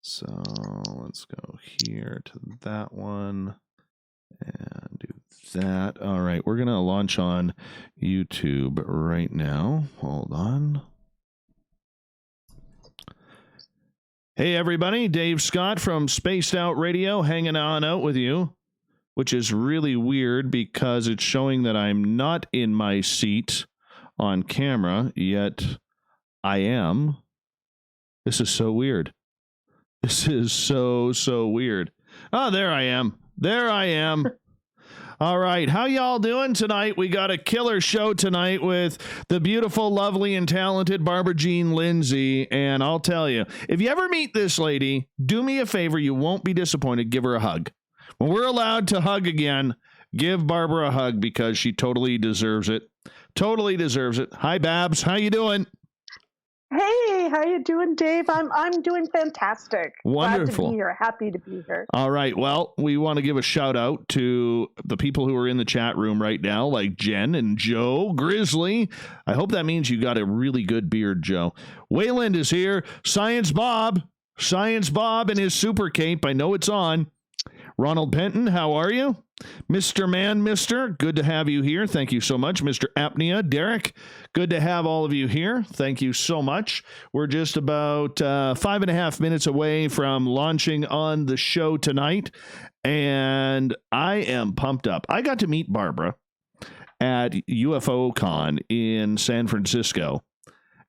So let's go here to that one and do that. All right, we're going to launch on YouTube right now. Hold on. Hey, everybody. Dave Scott from Spaced Out Radio hanging on out with you, which is really weird because it's showing that I'm not in my seat on camera, yet I am. This is so weird. This is so weird. Oh, there I am. There I am. All right. How y'all doing tonight? We got a killer show tonight with the beautiful, lovely, and talented Barbara Jean Lindsey. And I'll tell you, if you ever meet this lady, do me a favor. You won't be disappointed. Give her a hug. When we're allowed to hug again, give Barbara a hug because she totally deserves it. Totally deserves it. Hi, Babs. How you doing? Hey, how you doing, Dave? I'm doing fantastic. Wonderful. Glad to be here. Happy to be here. All right. Well, we want to give a shout out to the people who are in the chat room right now, like Jen and Joe Grizzly. I hope that means you got a really good beard, Joe. Wayland is here. Science Bob and his super cape. I know it's on. Ronald Penton, how are you? Mr. Man, Mister, good to have you here. Thank you so much. Mr. Apnea, Derek, good to have all of you here. Thank you so much. We're just about 5.5 minutes away from launching on the show tonight, and I am pumped up. I got to meet Barbara at UFO Con in San Francisco,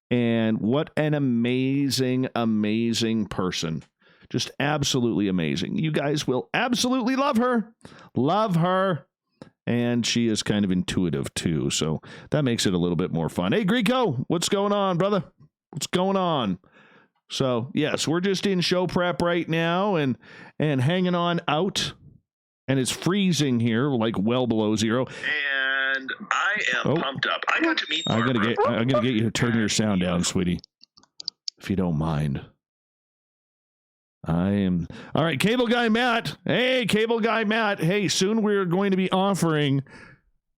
and what an amazing, amazing person. Just absolutely amazing. You guys will absolutely love her. Love her. And she is kind of intuitive, too. So that makes it a little bit more fun. Hey, Greco, what's going on, brother? What's going on? So, yes, we're just in show prep right now and hanging on out. And it's freezing here, like well below zero. And I am pumped up. I got to meet Barbara. I'm gonna get you to turn your sound down, sweetie, if you don't mind. I am. All right, Cable Guy Matt. Hey, Cable Guy Matt. Hey, soon we're going to be offering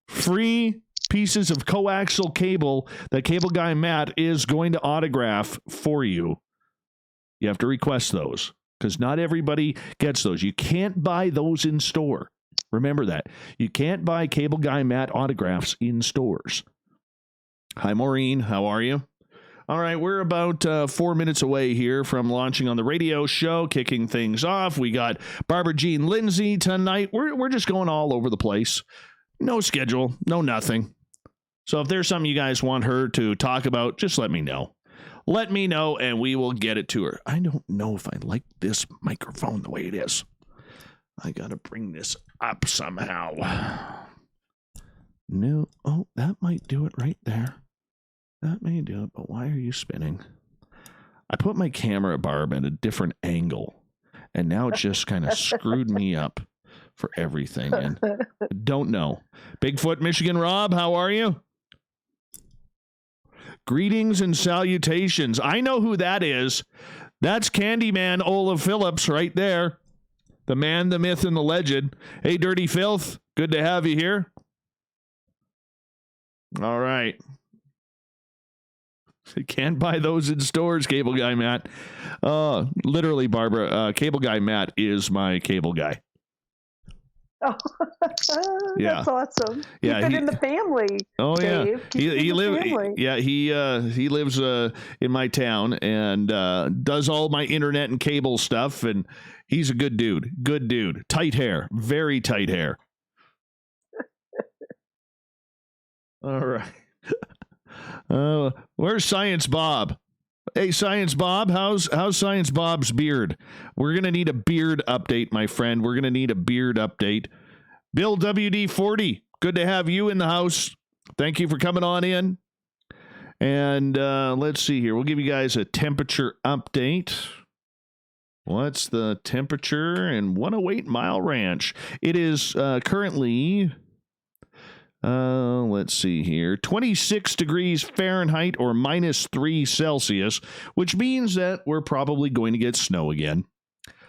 free pieces of coaxial cable that Cable Guy Matt is going to autograph for you. You have to request those because not everybody gets those. You can't buy those in store. Remember that. You can't buy Cable Guy Matt autographs in stores. Hi, Maureen. How are you? All right, we're about 4 minutes away here from launching on the radio show, kicking things off. We got Barbara Jean Lindsey tonight. We're just going all over the place. No schedule, no nothing. So if there's something you guys want her to talk about, just let me know. Let me know, and we will get it to her. I don't know if I like this microphone the way it is. I got to bring this up somehow. No, oh, that might do it right there. That may do it, but why are you spinning? I put my camera, Barb, at a different angle, and now it's just kind of screwed me up for everything. And don't know. Bigfoot, Michigan Rob, how are you? Greetings and salutations. I know who that is. That's Candyman Olaf Phillips right there. The man, the myth, and the legend. Hey, Dirty Filth, good to have you here. All right. You can't buy those in stores, Cable Guy Matt. Literally, Barbara, Cable Guy Matt is my cable guy. Oh, yeah. That's awesome. Yeah, Keep it in the family. Oh, Dave. yeah. He lives in my town and does all my internet and cable stuff. And he's a good dude. Good dude. Tight hair. Very tight hair. All right. Where's Science Bob? Hey, Science Bob, how's Science Bob's beard? We're going to need a beard update, my friend. We're going to need a beard update. Bill WD-40, good to have you in the house. Thank you for coming on in. And let's see here. We'll give you guys a temperature update. What's the temperature in 108 Mile Ranch? It is currently... let's see here, 26 degrees Fahrenheit or -3 Celsius, which means that we're probably going to get snow again.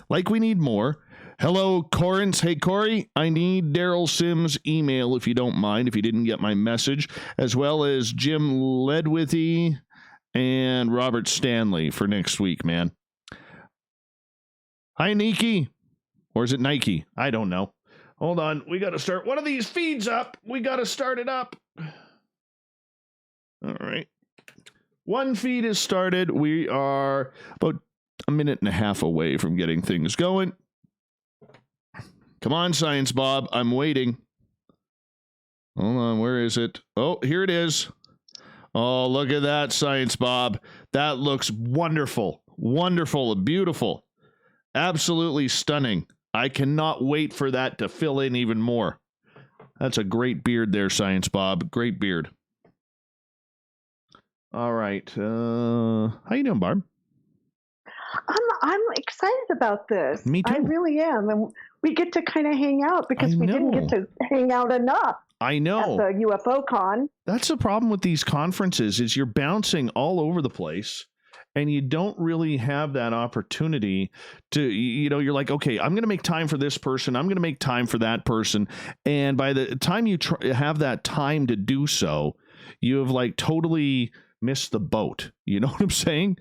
Like we need more. Hello, Corrance. Hey, Corey, I need Daryl Sims' email if you don't mind, if you didn't get my message, as well as Jim Ledwithy and Robert Stanley for next week, man. Hi, Nike. Or is it Nike? I don't know. Hold on. We got to start one of these feeds up. We got to start it up. All right. One feed is started. We are about a minute and a half away from getting things going. Come on, Science Bob. I'm waiting. Hold on. Where is it? Oh, here it is. Oh, look at that, Science Bob. That looks wonderful. Wonderful. Beautiful. Absolutely stunning. I cannot wait for that to fill in even more. That's a great beard there, Science Bob. Great beard. All right. How you doing, Barb? I'm excited about this. Me too. I really am. And we get to kind of hang out because we didn't get to hang out enough. I know. At the UFO con. That's the problem with these conferences is you're bouncing all over the place. And you don't really have that opportunity to, you're like, okay, I'm going to make time for this person. I'm going to make time for that person. And by the time you have that time to do so, you have like totally missed the boat. You know what I'm saying?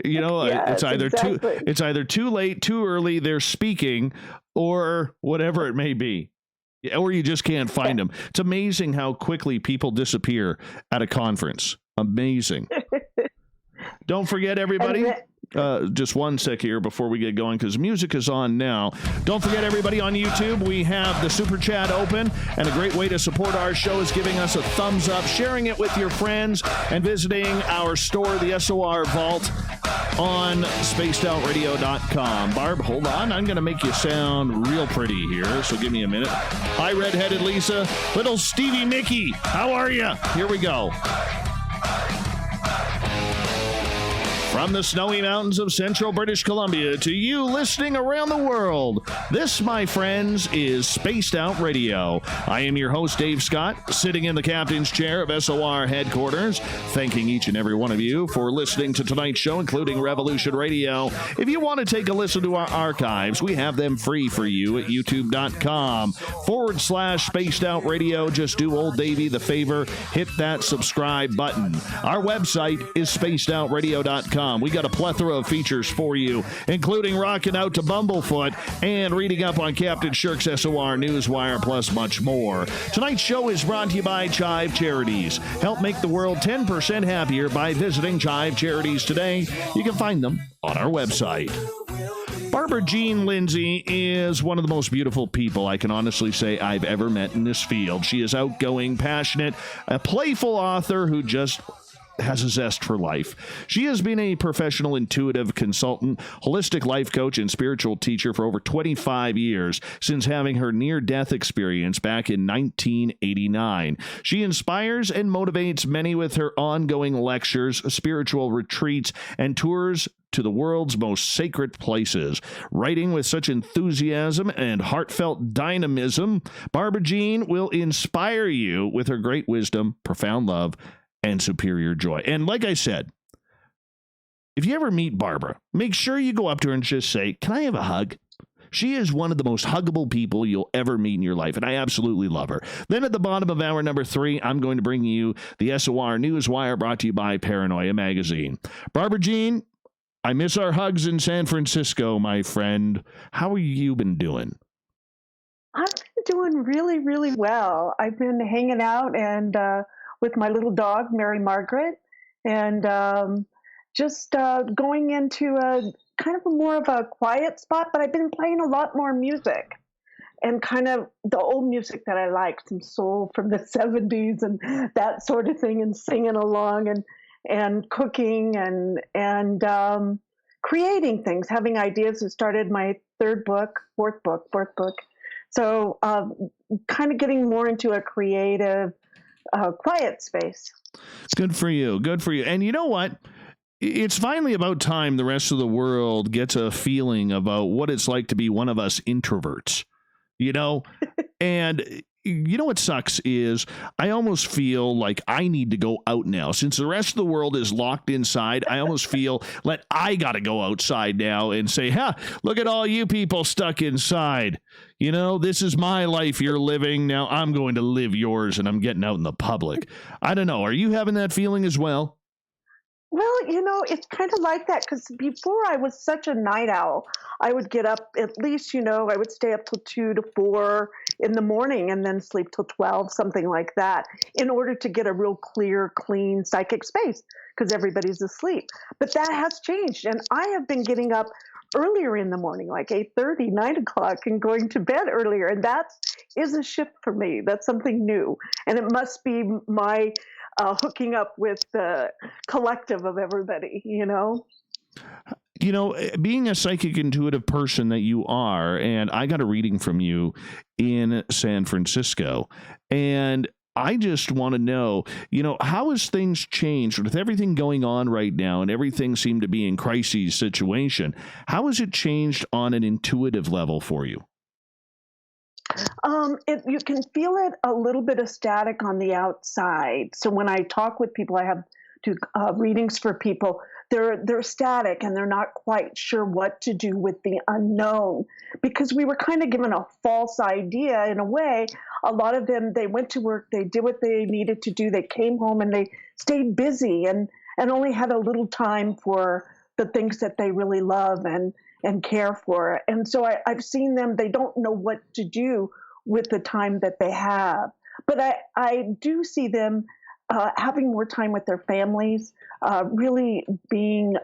Yes, it's either too late, too early, they're speaking, or whatever it may be. Or you just can't find them. It's amazing how quickly people disappear at a conference. Amazing. Don't forget, everybody, just one sec here before we get going, because music is on now. Don't forget, everybody, on YouTube, we have the Super Chat open, and a great way to support our show is giving us a thumbs up, sharing it with your friends, and visiting our store, the SOR Vault, on spacedoutradio.com. Barb, hold on. I'm going to make you sound real pretty here, so give me a minute. Hi, redheaded Lisa. Little Stevie Mickey, how are you? Here we go. From the snowy mountains of central British Columbia to you listening around the world, this, my friends, is Spaced Out Radio. I am your host, Dave Scott, sitting in the captain's chair of SOR headquarters, thanking each and every one of you for listening to tonight's show, including Revolution Radio. If you want to take a listen to our archives, we have them free for you at youtube.com/Spaced Out Radio. Just do old Davey the favor, hit that subscribe button. Our website is spacedoutradio.com. We got a plethora of features for you, including rocking out to Bumblefoot and reading up on Captain Shirk's SOR Newswire, plus much more. Tonight's show is brought to you by Chive Charities. Help make the world 10% happier by visiting Chive Charities today. You can find them on our website. Barbara Jean Lindsey is one of the most beautiful people I can honestly say I've ever met in this field. She is outgoing, passionate, a playful author who just has a zest for life. She has been a professional intuitive consultant, holistic life coach, and spiritual teacher for over 25 years since having her near-death experience back in 1989. She inspires and motivates many with her ongoing lectures, spiritual retreats, and tours to the world's most sacred places. Writing with such enthusiasm and heartfelt dynamism, Barbara Jean will inspire you with her great wisdom, profound love, and superior joy. And like I said, if you ever meet Barbara, make sure you go up to her and just say, "Can I have a hug?" She is one of the most huggable people you'll ever meet in your life, and I absolutely love her. Then at the bottom of hour number 3, I'm going to bring you the SOR Newswire, brought to you by Paranoia Magazine. Barbara Jean, I miss our hugs in San Francisco, my friend. How have you been doing? I've been doing really, really well. I've been hanging out and with my little dog, Mary Margaret, and just going into a kind of more of a quiet spot, but I've been playing a lot more music and kind of the old music that I like, some soul from the 70s and that sort of thing, and singing along and cooking and creating things, having ideas. I started my fourth book. So kind of getting more into a creative, quiet space. Good for you. Good for you. And you know what? It's finally about time the rest of the world gets a feeling about what it's like to be one of us introverts, and you know what sucks is I almost feel like I need to go out now. Since the rest of the world is locked inside, I almost feel like I got to go outside now and say, look at all you people stuck inside. This is my life you're living. Now I'm going to live yours, and I'm getting out in the public. I don't know. Are you having that feeling as well? Well, it's kind of like that because before I was such a night owl. I would get up at least, I would stay up till 2 to 4 in the morning and then sleep till 12, something like that, in order to get a real clear, clean psychic space because everybody's asleep. But that has changed. And I have been getting up earlier in the morning, like 8:30, 9 o'clock, and going to bed earlier. And that is a shift for me. That's something new. And it must be my hooking up with the collective of everybody. Being a psychic intuitive person that you are, and I got a reading from you in San Francisco, and I just want to know, how has things changed with everything going on right now and everything seemed to be in crisis situation? How has it changed on an intuitive level for you? You can feel it a little bit of static on the outside. So when I talk with people, I have do readings for people. They're static and they're not quite sure what to do with the unknown because we were kind of given a false idea in a way. A lot of them, they went to work, they did what they needed to do, they came home and they stayed busy and only had a little time for the things that they really love and care for. And so I've seen them, they don't know what to do with the time that they have. But I do see them having more time with their families, really being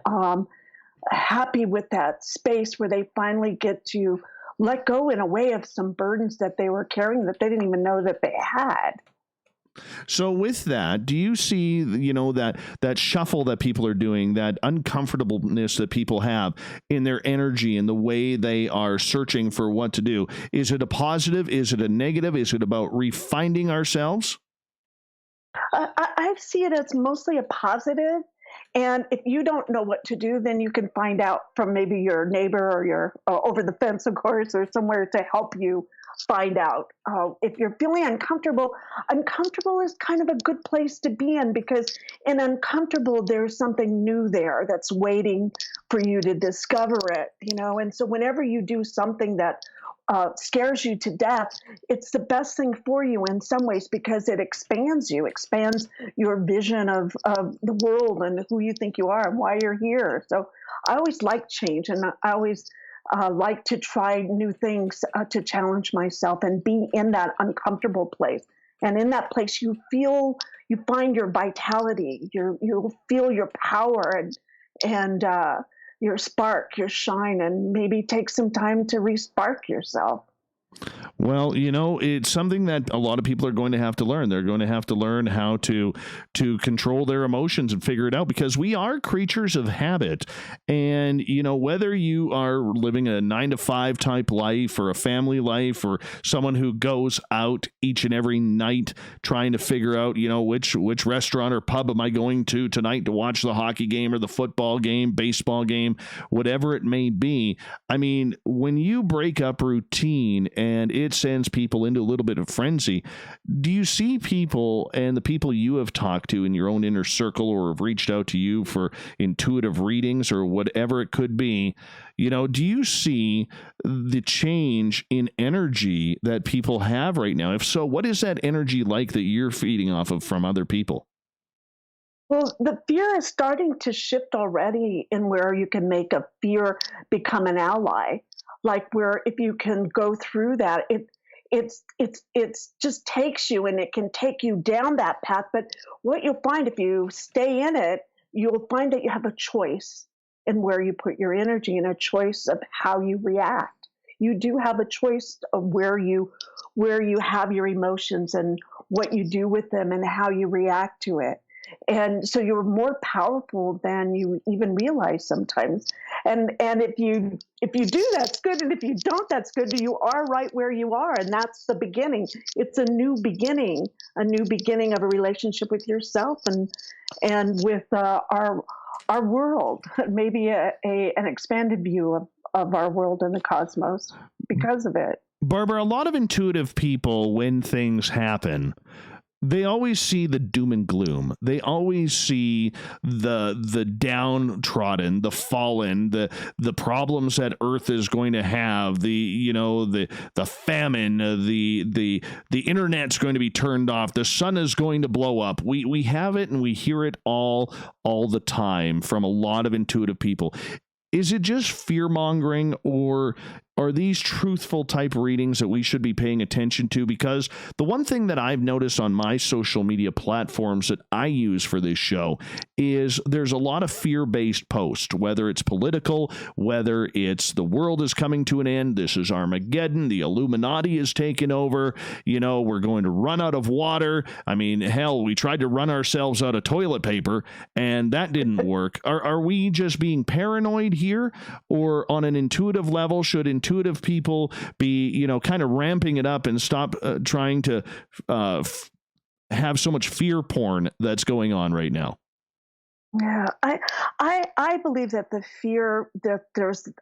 happy with that space where they finally get to let go in a way of some burdens that they were carrying that they didn't even know that they had. So with that, do you see, that shuffle that people are doing, that uncomfortableness that people have in their energy and the way they are searching for what to do? Is it a positive? Is it a negative? Is it about refining ourselves? I see it as mostly a positive. And if you don't know what to do, then you can find out from maybe your neighbor or your over the fence, of course, or somewhere to help you find out. If you're feeling uncomfortable, uncomfortable is kind of a good place to be in because in uncomfortable, there's something new there that's waiting for you to discover it. And so whenever you do something that scares you to death, it's the best thing for you in some ways because it expands you, expands your vision of the world and who you think you are and why you're here. So I always like change and I always like to try new things to challenge myself and be in that uncomfortable place. And in that place, you find your vitality, you'll feel your power and your spark, your shine, and maybe take some time to re-spark yourself. Well, it's something that a lot of people are going to have to learn. They're going to have to learn how to control their emotions and figure it out because we are creatures of habit. And, whether you are living a 9 to 5 type life or a family life or someone who goes out each and every night trying to figure out, which restaurant or pub am I going to tonight to watch the hockey game or the football game, baseball game, whatever it may be. I mean, when you break up routine and it sends people into a little bit of frenzy. Do you see people and the people you have talked to in your own inner circle or have reached out to you for intuitive readings or whatever it could be? Do you see the change in energy that people have right now? If so, what is that energy like that you're feeding off of from other people? Well, the fear is starting to shift already in where you can make a fear become an ally. Like where if you can go through that, it's just takes you and it can take you down that path. But what you'll find if you stay in it, you'll find that you have a choice in where you put your energy and a choice of how you react. You do have a choice of where you have your emotions and what you do with them and how you react to it. And so you're more powerful than you even realize sometimes. And if you do, that's good. And if you don't, that's good. You are right where you are, and that's the beginning. It's a new beginning of a relationship with yourself and with our world. Maybe an expanded view of our world and the cosmos because of it. Barbara, a lot of intuitive people, when things happen, They always see the doom and gloom. They always see the downtrodden, the fallen, the problems that Earth is going to have, the famine, the internet's going to be turned off, the sun is going to blow up. We have it and we hear it all the time from a lot of intuitive people. Is it just fear mongering, or are these truthful type readings that we should be paying attention to? Because the one thing that I've noticed on my social media platforms that I use for this show is there's a lot of fear-based posts, whether it's political, whether it's the world is coming to an end, this is Armageddon, the Illuminati is taking over, we're going to run out of water. I mean, hell, we tried to run ourselves out of toilet paper, and that didn't work. Are we just being paranoid here, or on an intuitive level, should intuitive people be, kind of ramping it up and stop trying to have so much fear porn that's going on right now? Yeah, I believe that the fear that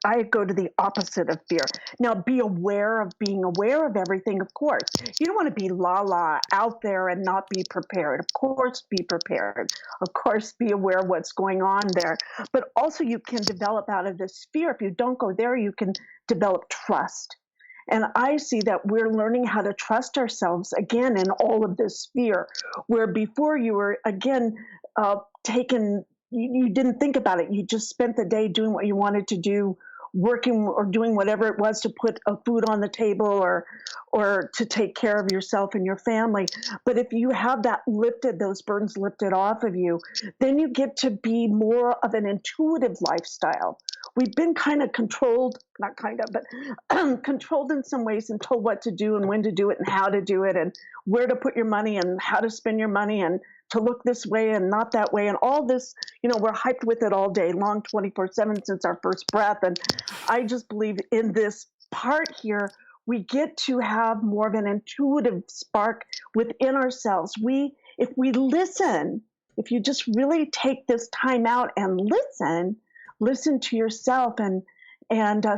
I go to the opposite of fear. Now, being aware of everything, of course. You don't want to be out there and not be prepared. Of course, be prepared. Of course, be aware of what's going on there. But also, you can develop out of this fear. If you don't go there, you can develop trust. And I see that we're learning how to trust ourselves again in all of this fear, where before you were, again, taken, you didn't think about it. You just spent the day doing what you wanted to do, working or doing whatever it was to put food on the table or to take care of yourself and your family. But if you have those burdens lifted off of you, then you get to be more of an intuitive lifestyle. We've been kind of controlled, not kind of, but controlled in some ways and told what to do and when to do it and how to do it and where to put your money and how to spend your money and to look this way and not that way. And all this, we're hyped with it all day long, 24/7 since our first breath. And I just believe in this part here, we get to have more of an intuitive spark within ourselves. If we listen, if you just really take this time out and listen to yourself and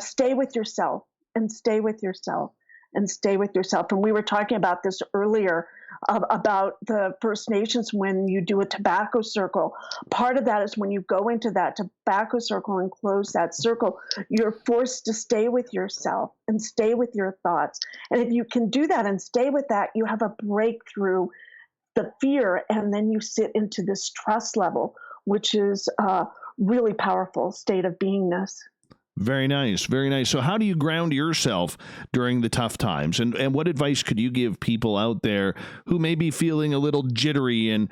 stay with yourself and stay with yourself and stay with yourself. And we were talking about this earlier about the First Nations when you do a tobacco circle. Part of that is when you go into that tobacco circle and close that circle, you're forced to stay with yourself and stay with your thoughts. And if you can do that and stay with that, you have a breakthrough the fear, and then you sit into this trust level, which is a really powerful state of beingness. Very nice. Very nice. So how do you ground yourself during the tough times? And what advice could you give people out there who may be feeling a little jittery and,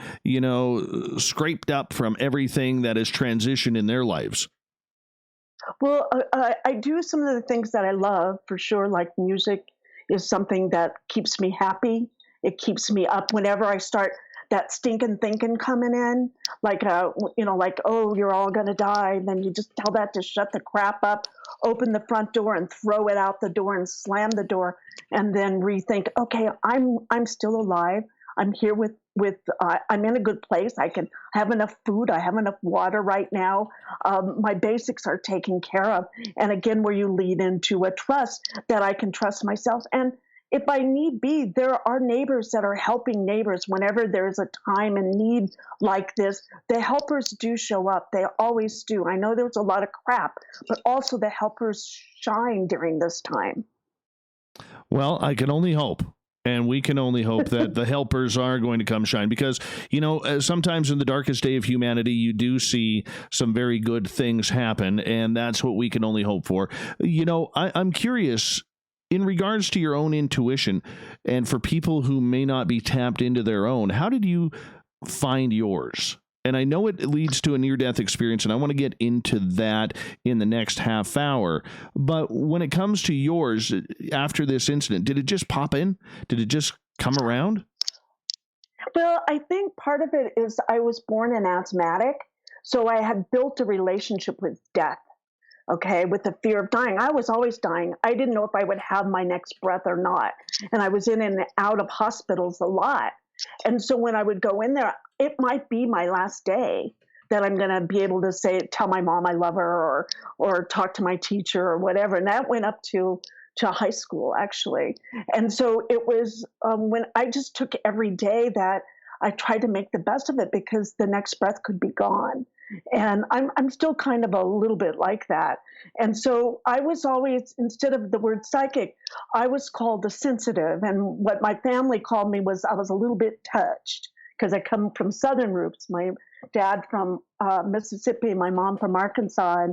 scraped up from everything that has transitioned in their lives? Well, I do some of the things that I love for sure, like music is something that keeps me happy. It keeps me up whenever I start that stinking thinking coming in, like, oh, you're all going to die. And then you just tell that to shut the crap up, open the front door and throw it out the door and slam the door and then rethink, okay, I'm still alive. I'm here I'm in a good place. I can have enough food. I have enough water right now. My basics are taken care of. And again, where you lead into a trust that I can trust myself. And if I need be, there are neighbors that are helping neighbors whenever there's a time and need like this. The helpers do show up. They always do. I know there's a lot of crap, but also the helpers shine during this time. Well, I can only hope. And we can only hope that the helpers are going to come shine because, sometimes in the darkest day of humanity, you do see some very good things happen. And that's what we can only hope for. I'm curious. In regards to your own intuition, and for people who may not be tapped into their own, how did you find yours? And I know it leads to a near-death experience, and I want to get into that in the next half hour. But when it comes to yours, after this incident, did it just pop in? Did it just come around? Well, I think part of it is I was born an asthmatic, so I had built a relationship with death. Okay, with the fear of dying. I was always dying. I didn't know if I would have my next breath or not. And I was in and out of hospitals a lot. And so when I would go in there, it might be my last day that I'm going to be able to tell my mom I love her or talk to my teacher or whatever. And that went up to to high school, actually. And so it was when I just took every day that I tried to make the best of it because the next breath could be gone. And I'm still kind of a little bit like that. And so I was always, instead of the word psychic, I was called a sensitive. And what my family called me was I was a little bit touched because I come from Southern roots. My dad from Mississippi, my mom from Arkansas.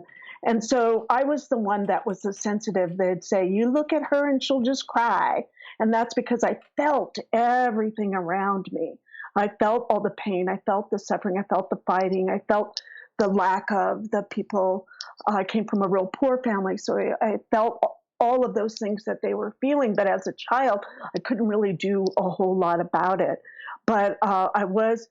And so I was the one that was the sensitive. They'd say, you look at her and she'll just cry. And that's because I felt everything around me. I felt all the pain. I felt the suffering. I felt the fighting. I felt the lack of the people. I came from a real poor family, so I felt all of those things that they were feeling. But as a child, I couldn't really do a whole lot about it. But I was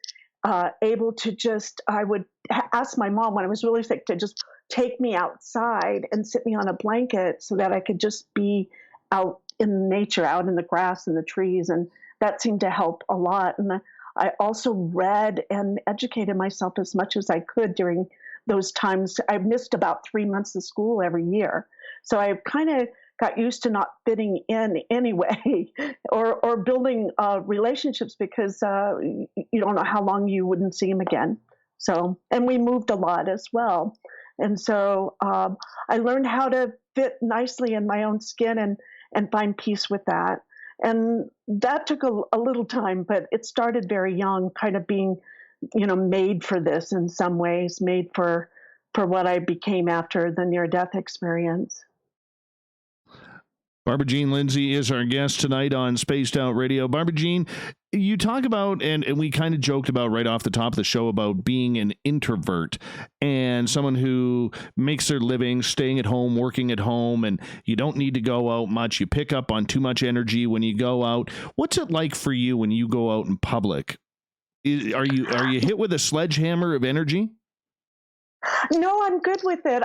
able to I would ask my mom when I was really sick to just take me outside and sit me on a blanket so that I could just be out in nature, out in the grass and the trees. And that seemed to help a lot. And I also read and educated myself as much as I could during those times. I missed about 3 months of school every year. So I kind of got used to not fitting in anyway, or building relationships because you don't know how long you wouldn't see them again. So, and we moved a lot as well. And so I learned how to fit nicely in my own skin and find peace with that. And that took a little time, but it started very young, kind of being, made for this in some ways, made for what I became after the near-death experience. Barbara Jean Lindsey is our guest tonight on Spaced Out Radio. Barbara Jean, you talk about, and we kind of joked about right off the top of the show about being an introvert and someone who makes their living staying at home, working at home, and you don't need to go out much. You pick up on too much energy when you go out. What's it like for you when you go out in public? Are you hit with a sledgehammer of energy? No, I'm good with it.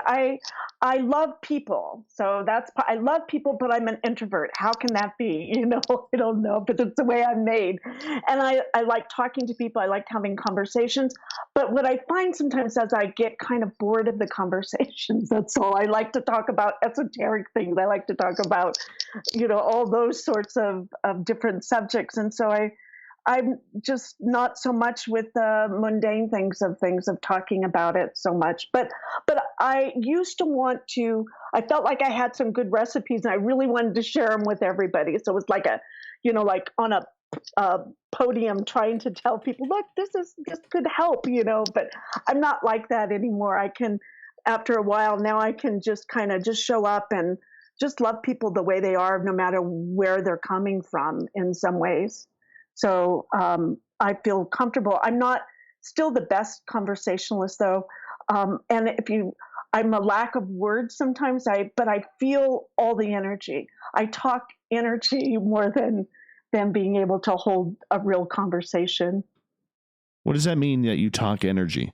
I love people. So I love people, but I'm an introvert. How can that be? I don't know, but it's the way I'm made. And I like talking to people. I like having conversations. But what I find sometimes as I get kind of bored of the conversations, that's all. I like to talk about esoteric things. I like to talk about, all those sorts of different subjects. And so I'm just not so much with the mundane things of talking about it so much. But I used to I felt like I had some good recipes and I really wanted to share them with everybody. So it was like like on a podium trying to tell people, look, this could help, but I'm not like that anymore. After a while now, I can just kind of just show up and just love people the way they are, no matter where they're coming from in some ways. So I feel comfortable. I'm not still the best conversationalist, though. And I'm a lack of words sometimes, but I feel all the energy. I talk energy more than being able to hold a real conversation. What does that mean that you talk energy?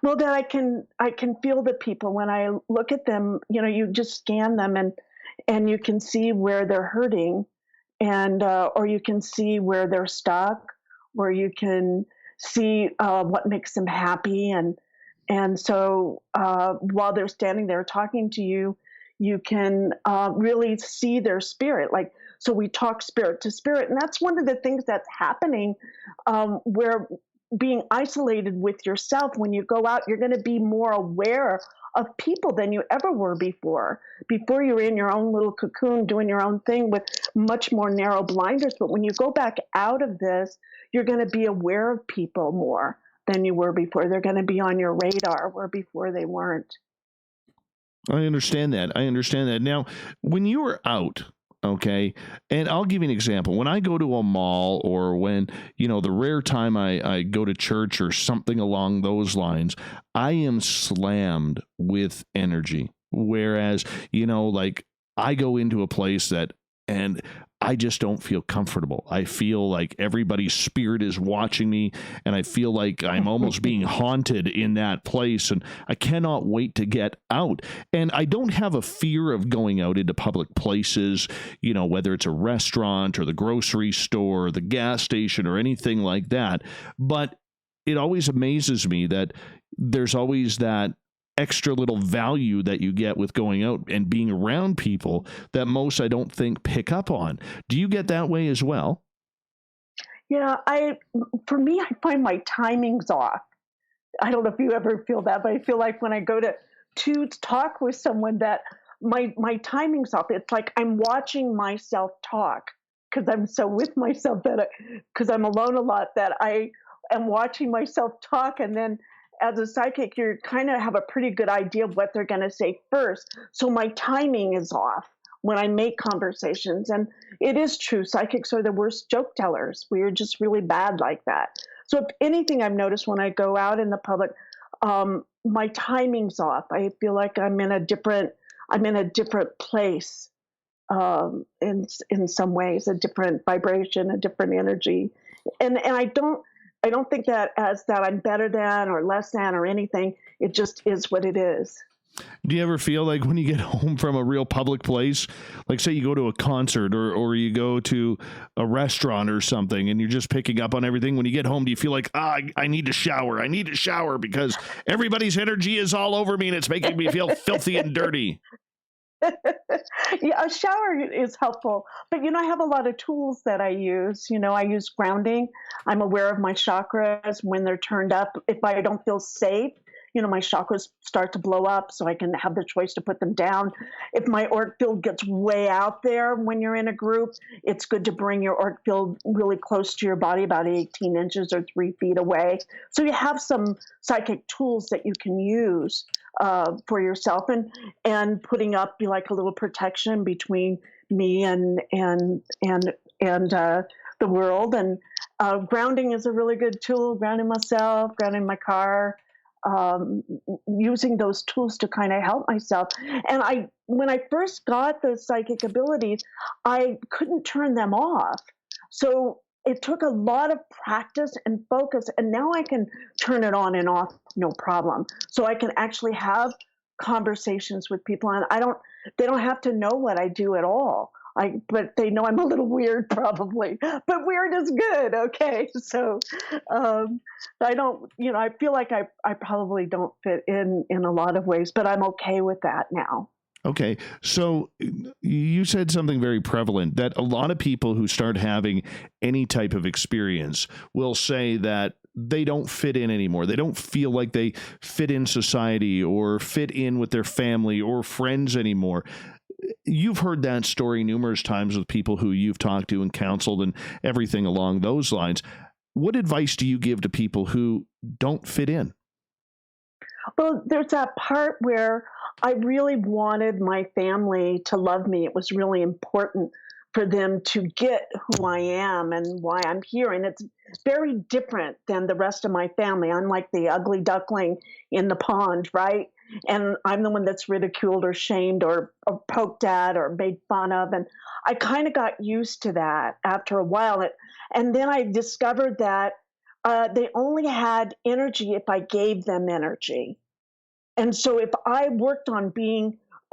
Well, that I can feel the people when I look at them. You just scan them and you can see where they're hurting. And or you can see where they're stuck, or you can see what makes them happy, and so while they're standing there talking to you, you can really see their spirit. So we talk spirit to spirit, and that's one of the things that's happening where being isolated with yourself. When you go out, you're going to be more aware of people than you ever were before. Before you were in your own little cocoon doing your own thing with much more narrow blinders. But when you go back out of this, you're going to be aware of people more than you were before. They're going to be on your radar where before they weren't. I understand that. Now, when you were out, okay, and I'll give you an example. When I go to a mall, or when, the rare time I go to church or something along those lines, I am slammed with energy. Whereas, I go into a place and I just don't feel comfortable. I feel like everybody's spirit is watching me, and I feel like I'm almost being haunted in that place, and I cannot wait to get out. And I don't have a fear of going out into public places, whether it's a restaurant or the grocery store or the gas station or anything like that. But it always amazes me that there's always that extra little value that you get with going out and being around people that most, I don't think, pick up on. Do you get that way as well? Yeah, for me, I find my timing's off. I don't know if you ever feel that, but I feel like when I go to talk with someone that my timing's off. It's like I'm watching myself talk because I'm so with myself that because I'm alone a lot that I am watching myself talk, and then as a psychic, you kind of have a pretty good idea of what they're going to say first. So my timing is off when I make conversations, and it is true. Psychics are the worst joke tellers. We are just really bad like that. So if anything, I've noticed when I go out in the public, my timing's off. I feel like I'm in a different place, in some ways, a different vibration, a different energy, and I don't think that as that I'm better than or less than or anything. It just is what it is. Do you ever feel like when you get home from a real public place, like say you go to a concert or you go to a restaurant or something and you're just picking up on everything, when you get home, do you feel like, I need to shower. I need to shower because everybody's energy is all over me and it's making me feel filthy and dirty? Yeah, a shower is helpful, but I have a lot of tools that I use. I use grounding. I'm aware of my chakras when they're turned up. If I don't feel safe, my chakras start to blow up, so I can have the choice to put them down. If my auric field gets way out there when you're in a group, it's good to bring your auric field really close to your body, about 18 inches or 3 feet away. So you have some psychic tools that you can use for yourself, and putting up be like a little protection between me and the world. And grounding is a really good tool. Grounding myself, grounding my car, um, using those tools to kind of help myself. And when I first got the psychic abilities, I couldn't turn them off. So it took a lot of practice and focus, and now I can turn it on and off, no problem. So I can actually have conversations with people, and they don't have to know what I do at all. But they know I'm a little weird, probably. But weird is good, okay? So I don't, I feel like I probably don't fit in a lot of ways, but I'm okay with that now. Okay. So you said something very prevalent that a lot of people who start having any type of experience will say that they don't fit in anymore. They don't feel like they fit in society or fit in with their family or friends anymore. You've heard that story numerous times with people who you've talked to and counseled and everything along those lines. What advice do you give to people who don't fit in? Well, there's that part where I really wanted my family to love me. It was really important for them to get who I am and why I'm here. And it's very different than the rest of my family. I'm like the ugly duckling in the pond, right? And I'm the one that's ridiculed or shamed or poked at or made fun of. And I kind of got used to that after a while. And then I discovered that they only had energy if I gave them energy. And so if I worked on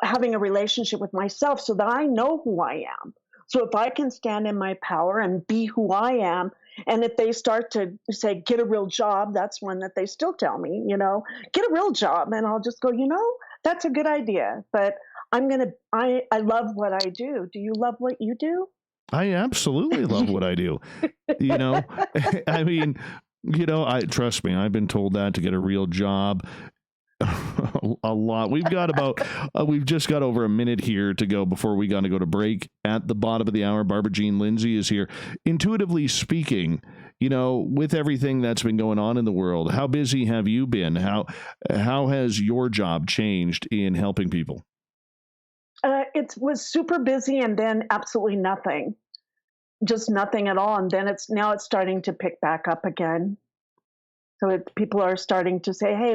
having a relationship with myself so that I know who I am. So if I can stand in my power and be who I am, and if they start to say, get a real job, that's one that they still tell me, get a real job. And I'll just go, that's a good idea. But I love what I do. Do you love what you do? I absolutely love what I do. I mean, trust me, I've been told that to get a real job a lot. We've just got over a minute here to go before we got to go to break. At the bottom of the hour, Barbara Jean Lindsey is here. Intuitively speaking, with everything that's been going on in the world, how busy have you been? How has your job changed in helping people? It was super busy, and then absolutely nothing, just nothing at all. And then it's starting to pick back up again. So people are starting to say, hey,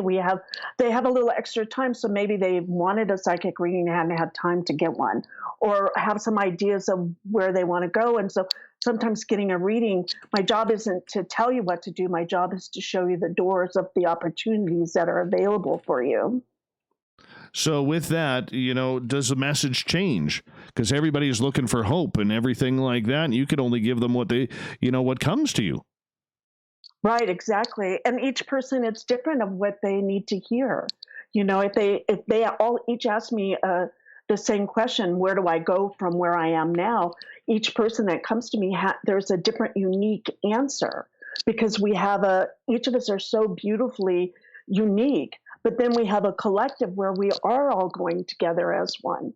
they have a little extra time. So maybe they wanted a psychic reading and hadn't had time to get one, or have some ideas of where they want to go. And so sometimes getting a reading, my job isn't to tell you what to do. My job is to show you the doors of the opportunities that are available for you. So with that, does the message change? Because everybody's looking for hope and everything like that. And you can only give them what what comes to you. Right, exactly. And each person, it's different of what they need to hear. If they all each ask me the same question, where do I go from where I am now? Each person that comes to me, there's a different, unique answer, because each of us are so beautifully unique, but then we have a collective where we are all going together as one.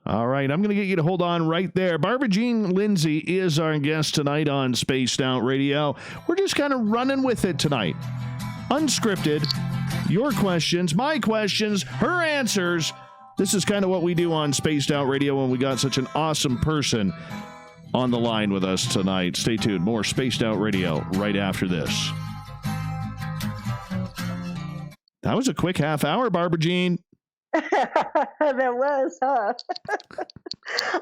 All right, I'm going to get you to hold on right there. Barbara Jean Lindsey is our guest tonight on Spaced Out Radio. We're just kind of running with it tonight. Unscripted. Your questions, my questions, her answers. This is kind of what we do on Spaced Out Radio when we got such an awesome person on the line with us tonight. Stay tuned. More Spaced Out Radio right after this. That was a quick half hour, Barbara Jean. That was, huh?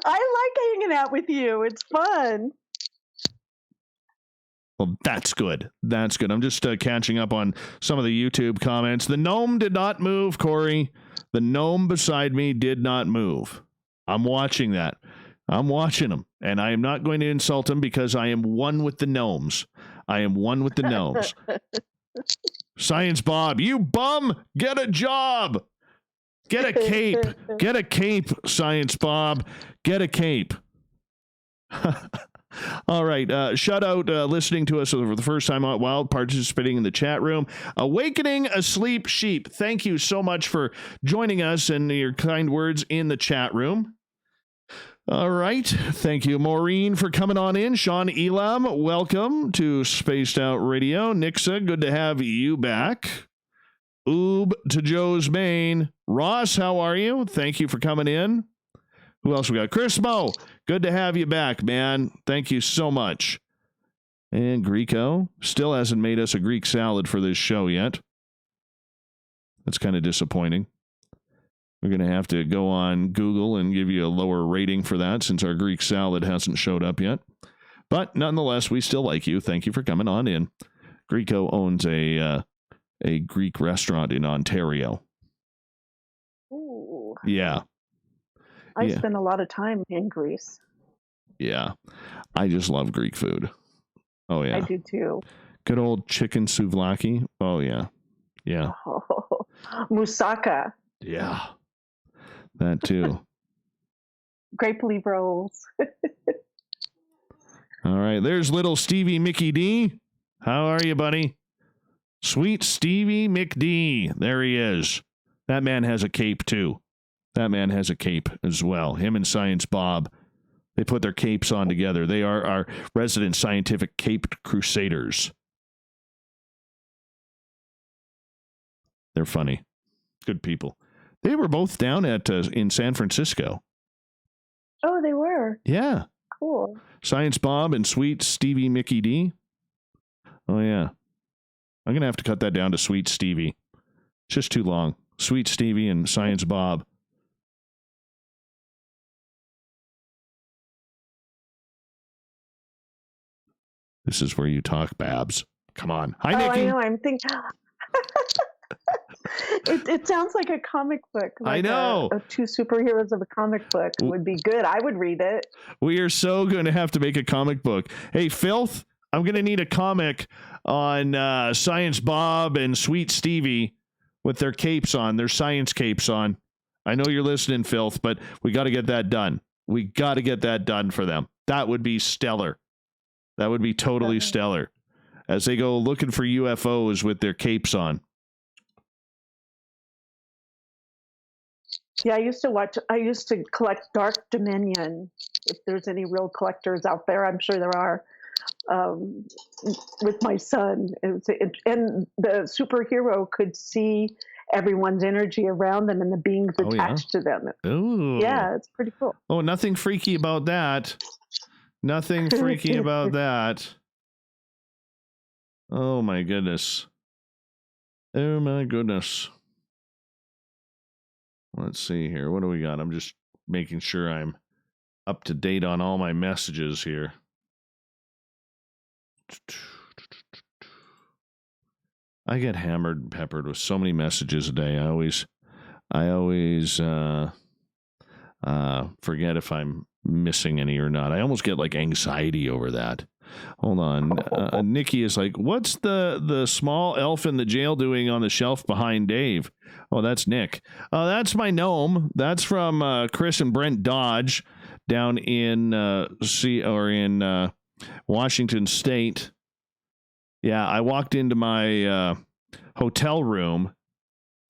I like hanging out with you. It's fun. Well, that's good. That's good. I'm just catching up on some of the YouTube comments. The gnome did not move, Corey. The gnome beside me did not move. I'm watching that. I'm watching him. And I am not going to insult him because I am one with the gnomes. I am one with the gnomes. Science Bob, you bum, get a job. Get a cape. Get a cape, Science Bob. Get a cape. All right. Shout out listening to us for the first time out wild, participating in the chat room. Awakening Asleep Sheep. Thank you so much for joining us and your kind words in the chat room. All right. Thank you, Maureen, for coming on in. Sean Elam, welcome to Spaced Out Radio. Nixa, good to have you back. Oob to Joe's Maine. Ross, how are you? Thank you for coming in. Who else we got? Chris Mo, good to have you back, man. Thank you so much. And Greco still hasn't made us a Greek salad for this show yet. That's kind of disappointing. We're going to have to go on Google and give you a lower rating for that since our Greek salad hasn't showed up yet. But nonetheless, we still like you. Thank you for coming on in. Greco owns a Greek restaurant in Ontario. Ooh. Yeah. I spend a lot of time in Greece. Yeah. I just love Greek food. Oh, yeah. I do too. Good old chicken souvlaki. Oh, yeah. Yeah. Oh, moussaka. Yeah. That too. Grape leaf rolls. All right. There's little Stevie Mickey D. How are you, buddy? Sweet Stevie McD. There he is. That man has a cape, too. That man has a cape as well. Him and Science Bob, they put their capes on together. They are our resident scientific caped crusaders. They're funny. Good people. They were both down in San Francisco. Oh, they were? Yeah. Cool. Science Bob and Sweet Stevie Mickey D. Oh, yeah. I'm going to have to cut that down to Sweet Stevie. It's just too long. Sweet Stevie and Science Bob. This is where you talk, Babs. Come on. Hi, Nikki. I know. I'm thinking... It sounds like a comic book. Like I know. Two superheroes of a comic book would be good. I would read it. We are so going to have to make a comic book. Hey, Filth, I'm going to need a comic on Science Bob and Sweet Stevie with their capes on, their science capes on. I know you're listening, Filth, but we got to get that done. We got to get that done for them. That would be stellar. That would be totally stellar. As they go looking for UFOs with their capes on. Yeah, I used to collect Dark Dominion. If there's any real collectors out there, I'm sure there are. With my son, and the superhero could see everyone's energy around them and the beings attached to them. Ooh. Yeah, it's pretty cool. Oh, nothing freaky about that. Nothing freaky about that. Oh, my goodness. Oh, my goodness. Let's see here. What do we got? I'm just making sure I'm up to date on all my messages here. I get hammered and peppered with so many messages a day. I always forget if I'm missing any or not. I almost get like anxiety over that. Hold on. Nikki is like, what's the small elf in the jail doing on the shelf behind Dave? Oh, that's Nick. That's my gnome. That's from Chris and Brent Dodge down in Washington State. Yeah, I walked into my hotel room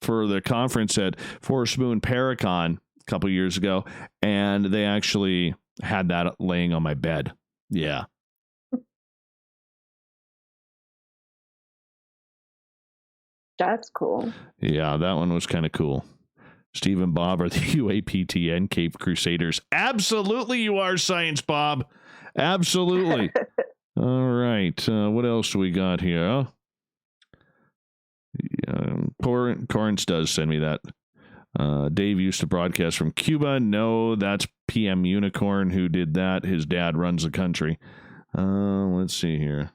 for the conference at Forest Moon Paracon a couple years ago, and they actually had that laying on my bed. Yeah. That's cool. Yeah, that one was kind of cool. Steve and Bob are the UAPTN Cape Crusaders. Absolutely, you are, Science Bob. Absolutely. All right. What else do we got here? Corrins does send me that. Dave used to broadcast from Cuba. No, that's PM Unicorn who did that. His dad runs the country. Let's see here.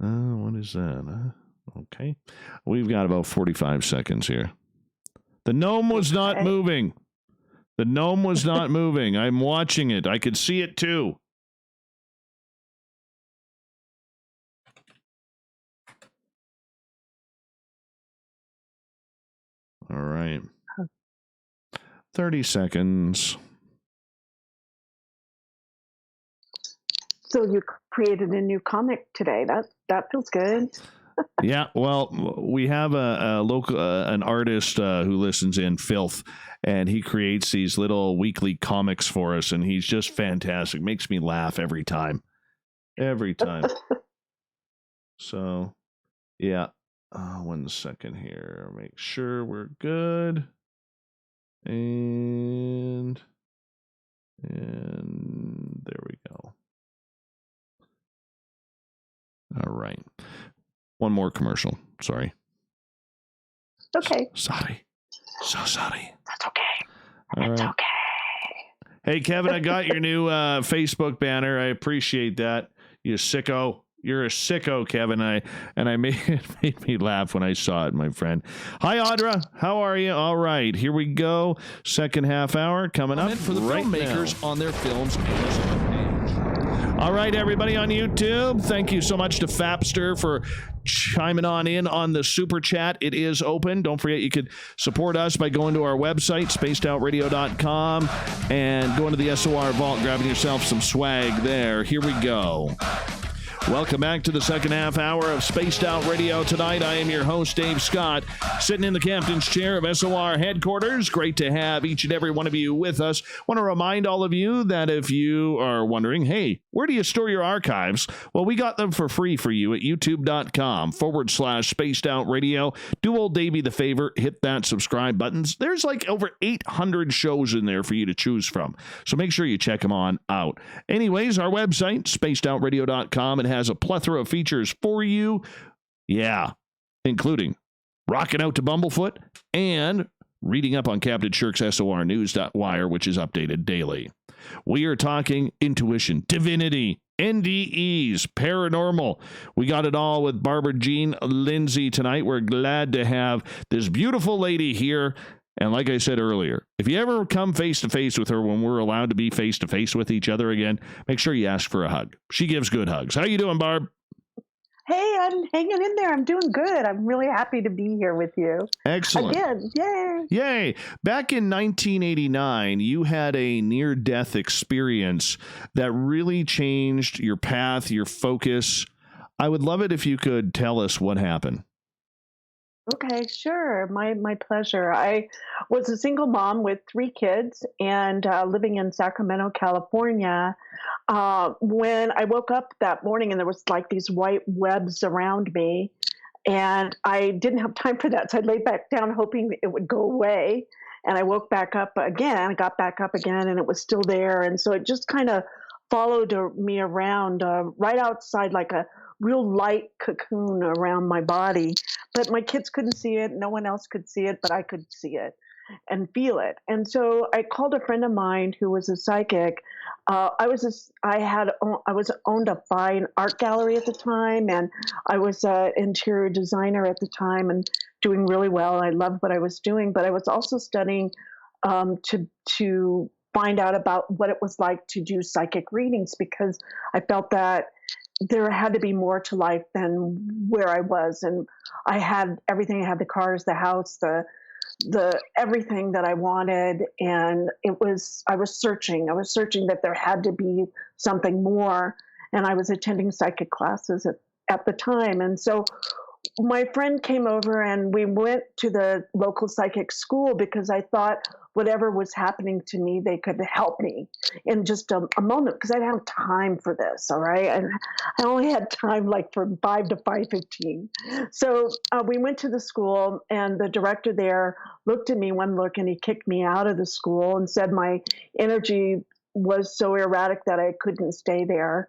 What is that? Okay. We've got about 45 seconds here. The gnome was not moving. The gnome was not moving. I'm watching it. I could see it too. All right. 30 seconds. So you created a new comic today. That feels good. Yeah, well, we have a local an artist who listens in, Filth, and he creates these little weekly comics for us, and he's just fantastic. Makes me laugh every time. Every time. So, yeah. 1 second here. Make sure we're good. And there we go. All right. One more commercial. Sorry. Okay. Sorry. So sorry. That's okay. All That's right. okay. Hey, Kevin, I got your new Facebook banner. I appreciate that. You sicko. You're a sicko, Kevin. It made me laugh when I saw it, my friend. Hi, Audra. How are you? All right, here we go. Second half hour coming up For the right filmmakers now. on their films Amazon page. All right, everybody on YouTube, thank you so much to Fapster for chiming on in on the super chat. It is open. Don't forget you could support us by going to our website, spacedoutradio.com, and going to the SOR vault, grabbing yourself some swag there. Here we go. Welcome back to the second half hour of Spaced Out Radio tonight. I am your host, Dave Scott, sitting in the captain's chair of SOR headquarters. Great to have each and every one of you with us. Want to remind all of you that if you are wondering, hey, where do you store your archives? Well, we got them for free for you at youtube.com/Spaced Out Radio. Do old Davey the favor, hit that subscribe buttons. There's like over 800 shows in there for you to choose from. So make sure you check them on out. Anyways, our website, spacedoutradio.com, it has a plethora of features for you. Yeah, including rocking out to Bumblefoot and reading up on Captain Shirk's SOR News.wire, which is updated daily. We are talking intuition, divinity, NDEs, paranormal. We got it all with Barbara Jean Lindsey tonight. We're glad to have this beautiful lady here. And like I said earlier, if you ever come face-to-face with her when we're allowed to be face-to-face with each other again, make sure you ask for a hug. She gives good hugs. How you doing, Barb? Hey, I'm hanging in there. I'm doing good. I'm really happy to be here with you. Excellent. Again, yay. Yay. Back in 1989, you had a near-death experience that really changed your path, your focus. I would love it if you could tell us what happened. Okay, sure. My pleasure. I was a single mom with 3 kids and living in Sacramento, California. When I woke up that morning and there was like these white webs around me, and I didn't have time for that, so I laid back down hoping it would go away. And I woke back up again, got back up again, and it was still there. And so it just kind of followed me around right outside, like a real light cocoon around my body. But my kids couldn't see it. No one else could see it, but I could see it and feel it. And so I called a friend of mine who was a psychic. I was owned a fine art gallery at the time, and I was an interior designer at the time and doing really well. I loved what I was doing, but I was also studying to find out about what it was like to do psychic readings, because I felt that there had to be more to life than where I was. And I had everything. I had the cars, the house, the everything that I wanted. And I was searching that there had to be something more. And I was attending psychic classes at the time. And so my friend came over and we went to the local psychic school because I thought whatever was happening to me, they could help me in just a moment, because I didn't have time for this. All right. And I only had time like from 5 to 5:15. So we went to the school, and the director there looked at me one look and he kicked me out of the school and said my energy was so erratic that I couldn't stay there,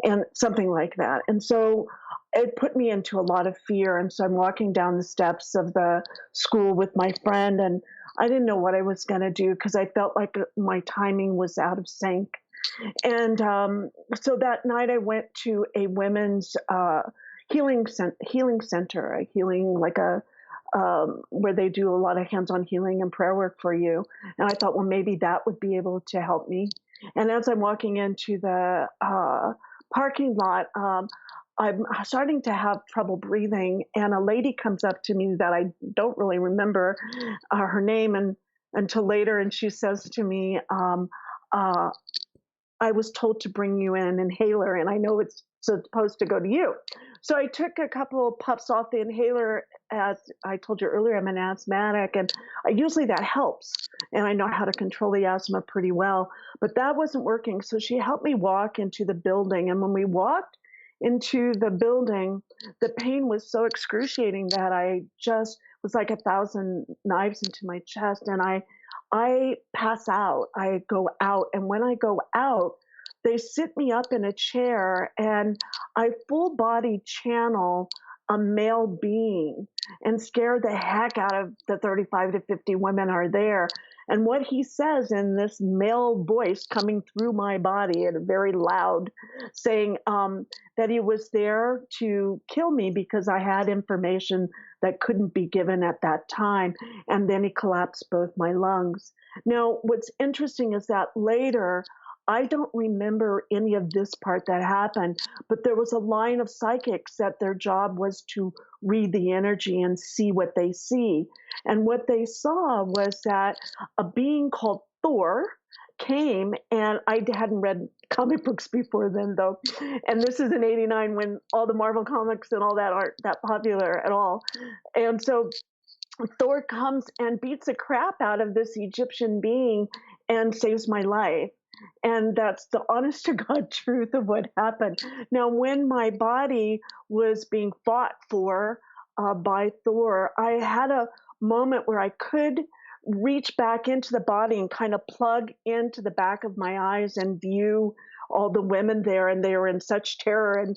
and something like that. And so it put me into a lot of fear. And so I'm walking down the steps of the school with my friend, and I didn't know what I was going to do because I felt like my timing was out of sync. And so that night I went to a women's healing center, a healing like a where they do a lot of hands-on healing and prayer work for you. And I thought, well, maybe that would be able to help me. And as I'm walking into the parking lot, I'm starting to have trouble breathing, and a lady comes up to me that I don't really remember her name and until later, and she says to me, uh, "I was told to bring you an inhaler, and I know it's supposed to go to you." So I took a couple of puffs off the inhaler. As I told you earlier, I'm an asthmatic, and usually that helps, and I know how to control the asthma pretty well. But that wasn't working, so she helped me walk into the building, and when we walked into the building, the pain was so excruciating that I just was like 1,000 knives into my chest, and I pass out. I go out, and when I go out, they sit me up in a chair, and I full body channel a male being and scare the heck out of the 35 to 50 women are there. And what he says in this male voice coming through my body and very loud, saying that he was there to kill me because I had information that couldn't be given at that time. And then he collapsed both my lungs. Now, what's interesting is that later, I don't remember any of this part that happened, but there was a line of psychics that their job was to read the energy and see what they see. And what they saw was that a being called Thor came, and I hadn't read comic books before then, though. And this is in '89 when all the Marvel comics and all that aren't that popular at all. And so Thor comes and beats the crap out of this Egyptian being and saves my life. And that's the honest to God truth of what happened. Now, when my body was being fought for by Thor, I had a moment where I could reach back into the body and kind of plug into the back of my eyes and view all the women there, and they were in such terror, and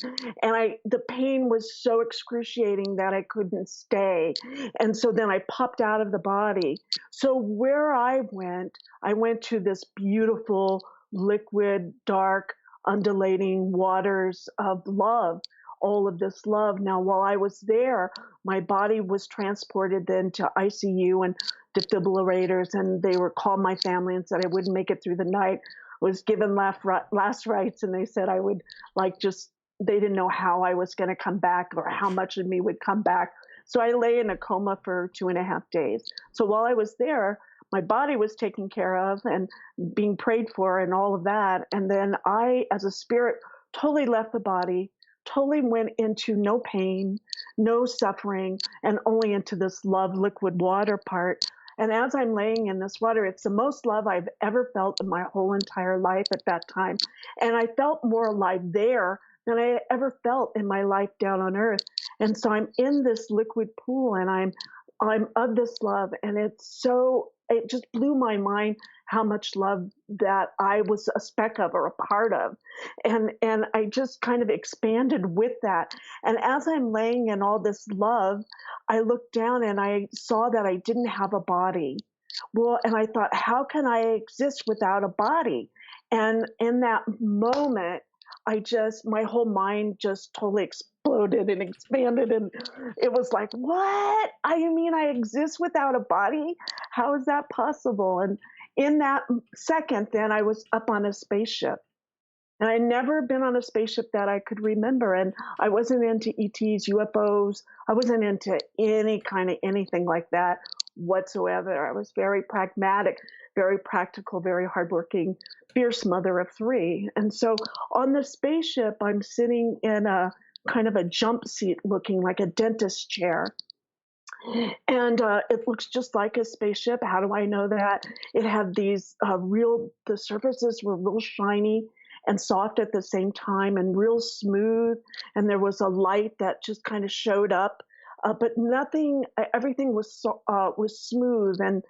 the pain was so excruciating that I couldn't stay. And so then I popped out of the body. So where I went to this beautiful liquid dark undulating waters of love, all of this love. Now, while I was there, my body was transported then to ICU and defibrillators, and they were called my family and said I wouldn't make it through the night. Was given last rites, and they said I would they didn't know how I was going to come back or how much of me would come back. So I lay in a coma for 2.5 days. So while I was there, my body was taken care of and being prayed for and all of that. And then I, as a spirit, totally left the body, totally went into no pain, no suffering, and only into this love liquid water part. And as I'm laying in this water, it's the most love I've ever felt in my whole entire life at that time. And I felt more alive there than I ever felt in my life down on earth. And so I'm in this liquid pool, and I'm of this love. And it just blew my mind how much love that I was a speck of or a part of. And I just kind of expanded with that. And as I'm laying in all this love, I looked down and I saw that I didn't have a body. Well, and I thought, how can I exist without a body? And in that moment, my whole mind just totally exploded and expanded. And it was like, what? I mean, I exist without a body? How is that possible? And in that second, then I was up on a spaceship. And I'd never been on a spaceship that I could remember. And I wasn't into ETs, UFOs. I wasn't into any kind of anything like that whatsoever. I was very pragmatic, very practical, very hardworking, fierce mother of three. And so on the spaceship, I'm sitting in a kind of a jump seat looking like a dentist chair. And it looks just like a spaceship. How do I know that? It had these the surfaces were real shiny and soft at the same time and real smooth. And there was a light that just kind of showed up, but nothing, everything was smooth. And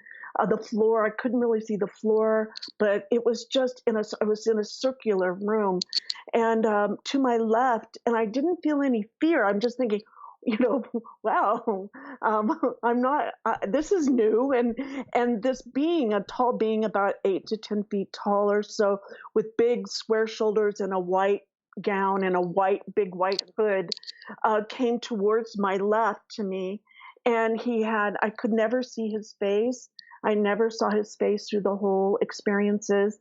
the floor, I couldn't really see the floor, but it was just I was in a circular room. And to my left, and I didn't feel any fear. I'm just thinking, wow, I'm not, this is new. And this being, a tall being about 8 to 10 feet tall or so, with big square shoulders and a white gown and a big white hood, came towards my left to me. And I could never see his face. I never saw his face through the whole experiences.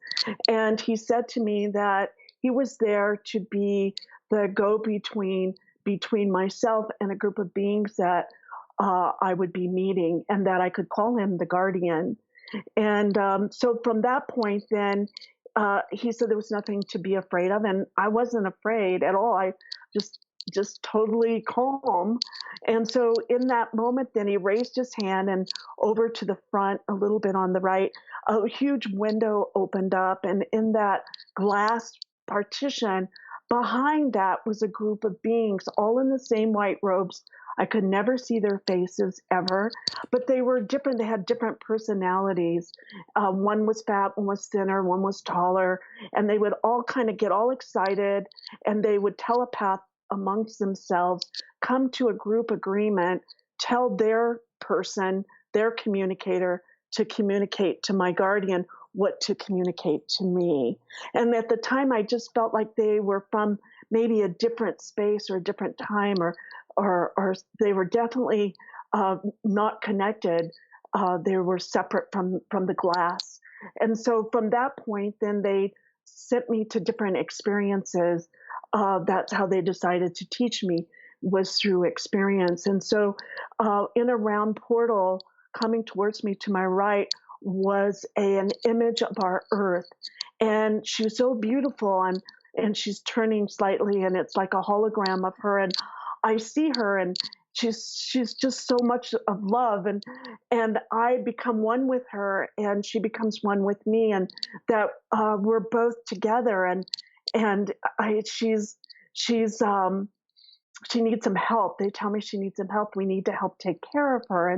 And he said to me that he was there to be the go-between between myself and a group of beings that I would be meeting, and that I could call him the guardian. And so from that point, then he said there was nothing to be afraid of, and I wasn't afraid at all. I just totally calm. And so in that moment, then he raised his hand, and over to the front, a little bit on the right, a huge window opened up, and in that glass partition, behind that was a group of beings, all in the same white robes. I could never see their faces ever, but they were different. They had different personalities. One was fat, one was thinner, one was taller, and they would all kind of get all excited, and they would telepath amongst themselves, come to a group agreement, tell their person, their communicator, to communicate to my guardian what to communicate to me. And at the time, I just felt like they were from maybe a different space or a different time, or they were definitely not connected. They were separate from the glass. And so from that point, then they sent me to different experiences. That's how they decided to teach me, was through experience. And so in a round portal coming towards me to my right was an image of our Earth. And she was so beautiful, and she's turning slightly, and it's like a hologram of her. And I see her, and she's just so much of love, and I become one with her, and she becomes one with me, and that we're both together. And she needs some help. They tell me she needs some help. We need to help take care of her,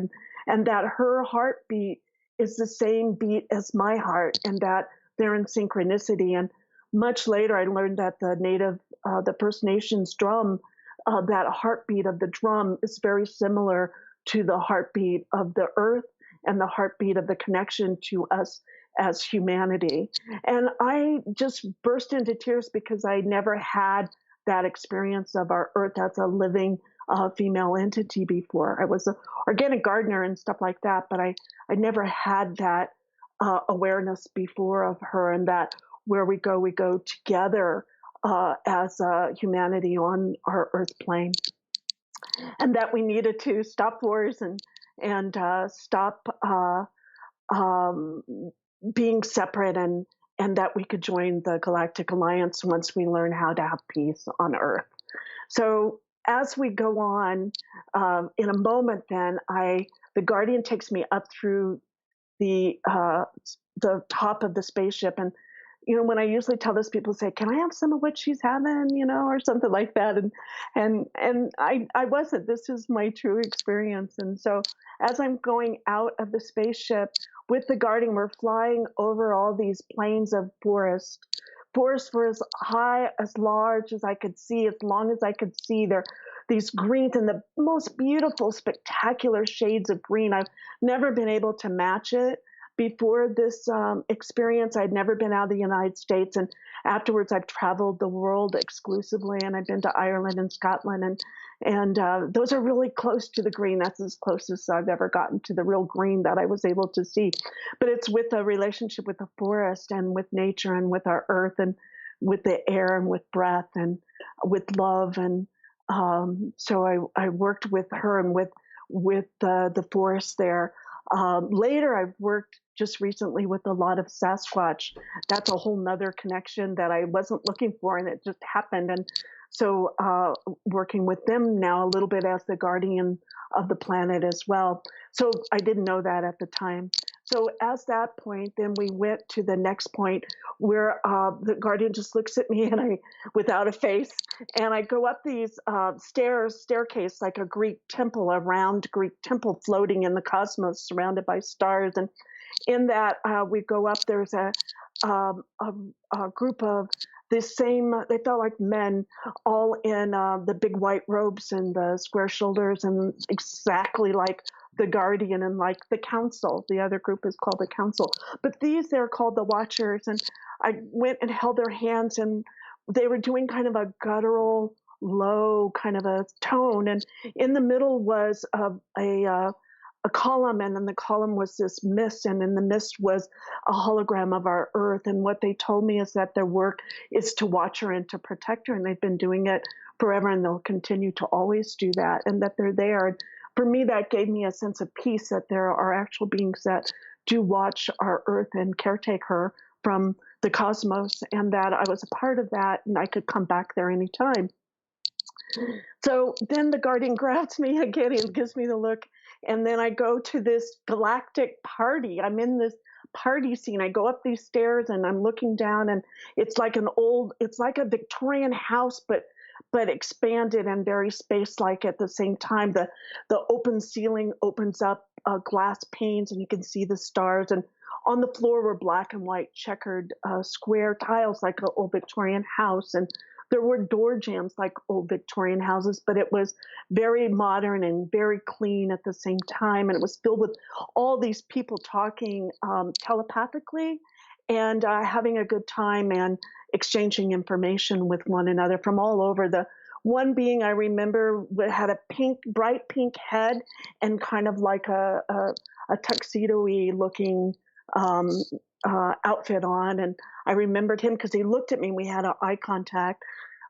and that her heartbeat is the same beat as my heart, and that they're in synchronicity. And much later, I learned that the First Nations drum, that heartbeat of the drum is very similar to the heartbeat of the earth and the heartbeat of the connection to us as humanity. And I just burst into tears because I never had that experience of our earth as a living female entity before. I was an organic gardener and stuff like that, but I never had that awareness before of her, and that where we go together as humanity on our earth plane, and that we needed to stop wars and stop being separate, and that we could join the Galactic Alliance once we learn how to have peace on Earth. So as we go on, in a moment, then the Guardian takes me up through the top of the spaceship, and when I usually tell this, people say, "Can I have some of what she's having?" Or something like that, and I wasn't. This is my true experience, and so as I'm going out of the spaceship with the Guardian, we're flying over all these plains of forest. Forests were as high, as large as I could see, as long as I could see. They're these greens and the most beautiful, spectacular shades of green. I've never been able to match it before this experience, I'd never been out of the United States. And afterwards, I've traveled the world exclusively, and I've been to Ireland and Scotland. And those are really close to the green. That's as close as I've ever gotten to the real green that I was able to see. But it's with a relationship with the forest and with nature and with our earth and with the air and with breath and with love. And so I worked with her and with the forest there. Later, I've worked just recently with a lot of Sasquatch. That's a whole nother connection that I wasn't looking for, and it just happened. And so working with them now a little bit as the guardian of the planet as well. So I didn't know that at the time. So as that point, then we went to the next point where the guardian just looks at me and without a face, and I go up these staircase like a Greek temple, a round Greek temple floating in the cosmos, surrounded by stars. And in that we go up, there's a group of the same, they felt like men, all in the big white robes and the square shoulders, and exactly like the guardian and like the council. The other group is called the council, but they're called the watchers. And I went and held their hands, and they were doing kind of a guttural, low kind of a tone. And in the middle was a column, and then the column was this mist, and in the mist was a hologram of our earth. And what they told me is that their work is to watch her and to protect her, and they've been doing it forever, and they'll continue to always do that, and that they're there. And for me, that gave me a sense of peace, that there are actual beings that do watch our earth and caretake her from the cosmos, and that I was a part of that, and I could come back there anytime. So then the guardian grabs me again and gives me the look. And then I go to this galactic party. I'm in this party scene. I go up these stairs and I'm looking down, and it's like a Victorian house, but expanded and very space-like at the same time. The open ceiling opens up glass panes, and you can see the stars. And on the floor were black and white checkered square tiles like an old Victorian house. And there were door jambs like old Victorian houses, but it was very modern and very clean at the same time. And it was filled with all these people talking telepathically and having a good time and exchanging information with one another from all over. The one being I remember had a bright pink head and kind of like a tuxedo-y looking outfit on. And I remembered him because he looked at me. We had an eye contact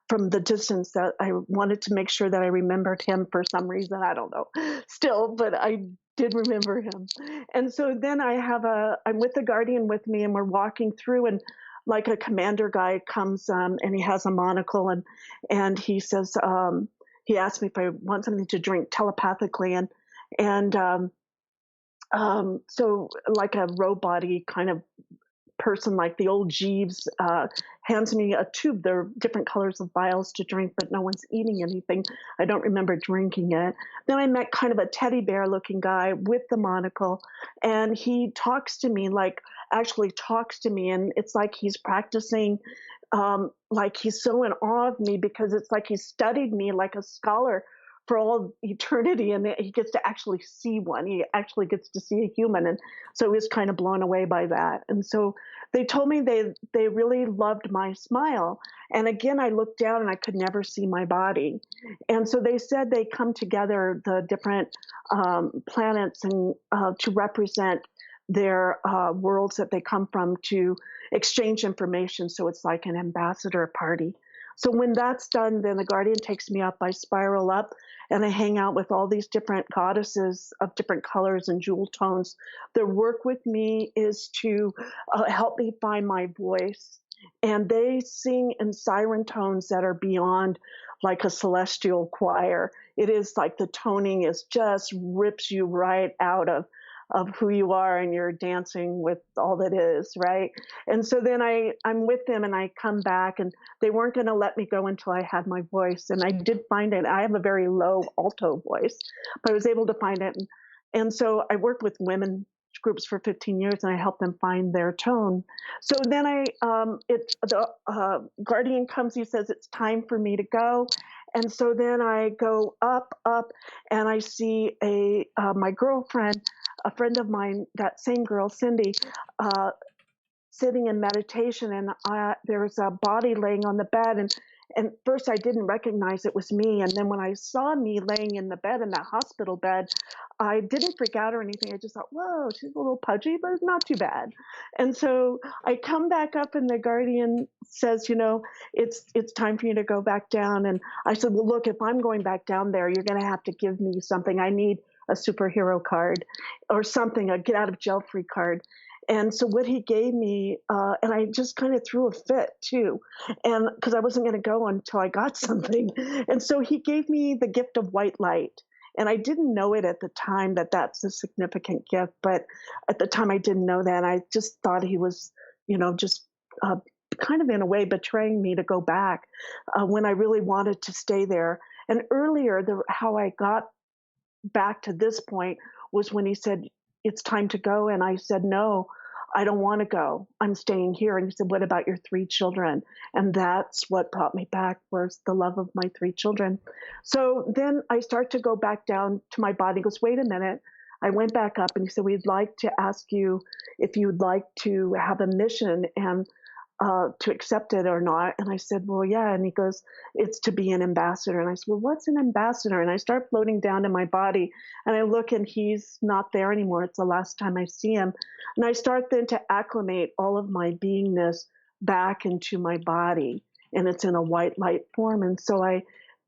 from the distance, that I wanted to make sure that I remembered him for some reason. I don't know still, but I did remember him. And so then I'm with the guardian with me, and we're walking through, and like a commander guy comes and he has a monocle, and he says, he asked me if I want something to drink telepathically. And so like a robot-y kind of person, like the old Jeeves, hands me a tube. There are different colors of vials to drink, but no one's eating anything. I don't remember drinking it. Then I met kind of a teddy bear looking guy with the monocle, and he actually talks to me, and it's like he's practicing, like he's so in awe of me, because it's like he studied me like a scholar for all eternity, and he gets to actually see one. He actually gets to see a human, and so he was kind of blown away by that. And so they told me they really loved my smile. And again, I looked down and I could never see my body. And so they said they come together, the different planets, and to represent their worlds that they come from, to exchange information. So it's like an ambassador party. So when that's done, then the guardian takes me up. I spiral up, and I hang out with all these different goddesses of different colors and jewel tones. Their work with me is to help me find my voice. And they sing in siren tones that are beyond like a celestial choir. It is like the toning is just rips you right out of who you are, and you're dancing with all that is, right? And so then I'm with them, and I come back, and they weren't going to let me go until I had my voice. And I did find it. I have a very low alto voice, but I was able to find it. And so I worked with women groups for 15 years, and I helped them find their tone. So then the guardian comes, he says, it's time for me to go. And so then I go up, and I see my girlfriend, a friend of mine, that same girl, Cindy, uh, sitting in meditation, and there was a body laying on the bed, and first I didn't recognize it was me, and then when I saw me laying in the bed, in that hospital bed, I didn't freak out or anything. I just thought, whoa, she's a little pudgy, but not too bad. And so I come back up, and the guardian says, it's time for you to go back down. And I said, well, look, if I'm going back down there, you're going to have to give me something. I need a superhero card or something, a get out of jail free card. And so what he gave me, and I just kind of threw a fit too, and because I wasn't going to go until I got something. And so he gave me the gift of white light. And I didn't know it at the time that that's a significant gift, but at the time I didn't know that. I just thought he was, just kind of in a way betraying me to go back when I really wanted to stay there. And earlier, how I got back to this point was when he said, it's time to go. And I said, no, I don't want to go. I'm staying here. And he said, what about your 3 children? And that's what brought me back, was the love of my 3 children. So then I start to go back down to my body. He goes, wait a minute. I went back up, and he said, we'd like to ask you if you'd like to have a mission and to accept it or not. And I said, well, yeah. And he goes, it's to be an ambassador. And I said, well, what's an ambassador? And I start floating down in my body, and I look, and he's not there anymore. It's the last time I see him. And I start then to acclimate all of my beingness back into my body, and it's in a white light form. And so I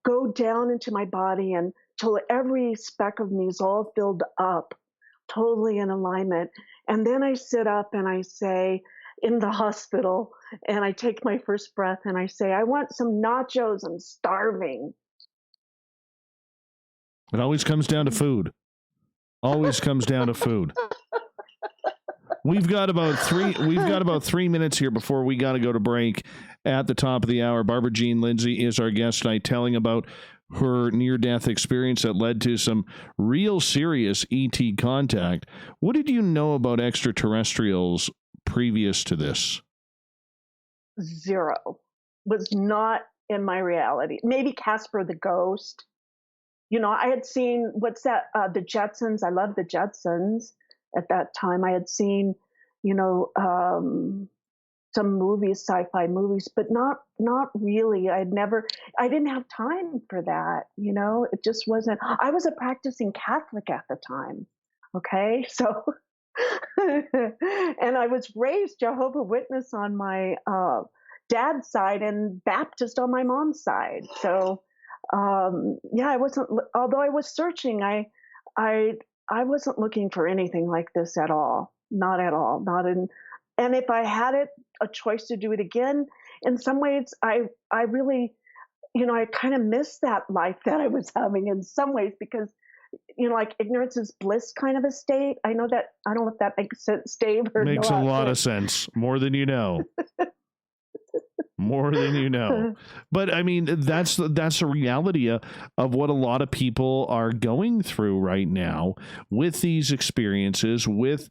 go down into my body until every speck of me is all filled up, totally in alignment. And then I sit up and I say, in the hospital, and I take my first breath and I say, I want some nachos. I'm starving. It always comes down to food. Always comes down to food. We've got about 3 minutes here before we got to go to break. At the top of the hour, Barbara Jean Lindsey is our guest tonight, telling about her near-death experience that led to some real serious ET contact. What did you know about extraterrestrials previous to this? 0. Was not in my reality. Maybe Casper the Ghost. I had seen, what's that? The Jetsons. I love the Jetsons at that time. I had seen, some movies, sci-fi movies, but not really. I didn't have time for that. It just wasn't. I was a practicing Catholic at the time. Okay. So, and I was raised Jehovah's Witness on my dad's side and Baptist on my mom's side. So, I wasn't. Although I was searching, I wasn't looking for anything like this at all. Not at all. Not in. And if I had a choice to do it again, in some ways, I really, I kind of miss that life that I was having in some ways, because like ignorance is bliss kind of a state. I know that, I don't know if that makes sense, Dave. Or makes a lot of sense. More than you know. More than you know. But I mean, that's the reality of what a lot of people are going through right now with these experiences, with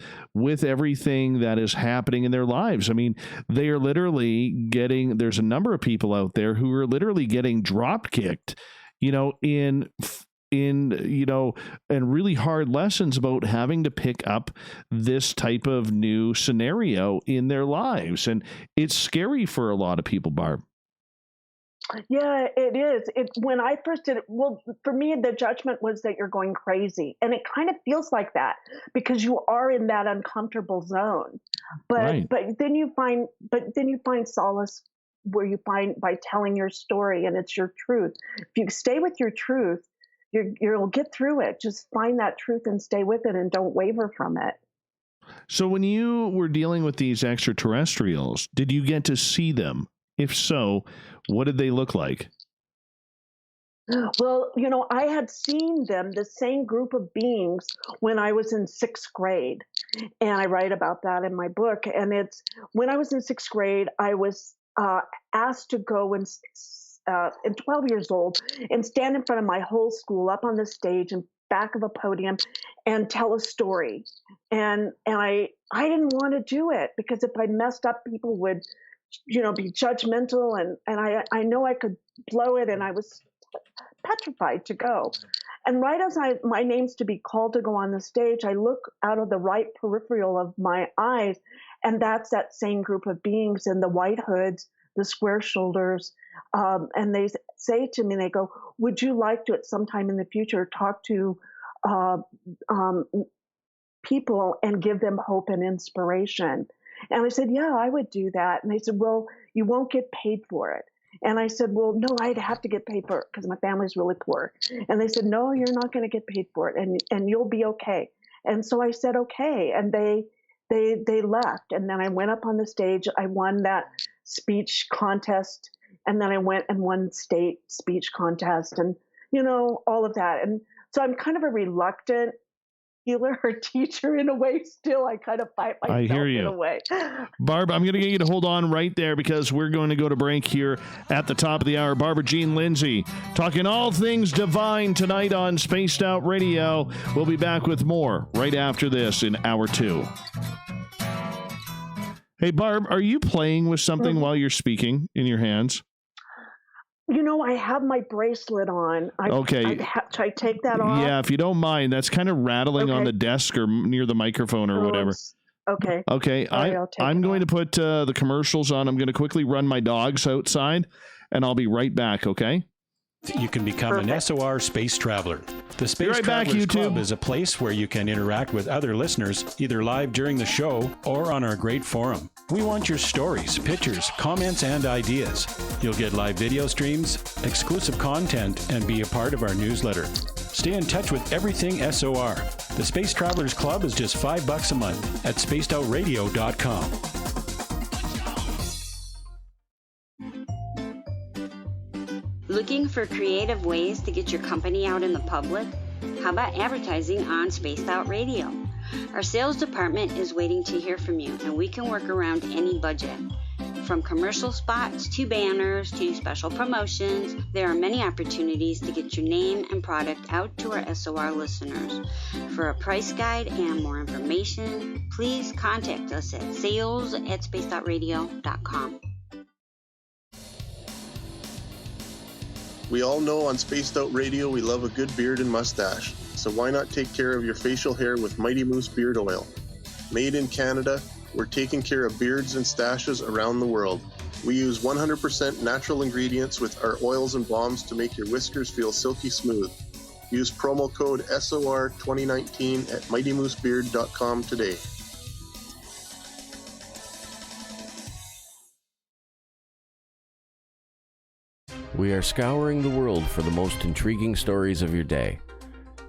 everything that is happening in their lives. I mean, they are literally getting, there's a number of people out there who are literally getting drop kicked, and really hard lessons about having to pick up this type of new scenario in their lives. And it's scary for a lot of people, Barb. Yeah, it is. When I first did it, well, for me, the judgment was that you're going crazy. And it kind of feels like that because you are in that uncomfortable zone. But then you find solace where you find by telling your story, and it's your truth. If you stay with your truth, you'll get through it. Just find that truth and stay with it and don't waver from it. So when you were dealing with these extraterrestrials, did you get to see them? If so, what did they look like? Well, I had seen them, the same group of beings, when I was in 6th grade. And I write about that in my book. And it's when I was in 6th grade, I was asked to go and 12 years old and stand in front of my whole school up on the stage and back of a podium and tell a story. And I didn't want to do it because if I messed up, people would, be judgmental. And I know I could blow it, and I was petrified to go. And right as my name's to be called to go on the stage, I look out of the right peripheral of my eyes, and that's that same group of beings in the white hoods, the square shoulders, and they say to me, they go, would you like to at some time in the future talk to people and give them hope and inspiration? And I said, yeah, I would do that. And they said, well, you won't get paid for it. And I said, well, no, I'd have to get paid for it because my family's really poor. And they said, no, you're not going to get paid for it, and you'll be okay. And so I said, okay. And they left. And then I went up on the stage. I won that speech contest. And then I went and won state speech contest and, all of that. And so I'm kind of a reluctant healer or teacher in a way still. I kind of fight myself in a way. Barb, I'm going to get you to hold on right there because we're going to go to break here at the top of the hour. Barbara Jean Lindsey talking all things divine tonight on Spaced Out Radio. We'll be back with more right after this in hour 2. Hey, Barb, are you playing with something while you're speaking in your hands? I have my bracelet on. Okay. Should I take that off? Yeah, if you don't mind. That's kind of rattling on the desk or near the microphone or whatever. Okay. Okay. I'm going to put the commercials on. I'm going to quickly run my dogs outside, and I'll be right back, okay? You can become an SOR space traveler. The Space Travelers Club is a place where you can interact with other listeners, either live during the show or on our great forum. We want your stories, pictures, comments, and ideas. You'll get live video streams, exclusive content, and be a part of our newsletter. Stay in touch with everything SOR. The Space Travelers Club is just $5 a month at spacedoutradio.com. Looking for creative ways to get your company out in the public? How about advertising on Spaced Out Radio? Our sales department is waiting to hear from you, and we can work around any budget. From commercial spots to banners to special promotions, there are many opportunities to get your name and product out to our SOR listeners. For a price guide and more information, please contact us at sales@spacedoutradio.com. We all know on Spaced Out Radio we love a good beard and mustache, so why not take care of your facial hair with Mighty Moose Beard Oil? Made in Canada, we're taking care of beards and stashes around the world. We use 100% natural ingredients with our oils and balms to make your whiskers feel silky smooth. Use promo code SOR2019 at mightymoosebeard.com today. We are scouring the world for the most intriguing stories of your day.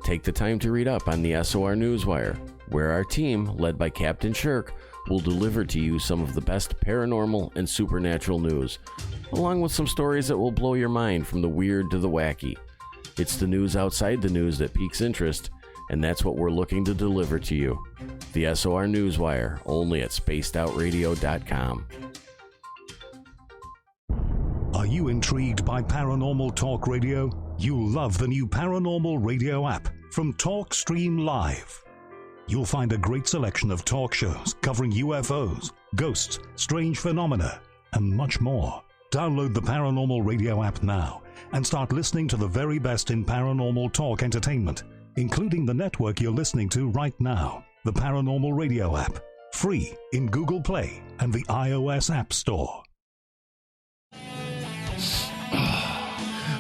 Take the time to read up on the SOR Newswire, where our team, led by Captain Shirk, will deliver to you some of the best paranormal and supernatural news, along with some stories that will blow your mind from the weird to the wacky. It's the news outside the news that piques interest, and that's what we're looking to deliver to you. The SOR Newswire, only at spacedoutradio.com. Are you intrigued by Paranormal Talk Radio? You'll love the new Paranormal Radio app from TalkStream Live. You'll find a great selection of talk shows covering UFOs, ghosts, strange phenomena, and much more. Download the Paranormal Radio app now and start listening to the very best in paranormal talk entertainment, including the network you're listening to right now. The Paranormal Radio app, free in Google Play and the iOS App Store.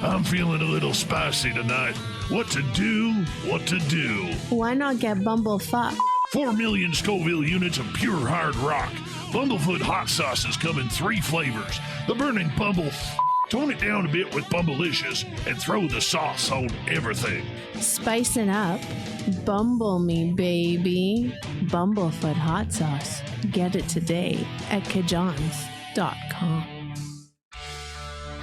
I'm feeling a little spicy tonight. What to do? Why not get Bumblefuck? 4 million Scoville units of pure hard rock. Bumblefoot hot sauces come in 3 flavors. The burning Bumble. Tone it down a bit with Bumblicious and throw the sauce on everything. Spicing up. Bumble me, baby. Bumblefoot hot sauce. Get it today at kajans.com.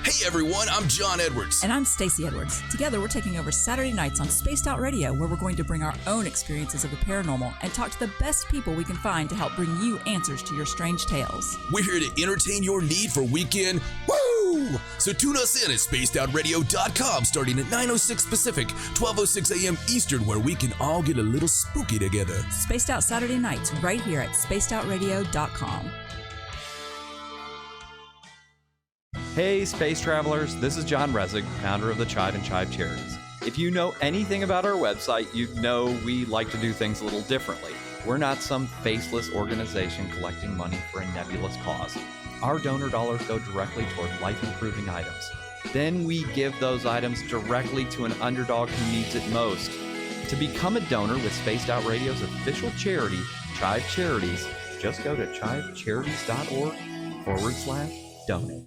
Hey everyone, I'm John Edwards. And I'm Stacey Edwards. Together we're taking over Saturday nights on Spaced Out Radio, where we're going to bring our own experiences of the paranormal and talk to the best people we can find to help bring you answers to your strange tales. We're here to entertain your need for weekend woo! So tune us in at spacedoutradio.com starting at 9:06 Pacific, 12:06 a.m. Eastern, where we can all get a little spooky together. Spaced Out Saturday nights right here at spacedoutradio.com. Hey, space travelers, this is John Resig, founder of the Chive and Chive Charities. If you know anything about our website, you know we like to do things a little differently. We're not some faceless organization collecting money for a nebulous cause. Our donor dollars go directly toward life-improving items. Then we give those items directly to an underdog who needs it most. To become a donor with Spaced Out Radio's official charity, Chive Charities, just go to chivecharities.org/donate.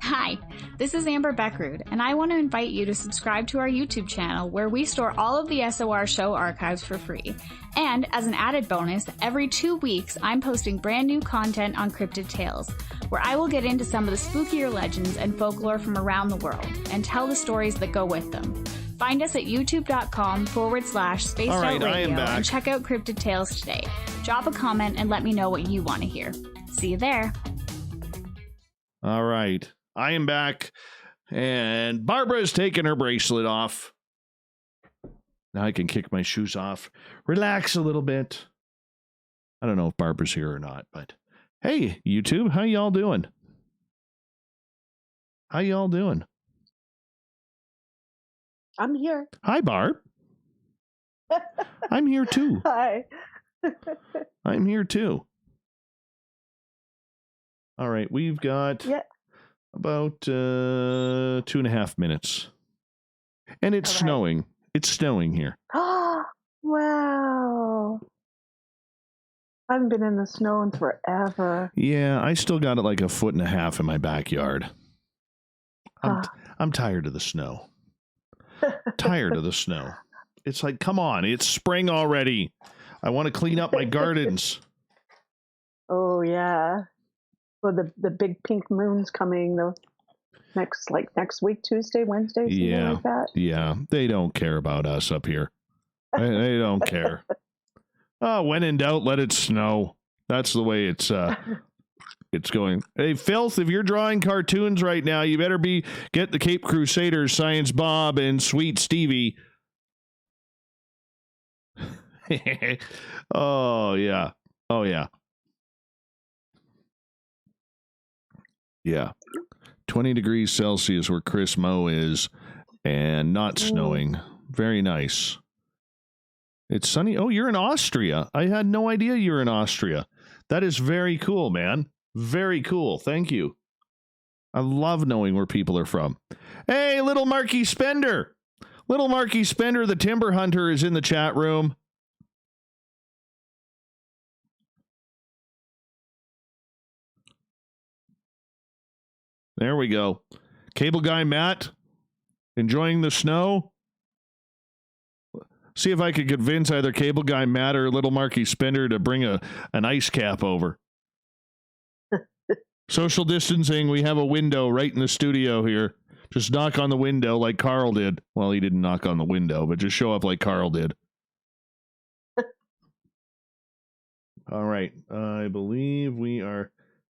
Hi, this is Amber Beckrud, and I want to invite you to subscribe to our YouTube channel where we store all of the SOR show archives for free. And as an added bonus, every 2 weeks I'm posting brand new content on Cryptid Tales, where I will get into some of the spookier legends and folklore from around the world and tell the stories that go with them. Find us at youtube.com/spacedoutradio and check out Cryptid Tales today. Drop a comment and let me know what you want to hear. See you there. All right. I am back, and Barbara's taking her bracelet off. Now I can kick my shoes off, relax a little bit. I don't know if Barbara's here or not, but hey, YouTube, how y'all doing? How y'all doing? I'm here. Hi, Barb. I'm here too. Hi. I'm here too. All right, we've got about 2.5 minutes. And it's snowing. It's snowing here. Oh, wow. I haven't been in the snow in forever. Yeah, I still got it like 1.5 feet in my backyard. I'm tired of the snow. Tired of the snow. It's like, come on, it's spring already. I want to clean up my gardens. Oh, yeah. Well, the big pink moon's coming the next week, Tuesday, Wednesday, something like that. Yeah, they don't care about us up here. They don't care. Oh, when in doubt, let it snow. That's the way it's going. Hey, Filth, if you're drawing cartoons right now, you better get the Cape Crusaders, Science Bob, and Sweet Stevie. Oh, yeah. Oh, yeah. Yeah. 20 degrees Celsius where Chris Moe is, and not snowing. Very nice. It's sunny. Oh, you're in Austria. I had no idea you were in Austria. That is very cool, man. Very cool. Thank you. I love knowing where people are from. Hey, Little Marky Spender. Little Marky Spender, the Timber Hunter, is in the chat room. There we go. Cable Guy Matt, enjoying the snow. See if I could convince either Cable Guy Matt or Little Marky Spender to bring an ice cap over. Social distancing, we have a window right in the studio here. Just knock on the window like Carl did. Well, he didn't knock on the window, but just show up like Carl did. All right. I believe we are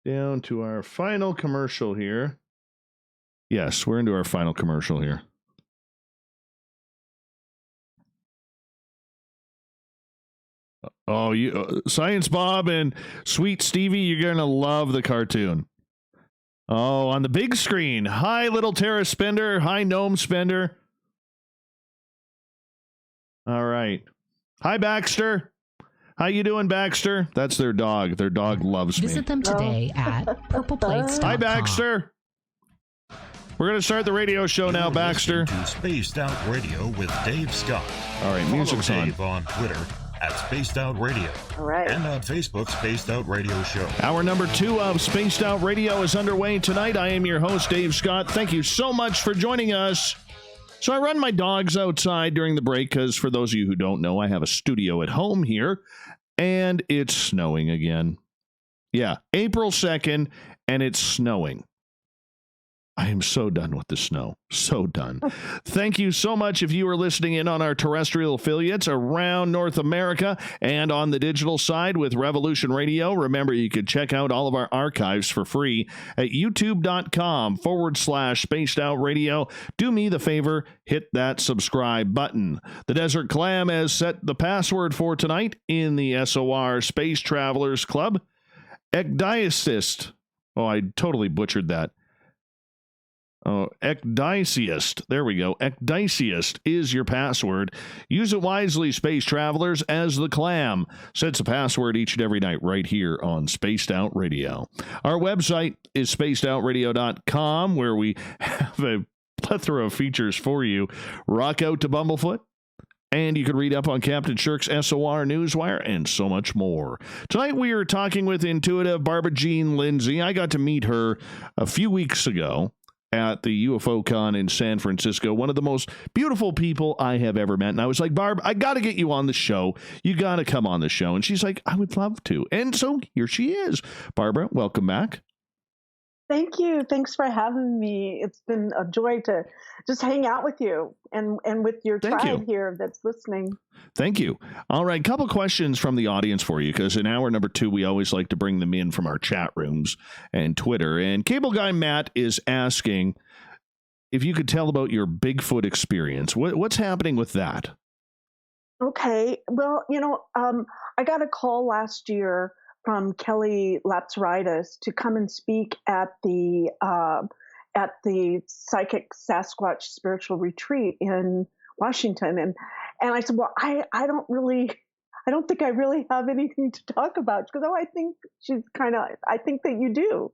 down to our final commercial here. Yes, we're into our final commercial here. Oh, you Science Bob and Sweet Stevie, you're going to love the cartoon. Oh, on the big screen. Hi, Little Terra Spender. Hi, Gnome Spender. All right. Hi, Baxter. How you doing, Baxter? That's their dog. Their dog loves me. Visit them today at purpleplates.com. Hi, Baxter. We're going to start the radio show now, Baxter. To Spaced Out Radio with Dave Scott. All right, music's on. Dave on Twitter at Spaced Out Radio. All right. And on Facebook, Spaced Out Radio Show. Hour number 2 of Spaced Out Radio is underway tonight. I am your host, Dave Scott. Thank you so much for joining us. So I run my dogs outside during the break because, for those of you who don't know, I have a studio at home here, and it's snowing again. Yeah, April 2nd, and it's snowing. I am so done with the snow. So done. Thank you so much if you are listening in on our terrestrial affiliates around North America and on the digital side with Revolution Radio. Remember, you can check out all of our archives for free at youtube.com/Spaced Out Radio. Do me the favor, hit that subscribe button. The Desert Clam has set the password for tonight in the SOR Space Travelers Club. Ecdyacist. Oh, I totally butchered that. Oh, Ecdysiast. There we go. Ecdysiast is your password. Use it wisely, space travelers, as the clam sets a password each and every night right here on Spaced Out Radio. Our website is spacedoutradio.com, where we have a plethora of features for you. Rock out to Bumblefoot. And you can read up on Captain Shirk's SOR Newswire and so much more. Tonight we are talking with intuitive Barbara Jean Lindsey. I got to meet her a few weeks ago at the UFO Con in San Francisco. One of the most beautiful people I have ever met. And I was like, Barb, I got to get you on the show. You got to come on the show. And she's like, I would love to. And so here she is. Barbara, welcome back. Thank you. Thanks for having me. It's been a joy to just hang out with you and with your tribe here that's listening. Thank you. All right, couple questions from the audience for you, because in hour number 2, we always like to bring them in from our chat rooms and Twitter. And Cable Guy Matt is asking if you could tell about your Bigfoot experience. What's happening with that? Okay. Well, I got a call last year from Kelly Lapsaritis to come and speak at the Psychic Sasquatch Spiritual Retreat in Washington, and I said, well, I don't think I really have anything to talk about. She goes, I think I think that you do.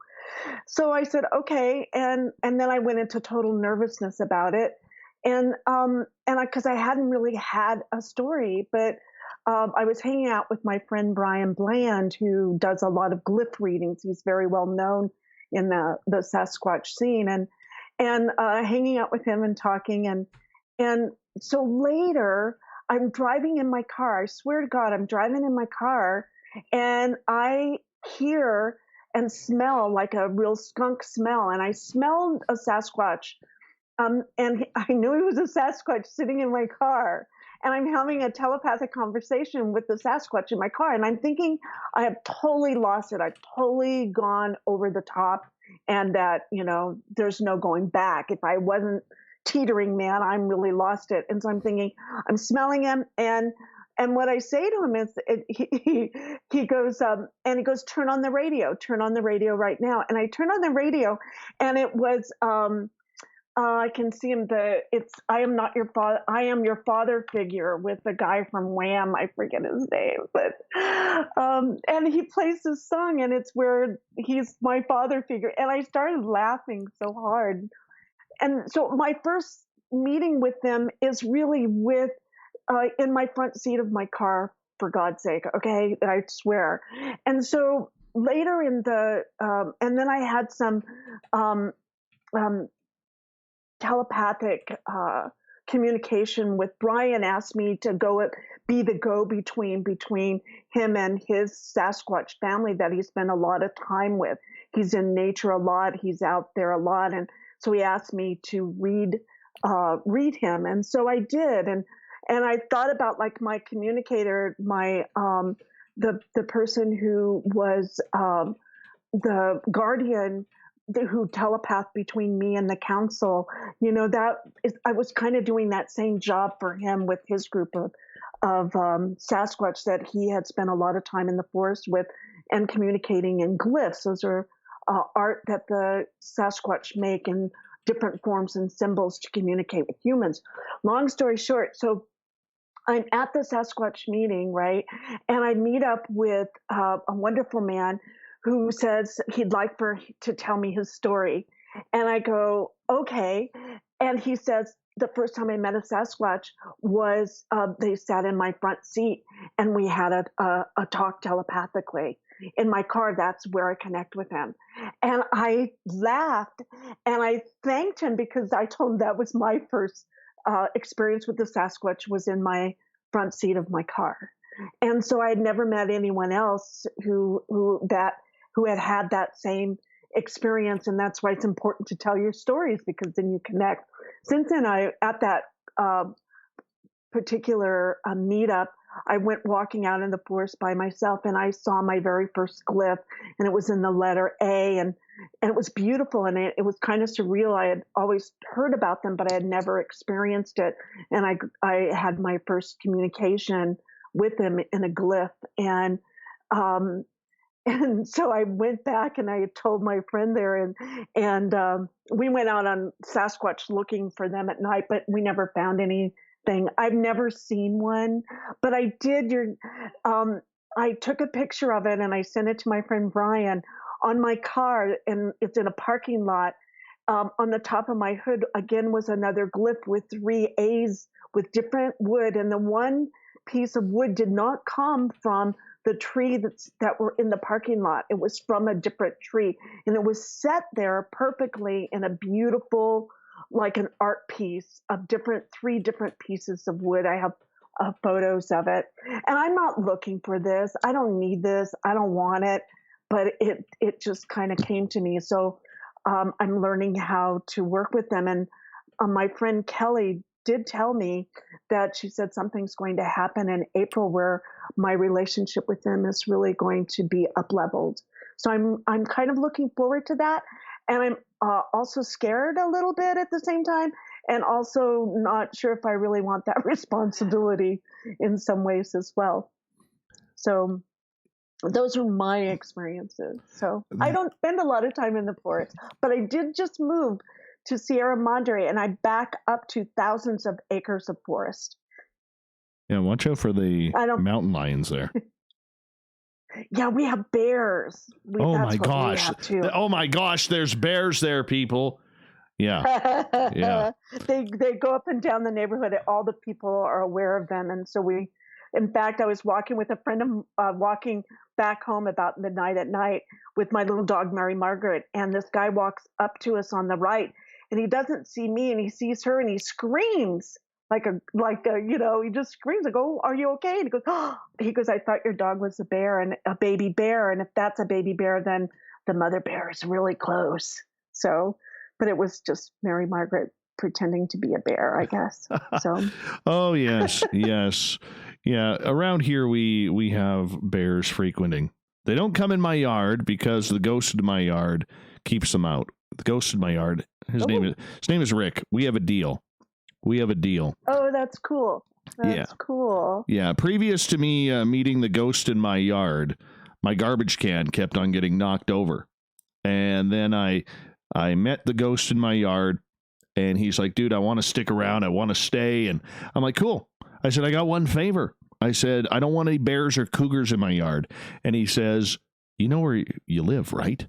So I said, okay, and then I went into total nervousness about it, and because I hadn't really had a story, but. I was hanging out with my friend Brian Bland, who does a lot of glyph readings. He's very well known in the Sasquatch scene, and hanging out with him and talking. And so later, I'm driving in my car. I swear to God, I'm driving in my car, and I hear and smell like a real skunk smell. And I smelled a Sasquatch, and I knew he was a Sasquatch sitting in my car. And I'm having a telepathic conversation with the Sasquatch in my car. And I'm thinking, I have totally lost it. I've totally gone over the top, and that, there's no going back. If I wasn't teetering, man, I'm really lost it. And so I'm thinking, I'm smelling him. And what I say to him is, he goes, turn on the radio right now. And I turn on the radio, and it was, I can see him. I am not your father. I am your father figure with the guy from Wham. I forget his name, but and he plays this song, and it's where he's my father figure. And I started laughing so hard. And so my first meeting with them is really with in my front seat of my car. For God's sake, okay, I swear. And so later in the and then I had some. Telepathic communication with Brian. Asked me to be the go-between between him and his Sasquatch family that he spent a lot of time with. He's in nature a lot. He's out there a lot. And so he asked me to read him. And so I did. And I thought about like my communicator, my the person who was the guardian who telepathed between me and the council, I was kind of doing that same job for him with his group of Sasquatch that he had spent a lot of time in the forest with and communicating in glyphs. Those are art that the Sasquatch make in different forms and symbols to communicate with humans. Long story short, so I'm at the Sasquatch meeting, right? And I meet up with a wonderful man who says he'd like to tell me his story. And I go, okay. And he says, the first time I met a Sasquatch was they sat in my front seat and we had a talk telepathically. In my car, that's where I connect with him. And I laughed and I thanked him because I told him that was my first experience with the Sasquatch was in my front seat of my car. And so I had never met anyone else who had that same experience. And that's why it's important to tell your stories, because then you connect. Since then, at that particular meetup, I went walking out in the forest by myself and I saw my very first glyph, and it was in the letter A, and it was beautiful, and it was kind of surreal. I had always heard about them, but I had never experienced it. And I had my first communication with them in a glyph. And And so I went back and I told my friend there, and we went out on Sasquatch looking for them at night, but we never found anything. I've never seen one, but I did. I took a picture of it and I sent it to my friend Brian on my car, and it's in a parking lot. On the top of my hood again was another glyph with 3 A's with different wood, and the one piece of wood did not come from the tree that were in the parking lot. It was from a different tree, and it was set there perfectly in a beautiful, like an art piece of 3 different pieces of wood. I have photos of it, and I'm not looking for this. I don't need this. I don't want it, but it just kind of came to me. So I'm learning how to work with them. And my friend Kelly did tell me that she said something's going to happen in April where my relationship with them is really going to be up-leveled. So I'm kind of looking forward to that. And I'm also scared a little bit at the same time, and also not sure if I really want that responsibility in some ways as well. So those are my experiences. So I don't spend a lot of time in the forest, but I did just move to Sierra Madre, and I back up to thousands of acres of forest. Yeah, watch out for the mountain lions there. Yeah, we have bears. Oh my gosh. Oh my gosh, there's bears there, people. Yeah. Yeah. They go up and down the neighborhood. All the people are aware of them. And so in fact, I was walking with a friend, walking back home about midnight at night with my little dog, Mary Margaret. And this guy walks up to us on the right, and he doesn't see me, and he sees her, and he screams like a he just screams. I go, "Are you okay?" And he goes, "I thought your dog was a bear, and a baby bear. And if that's a baby bear, then the mother bear is really close." So, but it was just Mary Margaret pretending to be a bear, I guess. So. Oh yes, yes. Yeah, around here we have bears frequenting. They don't come in my yard because the ghost in my yard keeps them out. The ghost in my yard, his name is Rick. We have a deal. Oh, that's cool. That's cool. Yeah, previous to me meeting the ghost in my yard, my garbage can kept on getting knocked over. And then I met the ghost in my yard, and he's like, "Dude, I want to stick around. I want to stay." And I'm like, "Cool." I said, "I got one favor." I said, "I don't want any bears or cougars in my yard." And he says, "You know where you live, right?"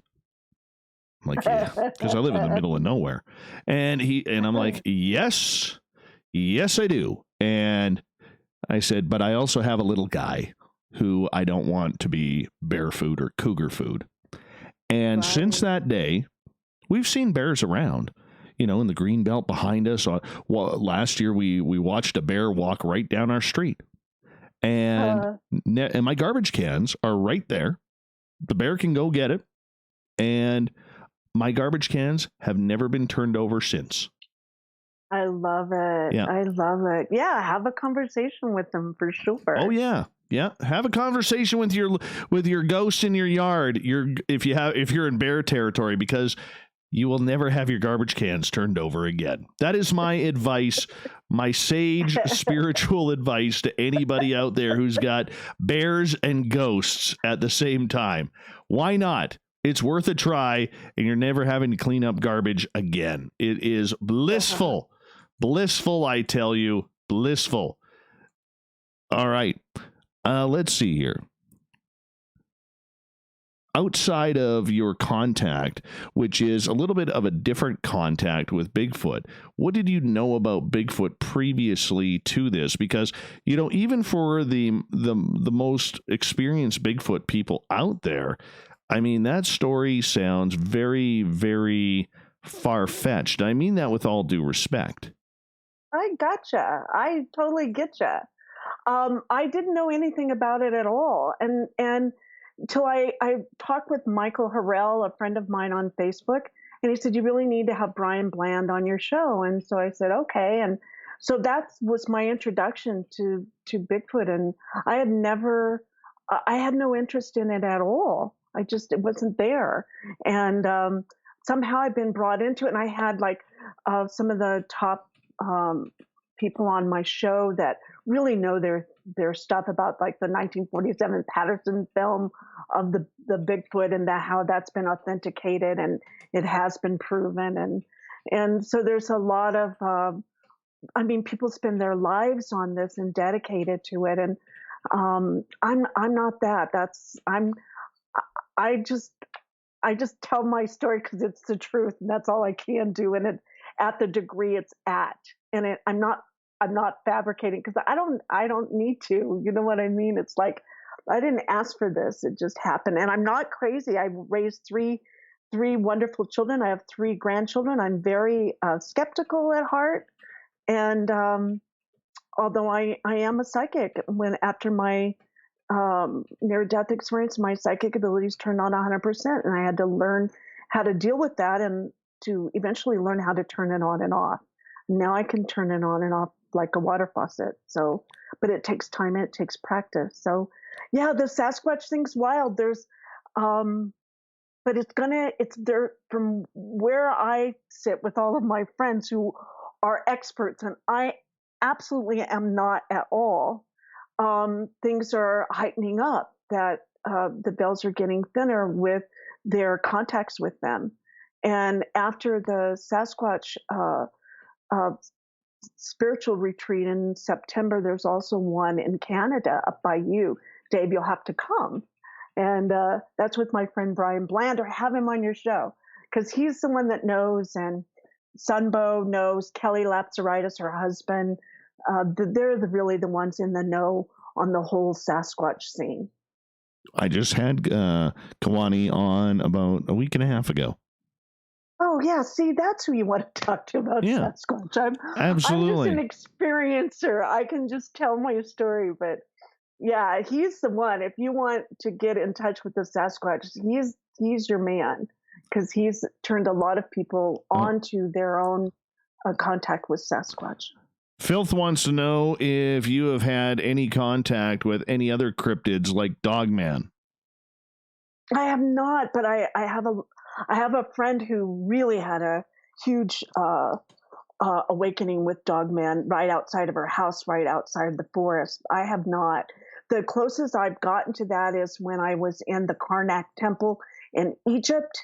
I'm like, "Yeah," because I live in the middle of nowhere. And I'm like, Yes, I do." And I said, "But I also have a little guy who I don't want to be bear food or cougar food." And since that day, we've seen bears around. In the green belt behind us. Last year, we watched a bear walk right down our street. And my garbage cans are right there. The bear can go get it. And my garbage cans have never been turned over since. I love it. Yeah. I love it. Yeah, have a conversation with them for sure. Oh, yeah. Yeah, have a conversation with your ghost in your yard. If you're in bear territory, because you will never have your garbage cans turned over again. That is my advice, my sage spiritual advice to anybody out there who's got bears and ghosts at the same time. Why not? It's worth a try, and you're never having to clean up garbage again. It is blissful. Blissful, I tell you. Blissful. All right. Let's see here. Outside of your contact, which is a little bit of a different contact with Bigfoot, what did you know about Bigfoot previously to this? Because, even for the most experienced Bigfoot people out there, I mean, that story sounds very, very far-fetched. I mean that with all due respect. I gotcha. I totally get you. I didn't know anything about it at all. And until I talked with Michael Harrell, a friend of mine on Facebook, and he said, "You really need to have Brian Bland on your show." And so I said, okay. And so that was my introduction to Bigfoot. And I had no interest in it at all. It wasn't there. And somehow I've been brought into it. And I had some of the top people on my show that really know their stuff about like the 1947 Patterson film of the Bigfoot and how that's been authenticated and it has been proven. And so there's a lot of, people spend their lives on this and dedicated to it. And I'm not that. I just tell my story because it's the truth, and that's all I can do. And it, at the degree it's at, and I'm not fabricating because I don't need to. You know what I mean? It's like I didn't ask for this; it just happened. And I'm not crazy. I've raised three wonderful children. I have 3 grandchildren. I'm very skeptical at heart, and although I am a psychic, after my near-death experience, my psychic abilities turned on 100%, and I had to learn how to deal with that and to eventually learn how to turn it on and off. Now I can turn it on and off like a water faucet. So, but it takes time and it takes practice. So, yeah, the Sasquatch thing's wild. There's, but it's there from where I sit with all of my friends who are experts, and I absolutely am not at all. Things are heightening up, that the bells are getting thinner with their contacts with them. And after the Sasquatch spiritual retreat in September, there's also one in Canada up by you. Dave, you'll have to come. And that's with my friend Brian Blander. Have him on your show because he's the one that knows, and Sunbow knows, Kelly Lapsaritis, her husband. They're really the ones in the know on the whole Sasquatch scene. I just had Kawani on about a week and a half ago. Oh, yeah. See, that's who you want to talk to about Sasquatch. Absolutely. I'm just an experiencer. I can just tell my story. But, yeah, he's the one. If you want to get in touch with the Sasquatch, he's your man because he's turned a lot of people onto their own contact with Sasquatch. Filth wants to know if you have had any contact with any other cryptids like Dogman. I have not, but I have a friend who really had a huge awakening with Dogman right outside of her house, right outside the forest. I have not. The closest I've gotten to that is when I was in the Karnak temple in Egypt,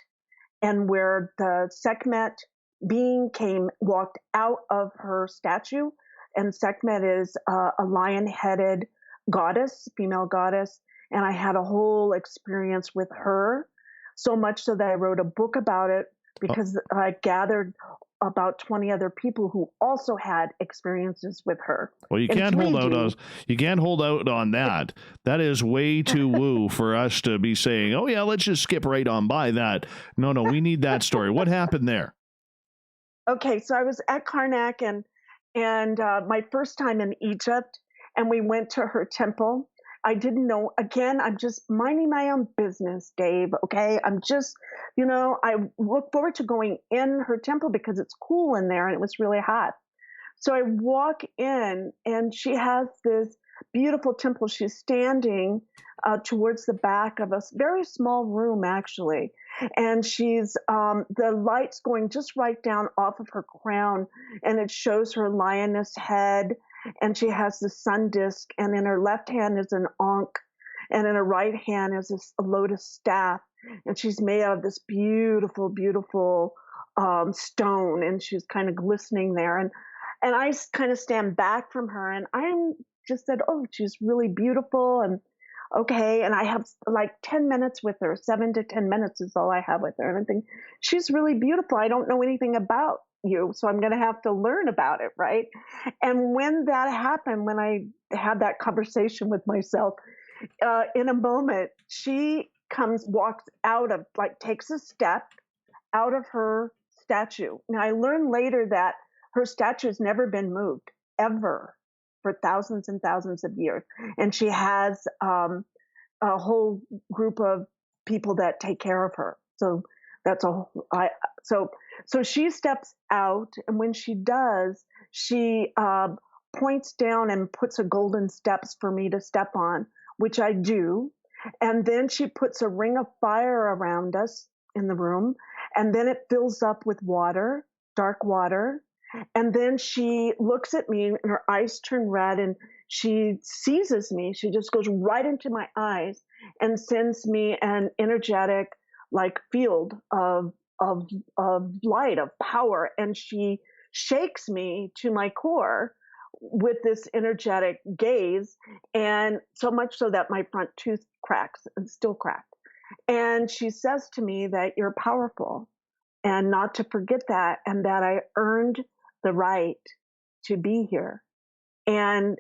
and where the Sekhmet being walked out of her statue. And Sekhmet is a lion-headed goddess, female goddess. And I had a whole experience with her, so much so that I wrote a book about it because I gathered about 20 other people who also had experiences with her. Well, you can't hold out on that. That is way too woo for us to be saying, oh yeah, let's just skip right on by that. No, we need that story. What happened there? Okay, so I was at Karnak and my first time in Egypt, and we went to her temple. I didn't know, again, I'm just minding my own business, Dave, okay? I'm just, I look forward to going in her temple because it's cool in there and it was really hot. So I walk in and she has this beautiful temple. She's standing towards the back of a very small room, actually. And she's, the light's going just right down off of her crown, and it shows her lioness head. And she has the sun disk, and in her left hand is an ankh, and in her right hand is a lotus staff. And she's made out of this beautiful, beautiful stone, and she's kind of glistening there. And I kind of stand back from her, and I just said, oh, she's really beautiful, and okay. And I have like 10 minutes with her, 7 to 10 minutes is all I have with her. And I think, she's really beautiful. I don't know anything about you, so I'm going to have to learn about it, right? And when that happened, when I had that conversation with myself, in a moment, she walks out of, takes a step out of her statue. Now, I learned later that her statue has never been moved, ever, for thousands and thousands of years. And she has a whole group of people that take care of her. So that's so she steps out, and when she does, she points down and puts a golden steps for me to step on, which I do. And then she puts a ring of fire around us in the room, and then it fills up with water, dark water. And then she looks at me and her eyes turn red and she seizes me. She just goes right into my eyes and sends me an energetic like field of light, of power. And she shakes me to my core with this energetic gaze. And so much so that my front tooth cracks and still cracked. And she says to me that you're powerful and not to forget that, and that I earned the right to be here. And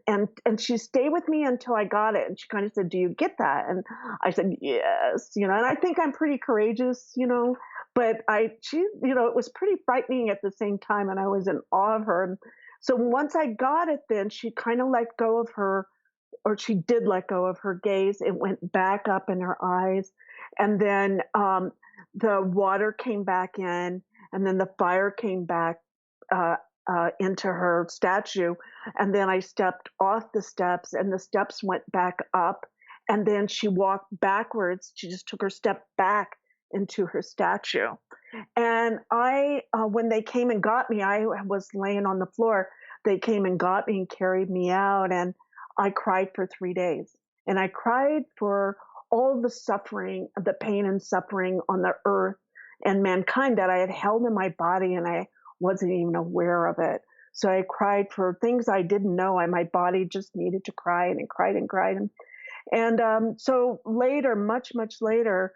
she stayed with me until I got it. And she kind of said, do you get that? And I said, yes, and I think I'm pretty courageous, but it was pretty frightening at the same time. And I was in awe of her. And so once I got it, then she kind of let go of her, or she did let go of her gaze. It went back up in her eyes. And then the water came back in, and then the fire came back into her statue. And then I stepped off the steps, and the steps went back up. And then she walked backwards. She just took her step back into her statue. And when they came and got me, I was laying on the floor. They came and got me and carried me out. And I cried for 3 days. And I cried for all the suffering, the pain and suffering on the earth and mankind that I had held in my body, and I wasn't even aware of it. So I cried for things I didn't know. My body just needed to cry, and it cried and cried. And so later, much, much later,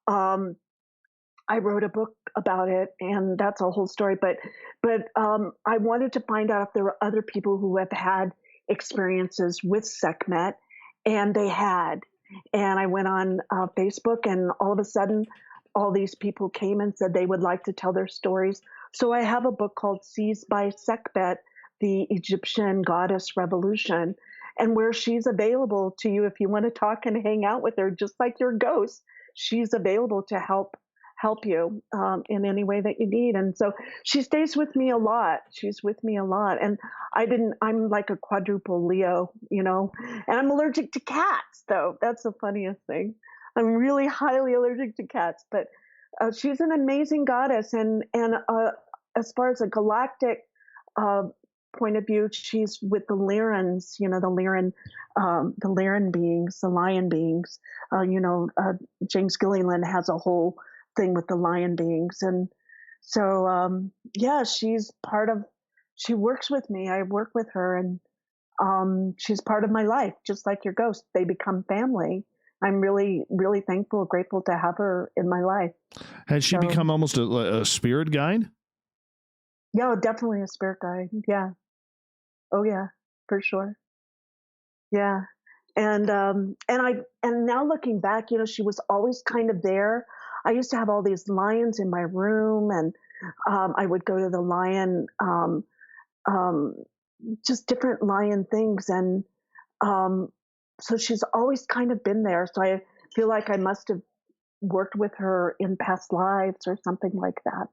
I wrote a book about it, and that's a whole story. But I wanted to find out if there were other people who have had experiences with Sekhmet, and they had. And I went on Facebook, and all of a sudden, all these people came and said they would like to tell their stories. So I have a book called Seized by Sekhmet, the Egyptian Goddess Revolution, and where she's available to you if you want to talk and hang out with her, just like your ghost. She's available to help you in any way that you need. And so she stays with me a lot. She's with me a lot. And I'm like a quadruple Leo, and I'm allergic to cats, though. That's the funniest thing. I'm really highly allergic to cats, but she's an amazing goddess. And as far as a galactic point of view, she's with the Lyrans, the Lyran beings, the lion beings. James Gilliland has a whole thing with the lion beings. And so, she works with me. I work with her, and she's part of my life, just like your ghost. They become family. I'm really, really thankful, grateful to have her in my life. Has she become almost a spirit guide? Yeah, definitely a spirit guide. Yeah. Oh yeah, for sure. Yeah. And now looking back, she was always kind of there. I used to have all these lions in my room, and I would go to the lion, just different lion things. And so she's always kind of been there. So I feel like I must have worked with her in past lives or something like that.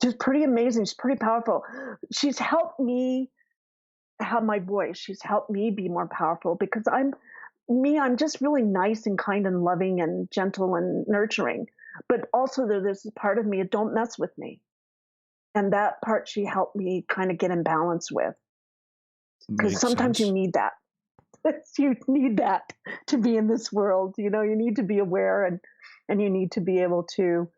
She's pretty amazing. She's pretty powerful. She's helped me have my voice. She's helped me be more powerful because I'm just really nice and kind and loving and gentle and nurturing. But also there's this part of me, don't mess with me. And that part she helped me kind of get in balance with. Because sometimes you need that. You need that to be in this world. You need to be aware, and you need to be able to,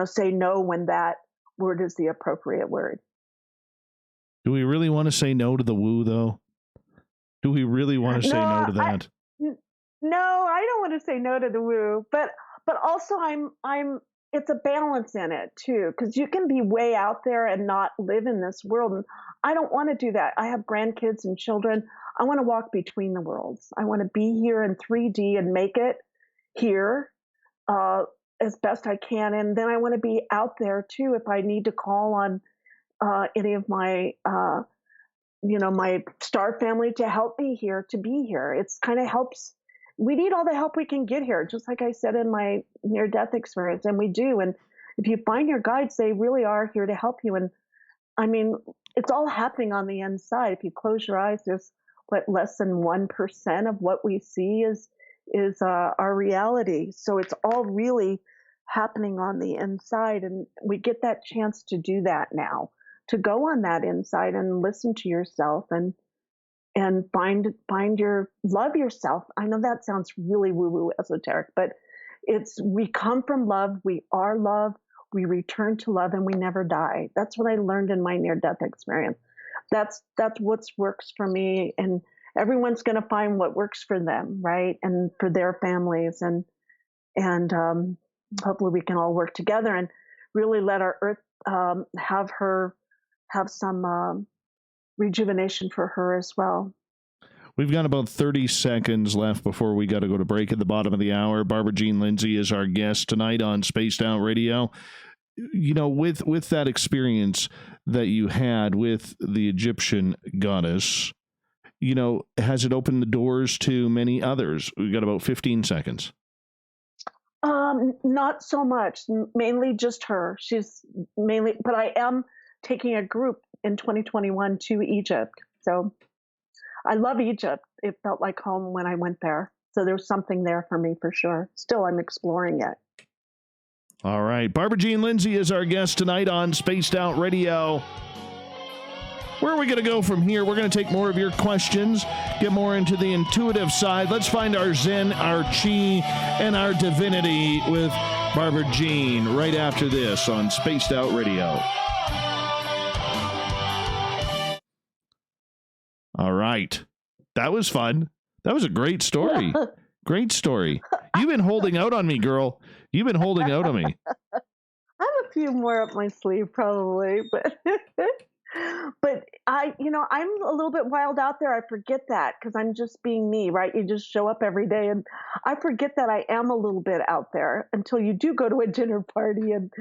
say no when that word is the appropriate word. Do we really want to say no to the woo, though? Do we really want to say no to that? No, I don't want to say no to the woo, but also it's a balance in it too, because you can be way out there and not live in this world. And I don't want to do that. I have grandkids and children. I want to walk between the worlds. I want to be here in 3D and make it here as best I can. And then I want to be out there too if I need to call on any of my my star family to help me here, to be here. It's kind of helps. We need all the help we can get here, just like I said in my near-death experience, and we do. And if you find your guides, they really are here to help you. And I mean, it's all happening on the inside. If you close your eyes, there's less than 1% of what we see is our reality. So it's all really happening on the inside. And we get that chance to do that now, to go on that inside and listen to yourself and love yourself. I know that sounds really woo-woo esoteric, but we come from love, we are love, we return to love, and we never die. That's what I learned in my near-death experience. That's what works for me, and everyone's going to find what works for them, right? And for their families, and hopefully we can all work together and really let our earth have some rejuvenation for her as well. We've got about 30 seconds left before we got to go to break at the bottom of the hour. Barbara Jean Lindsey is our guest tonight on Spaced Out Radio. You know, with that experience that you had with the Egyptian goddess, you know, has it opened the doors to many others? We've got about 15 seconds. Not so much, mainly just her. But I am taking a group in 2021 to Egypt. So I love Egypt. It felt like home when I went there. So there's something there for me for sure. Still, I'm exploring it. All right. Barbara Jean Lindsey is our guest tonight on Spaced Out Radio. Where are we going to go from here? We're going to take more of your questions, get more into the intuitive side. Let's find our Zen, our Chi, and our Divinity with Barbara Jean right after this on Spaced Out Radio. All right. That was fun. That was a great story. Great story. You've been holding out on me, girl. You've been holding out on me. I have a few more up my sleeve probably, but I'm a little bit wild out there. I forget that because I'm just being me, right? You just show up every day, and I forget that I am a little bit out there until you do go to a dinner party and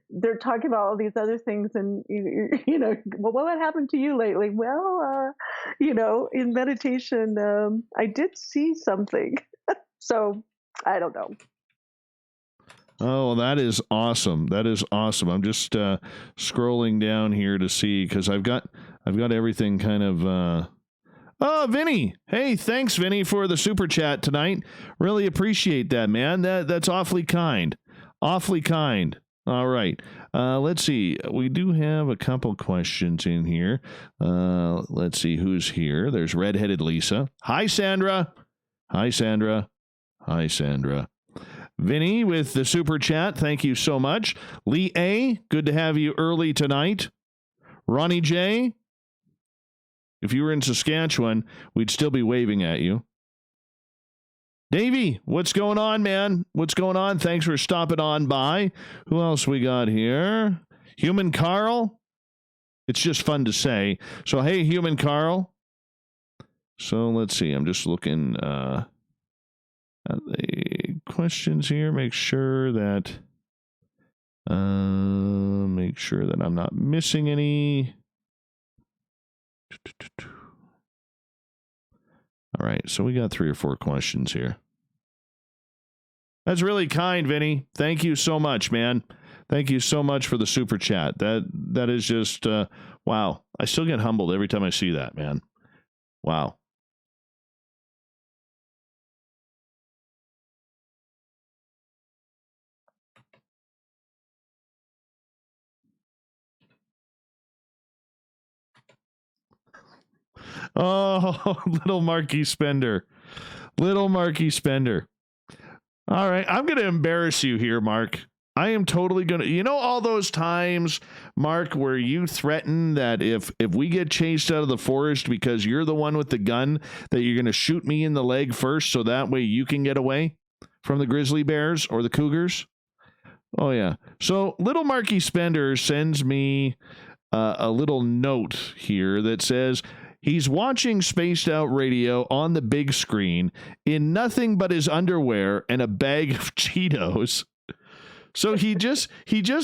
they're talking about all these other things, and well, what happened to you lately? Well, in meditation, I did see something, so I don't know. Oh, that is awesome. That is awesome. I'm just scrolling down here to see because I've got everything kind of. Oh, Vinny. Hey, thanks, Vinny, for the super chat tonight. Really appreciate that, man. That's awfully kind. Awfully kind. All right. Let's see. We do have a couple questions in here. Let's see who's here. There's Redheaded Lisa. Hi, Sandra. Hi, Sandra. Hi, Sandra. Vinny with the super chat. Thank you so much. Lee A., good to have you early tonight. Ronnie J., if you were in Saskatchewan, we'd still be waving at you. Davey, what's going on, man? What's going on? Thanks for stopping on by. Who else we got here? Human Carl. It's just fun to say. So, hey, Human Carl. So, let's see. I'm just looking at the questions here. Make sure that I'm not missing any. All right, so we got 3 or 4 questions here. That's really kind, Vinny. Thank you so much, man. Thank you so much for the super chat. That is just wow. I still get humbled every time I see that, man. Wow. Oh, little Marky Spender. Little Marky Spender. All right, I'm going to embarrass you here, Mark. I am totally going to... You know all those times, Mark, where you threaten that if we get chased out of the forest because you're the one with the gun, that you're going to shoot me in the leg first so that way you can get away from the grizzly bears or the cougars? Oh, yeah. So little Marky Spender sends me a little note here that says... He's watching Spaced Out Radio on the big screen in nothing but his underwear and a bag of Cheetos. So he just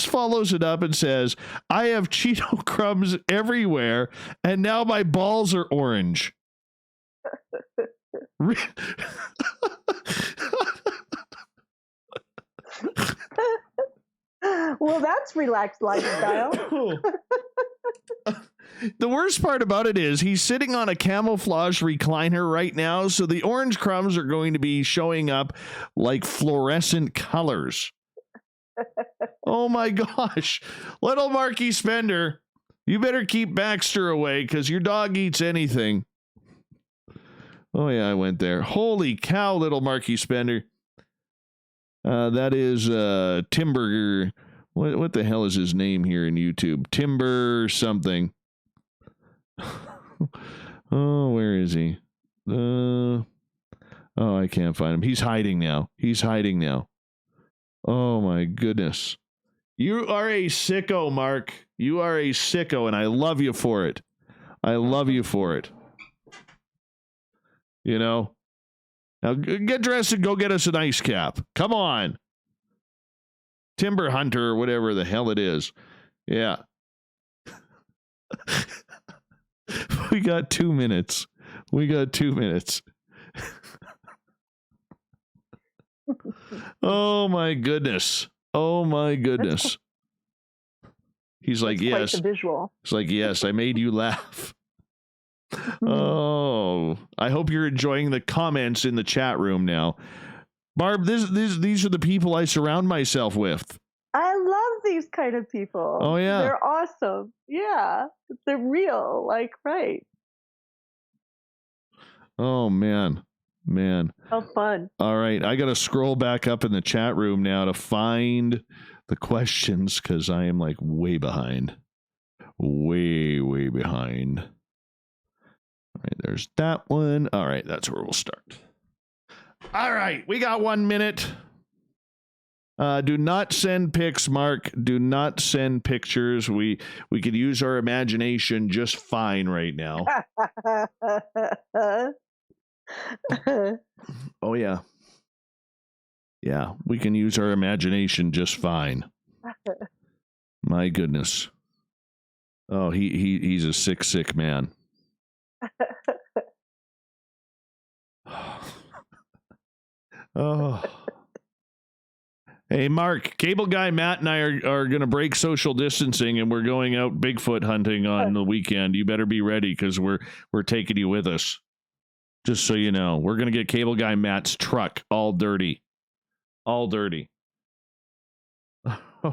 follows it up and says, I have Cheeto crumbs everywhere, and now my balls are orange. Well, that's relaxed lifestyle. The worst part about it is he's sitting on a camouflage recliner right now, so the orange crumbs are going to be showing up like fluorescent colors. Oh my gosh. Little Marky Spender, you better keep Baxter away because your dog eats anything. Oh yeah, I went there. Holy cow, Little Marky Spender. That is Timber. What the hell is his name here in YouTube? Timber something. Oh, where is he? Oh, I can't find him. He's hiding now. Oh my goodness. You are a sicko, Mark. You are a sicko, and I love you for it. You know? Now get dressed and go get us an ice cap. Come on. Timber Hunter or whatever the hell it is. Yeah. We got 2 minutes. Oh my goodness. He's like, yes. Quite the visual. It's like, yes, I made you laugh. Oh, I hope you're enjoying the comments in the chat room now. Barb, these are the people I surround myself with. I love these kind of people. Oh, yeah. They're awesome. Yeah. They're real. Like, right. Oh, man. How fun. All right. I got to scroll back up in the chat room now to find the questions because I am like way behind. Way behind. All right. There's that one. All right. That's where we'll start. All right. We got 1 minute. Do not send pics, Mark. Do not send pictures. We could use our imagination just fine right now. Oh, yeah. Yeah, we can use our imagination just fine. My goodness. Oh, he's a sick man. Oh. Hey, Mark, Cable Guy Matt and I are going to break social distancing, and we're going out Bigfoot hunting on the weekend. You better be ready because we're taking you with us. Just so you know, we're going to get Cable Guy Matt's truck all dirty. All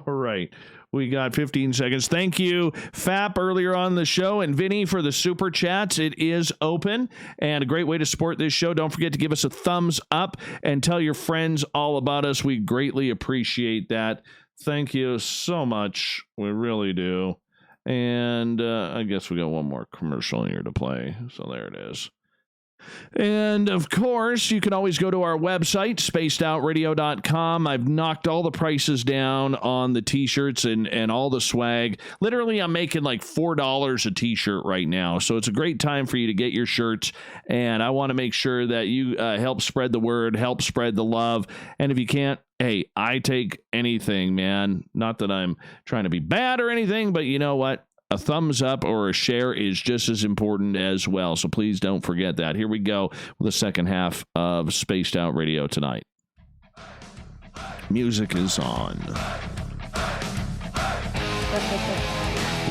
right. We got 15 seconds. Thank you, Fap, earlier on the show, and Vinny for the super chats. It is open, and a great way to support this show. Don't forget to give us a thumbs up and tell your friends all about us. We greatly appreciate that. Thank you so much. We really do. And I guess we got one more commercial here to play. So there it is. And, of course, you can always go to our website, spacedoutradio.com. I've knocked all the prices down on the T-shirts and all the swag. Literally, I'm making like $4 a T-shirt right now. So it's a great time for you to get your shirts. And I want to make sure that you help spread the word, help spread the love. And if you can't, hey, I take anything, man. Not that I'm trying to be bad or anything, but you know what? A thumbs up or a share is just as important as well. So please don't forget that. Here we go with the second half of Spaced Out Radio tonight. Music is on.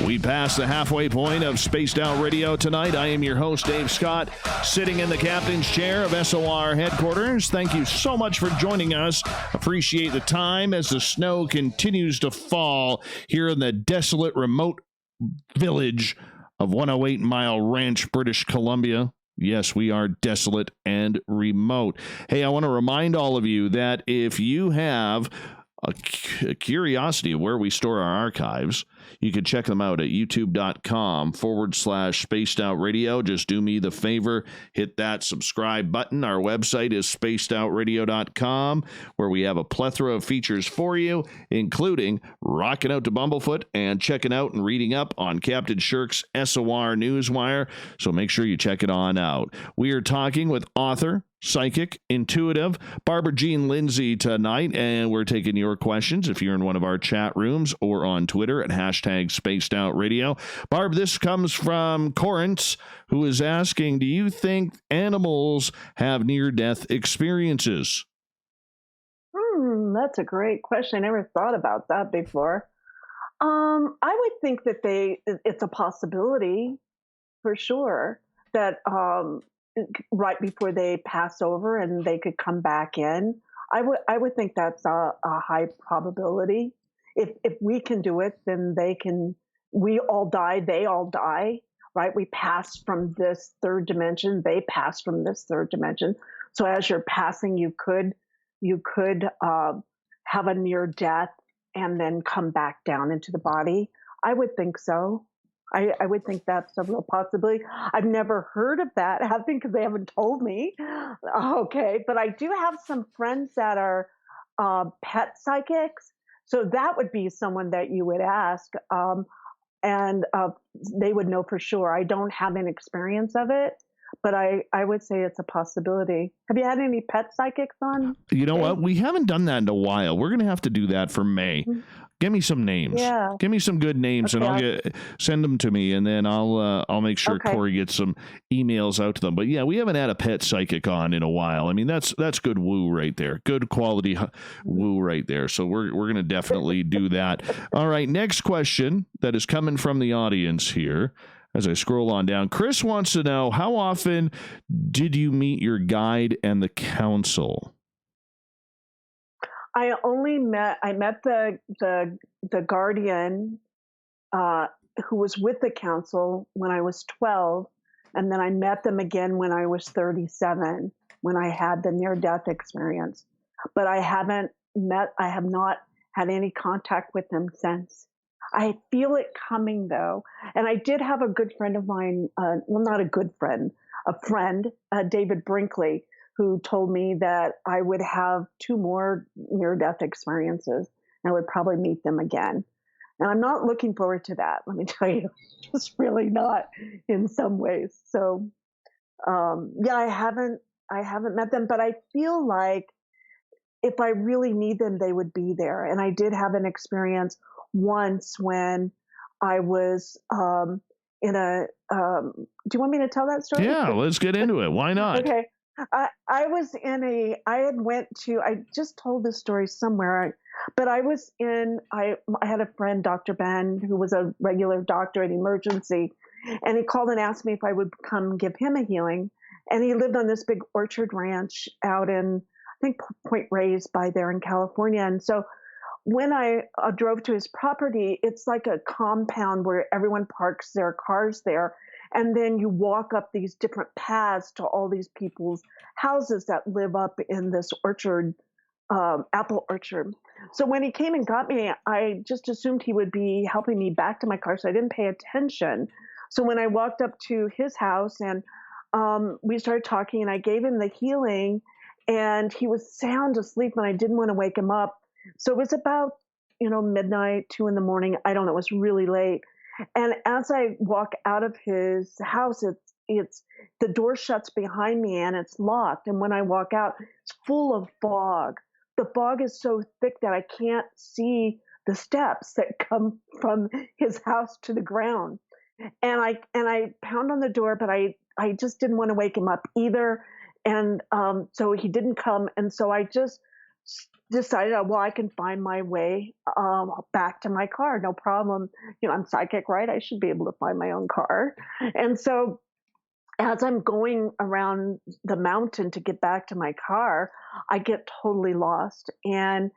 We passed the halfway point of Spaced Out Radio tonight. I am your host, Dave Scott, sitting in the captain's chair of SOR headquarters. Thank you so much for joining us. Appreciate the time as the snow continues to fall here in the desolate, remote village of 108 Mile Ranch, British Columbia. Yes, we are desolate and remote. Hey, I want to remind all of you that if you have a curiosity of where we store our archives, you can check them out at youtube.com/spacedoutradio. Just do me the favor, hit that subscribe button. Our website is spacedoutradio.com, where we have a plethora of features for you, including rocking out to Bumblefoot and checking out and reading up on Captain Shirk's SOR Newswire. So make sure you check it on out. We are talking with author, psychic, intuitive, Barbara Jean Lindsey tonight, and we're taking your questions if you're in one of our chat rooms or on Twitter at #SpacedOutRadio. Barb, this comes from Corrence, who is asking, do you think animals have near-death experiences? That's a great question. I never thought about that before. I would think that it's a possibility for sure that right before they pass over and they could come back in. I would think that's a high probability. if we can do it, then they can. We all die, they all die, right? We pass from this third dimension, they pass from this third dimension. So as you're passing, you could have a near death and then come back down into the body. I would think so. I would think that's a real possibility. I've never heard of that happening because they haven't told me. Okay, but I do have some friends that are pet psychics. So that would be someone that you would ask, and they would know for sure. I don't have an experience of it, but I would say it's a possibility. Have you had any pet psychics on? You know what? We haven't done that in a while. We're going to have to do that for May. Give me some names. Yeah. Give me some good names, Okay, and send them to me, and then I'll make sure Corey gets some emails out to them. But yeah, we haven't had a pet psychic on in a while. I mean, that's good woo right there. Good quality woo right there. So we're going to definitely do that. All right, next question that is coming from the audience here. As I scroll on down, Chris wants to know, how often did you meet your guide and the council? I met the guardian who was with the council when I was 12, and then I met them again when I was 37, when I had the near-death experience. But I have not had any contact with them since. I feel it coming, though. And I did have a good friend of mine, well, not a good friend, a friend, David Brinkley, who told me that I would have 2 more near-death experiences, and I would probably meet them again. And I'm not looking forward to that, let me tell you. Just really not in some ways. So, yeah, I haven't met them, but I feel like if I really need them, they would be there. And I did have an experience once when I was in a, do you want me to tell that story? Yeah, let's get into it. Why not? Okay. I was I just told this story somewhere, but I had a friend, Dr. Ben, who was a regular doctor at emergency, and he called and asked me if I would come give him a healing. And he lived on this big orchard ranch out in, I think, Point Reyes by there in California. And so when I drove to his property, it's like a compound where everyone parks their cars there. And then you walk up these different paths to all these people's houses that live up in this orchard, apple orchard. So when he came and got me, I just assumed he would be helping me back to my car, so I didn't pay attention. So when I walked up to his house and we started talking, and I gave him the healing, and he was sound asleep, and I didn't want to wake him up. So it was about, midnight, 2 a.m. I don't know. It was really late. And as I walk out of his house, it's the door shuts behind me and it's locked. And when I walk out, it's full of fog. The fog is so thick that I can't see the steps that come from his house to the ground. And I pound on the door, but I just didn't want to wake him up either. And so he didn't come. And so I just decided, well, I can find my way back to my car, no problem. I'm psychic, right? I should be able to find my own car. And so as I'm going around the mountain to get back to my car, I get totally lost. And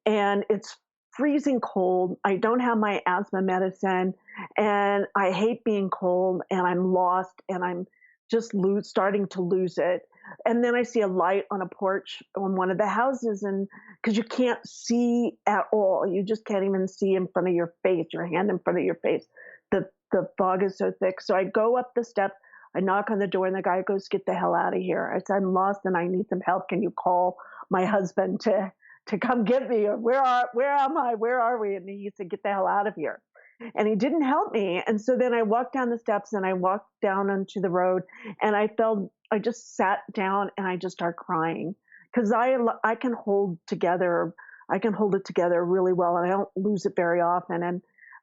it's freezing cold. I don't have my asthma medicine, and I hate being cold, and I'm lost, and I'm just starting to lose it. And then I see a light on a porch on one of the houses, and because you can't see at all, you just can't even see in front of your face, your hand in front of your face. The fog is so thick. So I go up the steps, I knock on the door, and the guy goes, "Get the hell out of here." I said, "I'm lost and I need some help. Can you call my husband to come get me? Or where am I? Where are we?" And he said, "Get the hell out of here." And he didn't help me. And so then I walked down the steps and I walked down onto the road, and I just sat down and I just started crying, because I can hold it together really well, and I don't lose it very often.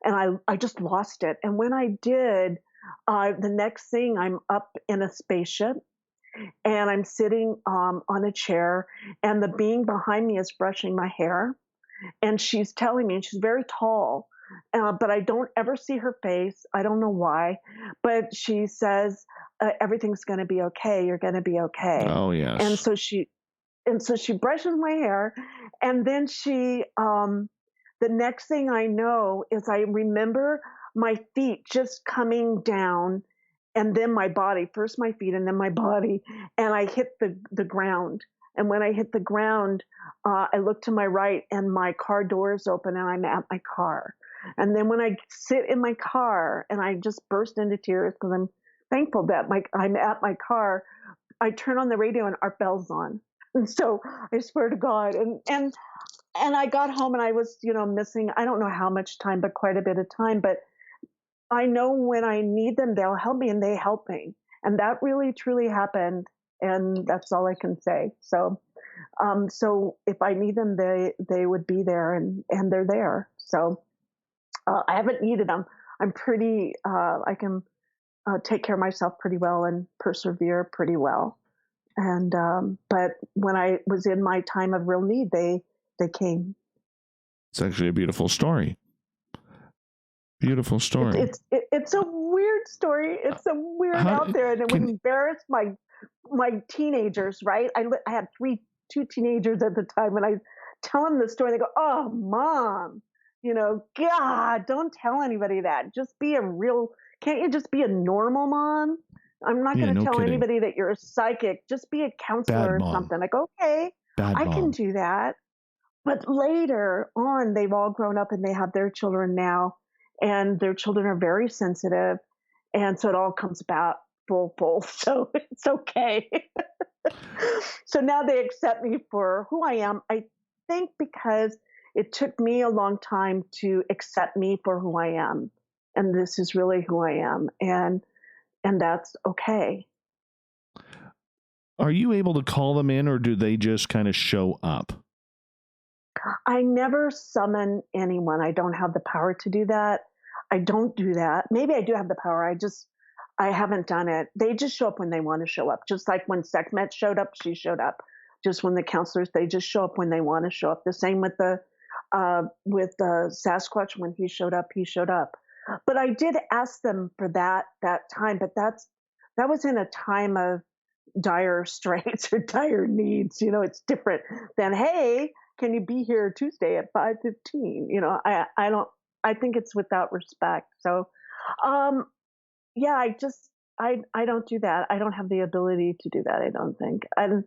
And I just lost it. And when I did, the next thing, I'm up in a spaceship, and I'm sitting on a chair, and the being behind me is brushing my hair, and she's telling me, and she's very tall, but I don't ever see her face. I don't know why, but she says, "Everything's going to be okay. You're going to be okay." Oh, yes. And so she brushes my hair, and then she the next thing I know is I remember my feet just coming down, and then my body, first my feet and then my body, and I hit the ground. And when I hit the ground, I look to my right and my car door is open and I'm at my car. And then when I sit in my car and I just burst into tears because I'm thankful that I'm at my car, I turn on the radio and Art Bell's on. And so I swear to God. And I got home and I was, missing, I don't know how much time, but quite a bit of time. But I know when I need them, they'll help me, and they help me. And that really, truly happened. And that's all I can say. So, so if I need them, they would be there, and they're there. So I haven't needed them. I'm pretty, I can take care of myself pretty well and persevere pretty well. And, but when I was in my time of real need, they came. It's actually a beautiful story. Beautiful story. It's a weird story. It's so weird out there, and it would embarrass my teenagers, right? I had two teenagers at the time, and I tell them the story. They go, "Oh, Mom, God, don't tell anybody that. Just be can't you just be a normal mom? I'm not going to tell anybody that you're a psychic. Just be a counselor or something." Like, okay, I can do that. But later on, they've all grown up and they have their children now, and their children are very sensitive. And so it all comes about full. So it's okay. So now they accept me for who I am. I think because it took me a long time to accept me for who I am. And this is really who I am. And that's okay. Are you able to call them in, or do they just kind of show up? I never summon anyone. I don't have the power to do that. I don't do that. Maybe I do have the power. I haven't done it. They just show up when they want to show up. Just like when Sekhmet showed up, she showed up. Just when the counselors, they just show up when they want to show up. The same with the Sasquatch. When he showed up, he showed up. But I did ask them for that time. But that was in a time of dire straits or dire needs. It's different than, hey, can you be here Tuesday at 5:15? I think it's without respect. So, yeah, I don't do that. I don't have the ability to do that, I don't think. And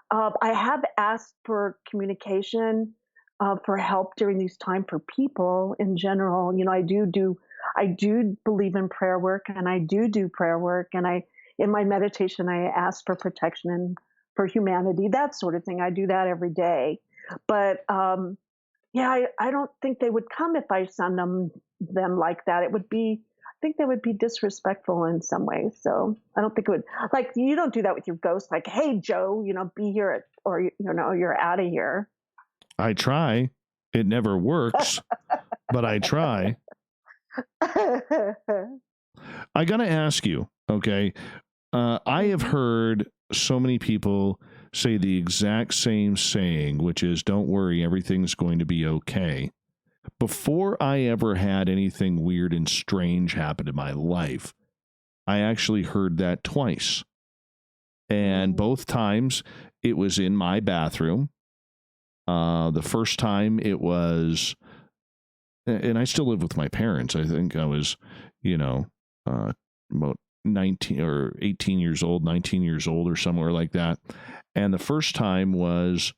I have asked for communication, for help during these time for people in general. I do believe in prayer work, and I do prayer work. And in my meditation, I ask for protection and for humanity, that sort of thing. I do that every day. But yeah, I don't think they would come if I send them like that. I think that would be disrespectful in some ways. So I don't think it would, like, you don't do that with your ghost. Like, hey, Joe, be here or you're out of here. I try. It never works, but I try. I got to ask you, okay? I have heard so many people say the exact same saying, which is, don't worry, everything's going to be okay. Before I ever had anything weird and strange happen in my life, I actually heard that twice. And both times it was in my bathroom. The first time it was, and I still live with my parents. I think I was, about 19 or 18 years old, 19 years old or somewhere like that. And the first time was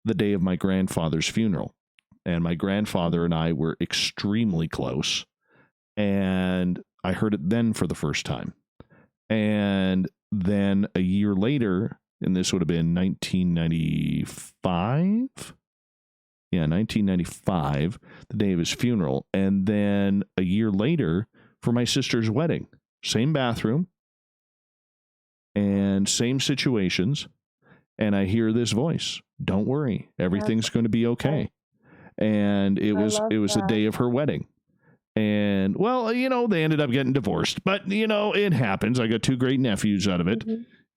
the day of my grandfather's funeral. And my grandfather and I were extremely close. And I heard it then for the first time. And then a year later, and this would have been 1995. Yeah, 1995, the day of his funeral. And then a year later for my sister's wedding. Same bathroom and same situations. And I hear this voice, don't worry, everything's going to be okay. And it was the day of her wedding. And, well, they ended up getting divorced. But, it happens. I got two great nephews out of it,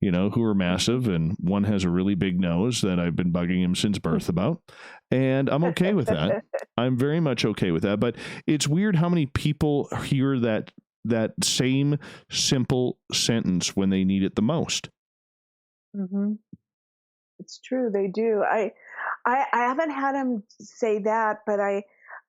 who are massive. And one has a really big nose that I've been bugging him since birth about. And I'm okay with that. I'm very much okay with that. But it's weird how many people hear that same simple sentence when they need it the most. Mm-hmm. It's true. They do. I haven't had him say that, but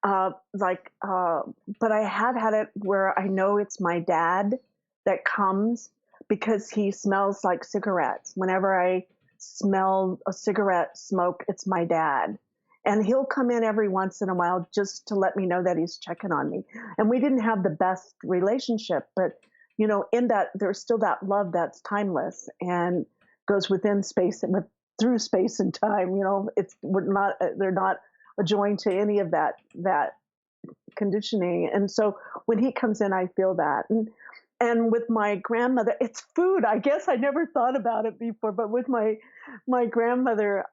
but I have had it where I know it's my dad that comes because he smells like cigarettes. Whenever I smell a cigarette smoke, it's my dad. And he'll come in every once in a while just to let me know that he's checking on me. And we didn't have the best relationship, but in that there's still that love that's timeless and goes within space and through space and time. They're not adjoined to any of that conditioning. And so when he comes in, I feel that. And with my grandmother, it's food. I guess I never thought about it before, but with my grandmother,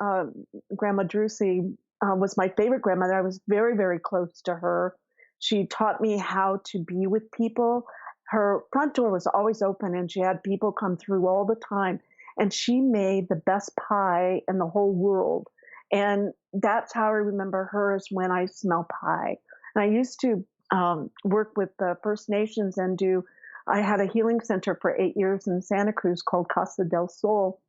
Grandma Drusy, was my favorite grandmother. I was very, very close to her. She taught me how to be with people. Her front door was always open and she had people come through all the time. And she made the best pie in the whole world. And that's how I remember her, is when I smell pie. And I used to work with the First Nations and I had a healing center for 8 years in Santa Cruz called Casa del Sol.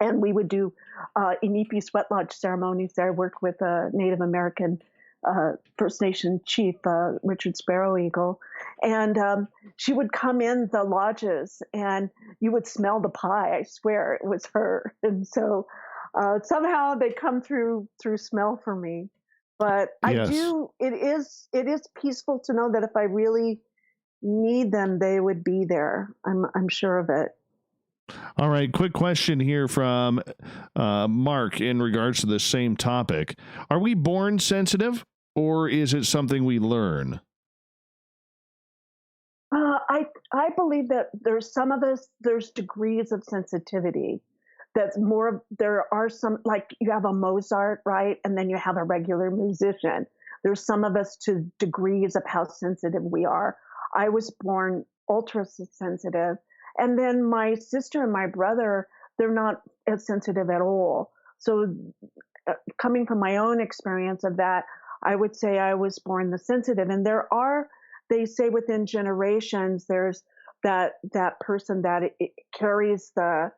And we would do Inipi Sweat Lodge ceremonies there. I worked with a Native American First Nation chief, Richard Sparrow Eagle. And she would come in the lodges and you would smell the pie. I swear it was her. And so somehow they come through smell for me. But Yes. It is peaceful to know that if I really need them, they would be there. I'm sure of it. All right, quick question here from Mark in regards to the same topic. Are we born sensitive, or is it something we learn? I believe that there's some of us, there's degrees of sensitivity. That's more, there are some, like you have a Mozart, right? And then you have a regular musician. There's some of us to degrees of how sensitive we are. I was born ultra sensitive. And then my sister and my brother, they're not as sensitive at all. So coming from my own experience of that, I would say I was born the sensitive. And they say within generations, there's that person that it carries the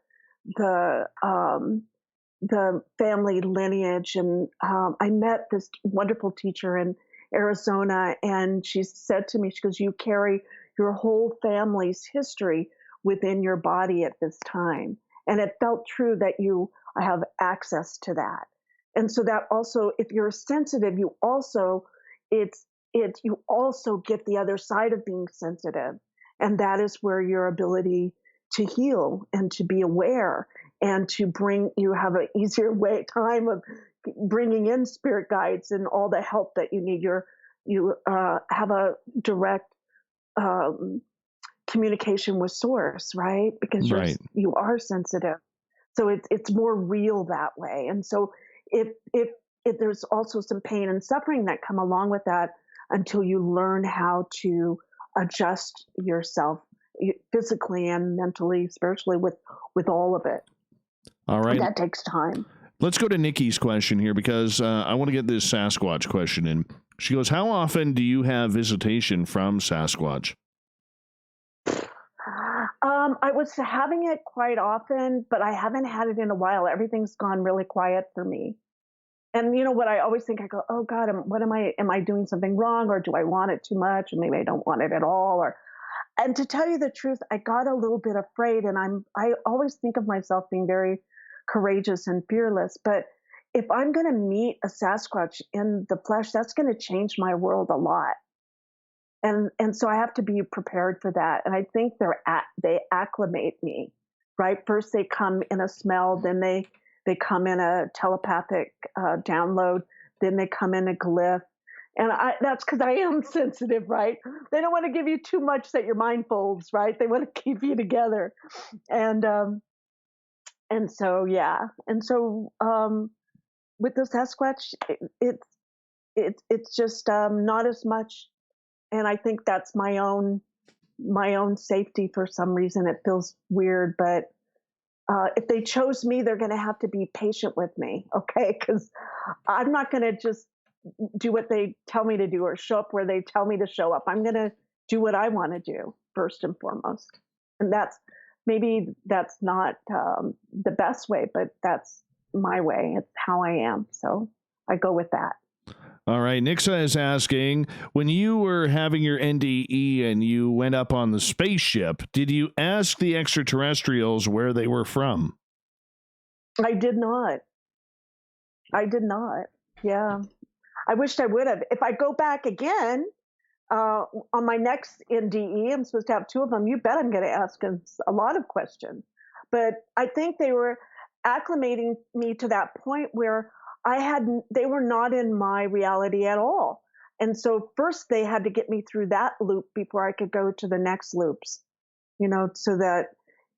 family lineage. And I met this wonderful teacher in Arizona, and she said to me, she goes, "You carry your whole family's history within your body at this time." And it felt true that I have access to that. And so that also, if you're sensitive, you also get the other side of being sensitive. And that is where your ability to heal and to be aware and you have an easier time of bringing in spirit guides and all the help that you need. You have a direct communication with source, right? Because you are sensitive. So it's more real that way. And so if there's also some pain and suffering that come along with that until you learn how to adjust yourself physically and mentally, spiritually with all of it. All right. And that takes time. Let's go to Nikki's question here, because I want to get this Sasquatch question in. She goes, how often do you have visitation from Sasquatch? I was having it quite often, but I haven't had it in a while. Everything's gone really quiet for me. And you know what I always think? I go, oh God, am I doing something wrong, or do I want it too much? And maybe I don't want it at all. And to tell you the truth, I got a little bit afraid, and I always think of myself being very courageous and fearless. But if I'm going to meet a Sasquatch in the flesh, that's going to change my world a lot. And so I have to be prepared for that. And I think they acclimate me, right? First they come in a smell, then they come in a telepathic download, then they come in a glyph. And that's because I am sensitive, right? They don't want to give you too much that your mind folds, right? They want to keep you together. And so, yeah. And so with the Sasquatch, it's just not as much. And I think that's my own safety for some reason. It feels weird, but if they chose me, they're going to have to be patient with me, okay? Because I'm not going to just do what they tell me to do or show up where they tell me to show up. I'm going to do what I want to do first and foremost. And that's not the best way, but that's my way. It's how I am. So I go with that. All right. Nixa is asking, when you were having your NDE and you went up on the spaceship, did you ask the extraterrestrials where they were from? I did not. Yeah. I wished I would have. If I go back again on my next NDE, I'm supposed to have 2 of them. You bet I'm going to ask them a lot of questions. But I think they were acclimating me to that point where they were not in my reality at all. And so first they had to get me through that loop before I could go to the next loops, so that,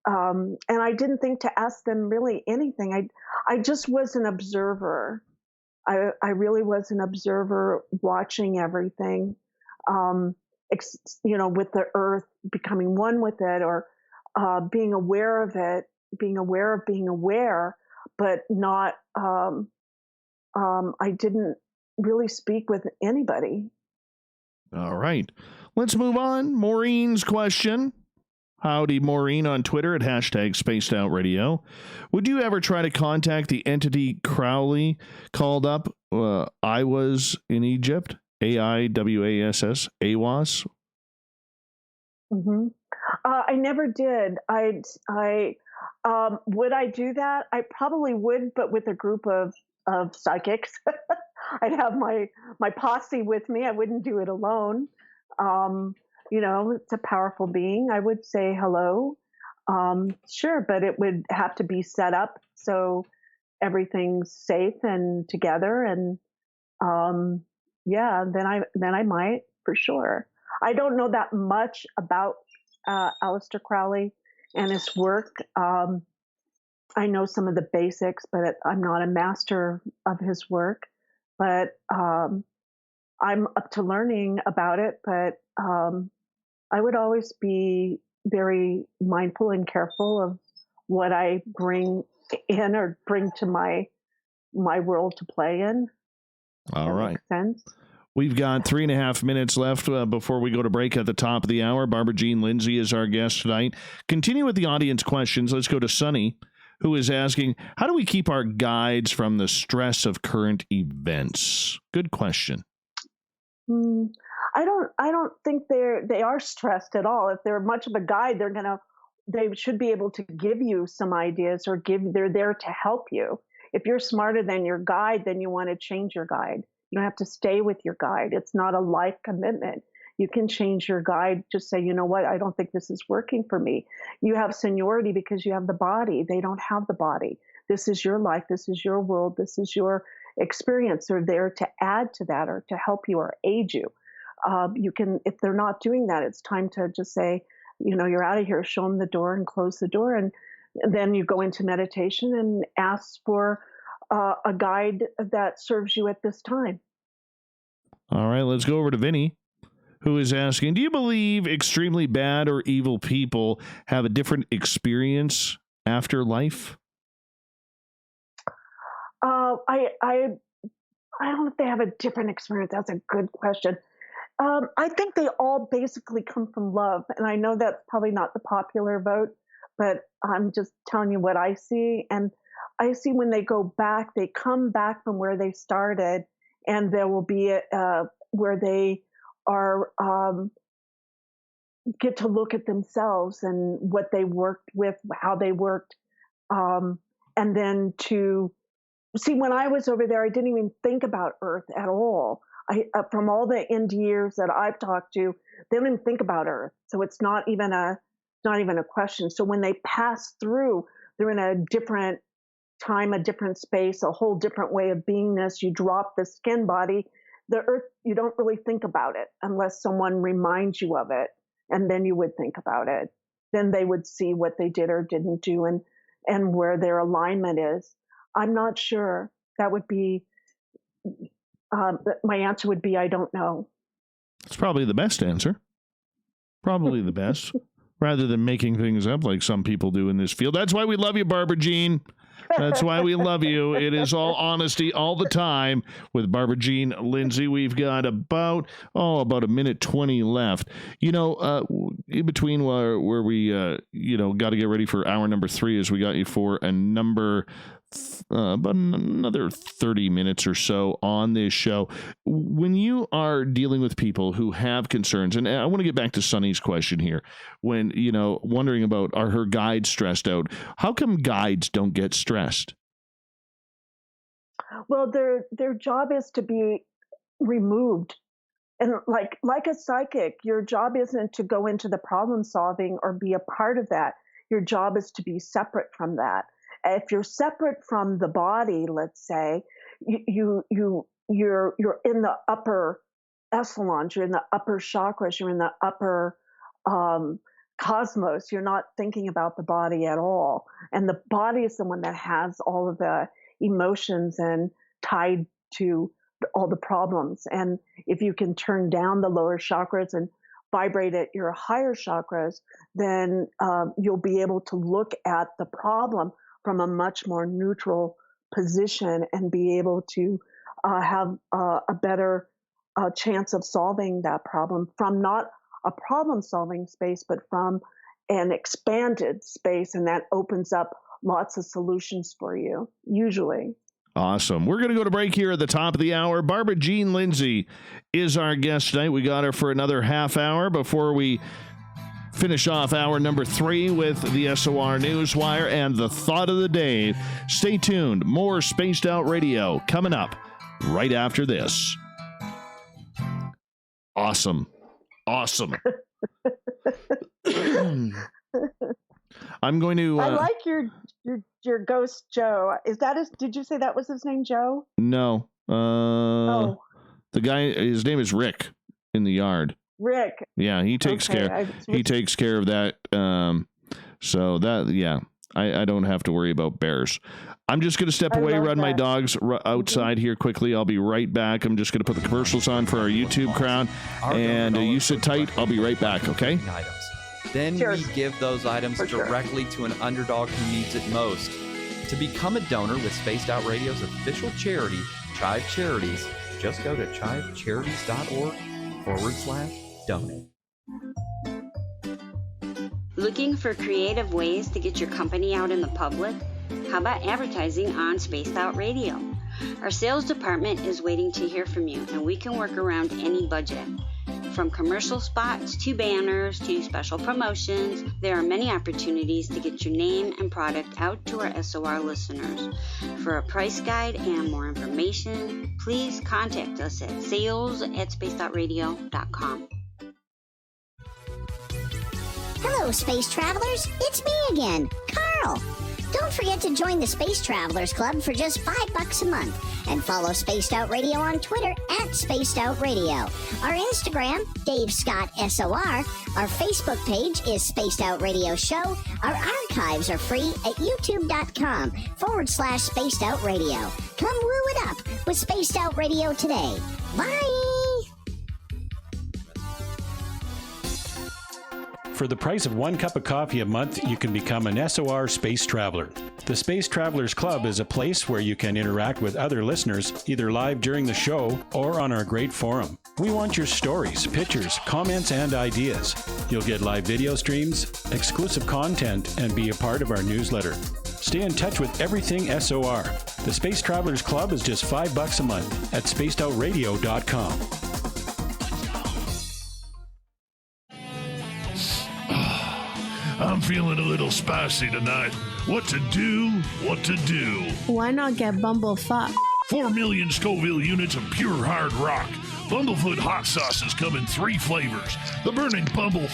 and I didn't think to ask them really anything. I just was an observer. I really was an observer watching everything, with the earth, becoming one with it, or being aware of it, being aware of being aware, but not, I didn't really speak with anybody. All right. Let's move on. Maureen's question. Howdy, Maureen, on Twitter at #SpacedOutRadio. Would you ever try to contact the entity Crowley called up? I was in Egypt. AIWASS. AWAS. Mm-hmm. I never did. Would I do that? I probably would, but with a group of psychics. I'd have my posse with me. I wouldn't do it alone. It's a powerful being. I would say hello. Sure, but it would have to be set up so everything's safe and together. And then I might, for sure. I don't know that much about Aleister Crowley and his work. I know some of the basics, but I'm not a master of his work. But I'm up to learning about it. But I would always be very mindful and careful of what I bring in or bring to my world to play in. All right. Makes sense. We've got 3.5 minutes left before we go to break at the top of the hour. Barbara Jean Lindsey is our guest tonight. Continue with the audience questions. Let's go to Sunny, who is asking, how do we keep our guides from the stress of current events? Good question. I don't think they are stressed at all. If they're much of a guide, they should be able to give you some ideas, or they're there to help you. If you're smarter than your guide, then you want to change your guide. You don't have to stay with your guide. It's not a life commitment. You can change your guide. Just say, you know what? I don't think this is working for me. You have seniority because you have the body. They don't have the body. This is your life. This is your world. This is your experience. They're there to add to that or to help you or aid you. You can, if they're not doing that, it's time to just say, you're out of here, show them the door and close the door. And then you go into meditation and ask for a guide that serves you at this time. All right, let's go over to Vinny, who is asking, do you believe extremely bad or evil people have a different experience after life? I don't know if they have a different experience. That's a good question. I think they all basically come from love. And I know that's probably not the popular vote, but I'm just telling you what I see. And I see when they go back, they come back from where they started, and there will be where they are get to look at themselves and what they worked with, how they worked, and then to see. When I was over there, I didn't even think about Earth at all. From all the NDErs that I've talked to, they don't even think about Earth, so it's not even a question. So when they pass through, they're in a different time, a different space, a whole different way of beingness. You drop the skin body. The Earth, you don't really think about it unless someone reminds you of it, and then you would think about it. Then they would see what they did or didn't do and where their alignment is. I'm not sure. That would be my answer would be I don't know. It's probably the best answer. Probably the best, rather than making things up like some people do in this field. That's why we love you, Barbara Jean. That's why we love you. It is all honesty all the time with Barbara Jean Lindsey. We've got about a minute 20 left. In between where we got to get ready for hour number 3, as we got you for a number about another 30 minutes or so on this show. When you are dealing with people who have concerns, and I want to get back to Sunny's question here, when, wondering about, are her guides stressed out? How come guides don't get stressed? Well, their job is to be removed. And like a psychic, your job isn't to go into the problem solving or be a part of that. Your job is to be separate from that. If you're separate from the body, let's say, you're in the upper echelons, you're in the upper chakras, you're in the upper cosmos. You're not thinking about the body at all. And the body is the one that has all of the emotions and tied to all the problems. And if you can turn down the lower chakras and vibrate at your higher chakras, then you'll be able to look at the problem from a much more neutral position and be able to have a better chance of solving that problem from not a problem-solving space, but from an expanded space, and that opens up lots of solutions for you, usually. Awesome. We're going to go to break here at the top of the hour. Barbara Jean Lindsey is our guest tonight. We got her for another half hour before we finish off hour number 3 with the SOR Newswire and the thought of the day. Stay tuned. More Spaced Out Radio coming up right after this. Awesome. I'm going to. I like your ghost Joe. Is that did you say that was his name, Joe? No. The guy. His name is Rick in the yard. Rick. Yeah, he takes care. He takes care of that. So that, yeah, I don't have to worry about bears. I'm just going to step away, run my dogs outside here quickly. I'll be right back. I'm just going to put the commercials on for our YouTube crowd, and you sit tight. I'll be right back. Okay. Then we give those items directly to an underdog who needs it most. To become a donor with Spaced Out Radio's official charity, Chive Charities, just go to chivecharities.org/donate. Looking for creative ways to get your company out in the public? How about advertising on Spaced Out Radio? Our sales department is waiting to hear from you, and we can work around any budget. From commercial spots to banners to special promotions, there are many opportunities to get your name and product out to our SOR listeners. For a price guide and more information, please contact us at sales@spacedoutradio.com. Hello, Space Travelers. It's me again, Carl. Don't forget to join the Space Travelers Club for just $5 a month and follow Spaced Out Radio on Twitter @Spaced Out Radio. Our Instagram, Dave Scott SOR. Our Facebook page is Spaced Out Radio Show. Our archives are free at youtube.com/Spaced Out Radio. Come woo it up with Spaced Out Radio today. Bye! For the price of 1 cup of coffee a month, you can become an SOR Space Traveler. The Space Travelers Club is a place where you can interact with other listeners, either live during the show or on our great forum. We want your stories, pictures, comments, and ideas. You'll get live video streams, exclusive content, and be a part of our newsletter. Stay in touch with everything SOR. The Space Travelers Club is just $5 a month at spacedoutradio.com. I'm feeling a little spicy tonight. What to do? Why not get Bumblefuck? 4 million Scoville units of pure hard rock. Bumblefoot hot sauces come in 3 flavors. The burning Bumble.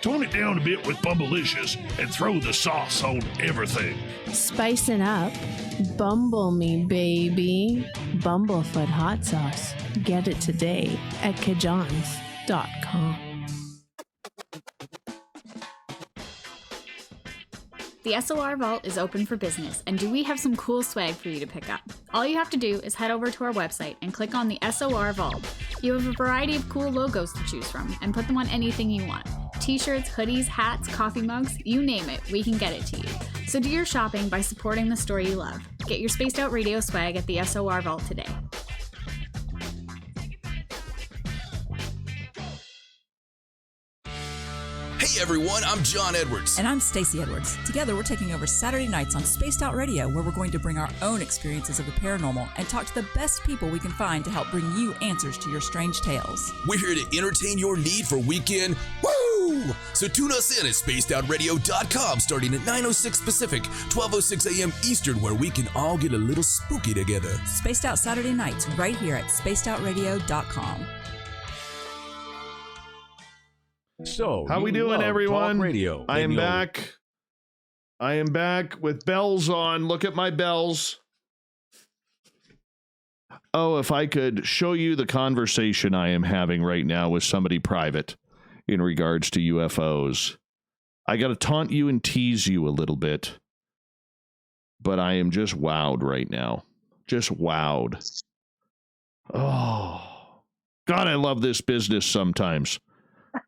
Tone it down a bit with Bumblelicious and throw the sauce on everything. Spice it up. Bumble me, baby. Bumblefoot hot sauce. Get it today at kajans.com. The SOR Vault is open for business, and do we have some cool swag for you to pick up? All you have to do is head over to our website and click on the SOR Vault. You have a variety of cool logos to choose from, and put them on anything you want. T-shirts, hoodies, hats, coffee mugs, you name it, we can get it to you. So do your shopping by supporting the story you love. Get your Spaced Out Radio swag at the SOR Vault today. Hey Hey everyone, I'm John Edwards. And I'm Stacey Edwards. Together we're taking over Saturday nights on Spaced Out Radio, where we're going to bring our own experiences of the paranormal and talk to the best people we can find to help bring you answers to your strange tales. We're here to entertain your need for weekend woo! So tune us in at spacedoutradio.com starting at 9:06 Pacific, 12:06 a.m. Eastern, where we can all get a little spooky together. Spaced Out Saturday nights right here at spacedoutradio.com. So, how we doing, everyone? Radio, I am back. I am back with bells on. Look at my bells. Oh, if I could show you the conversation I am having right now with somebody private in regards to UFOs. I got to taunt you and tease you a little bit, but I am just wowed right now. Just wowed. Oh, God, I love this business sometimes.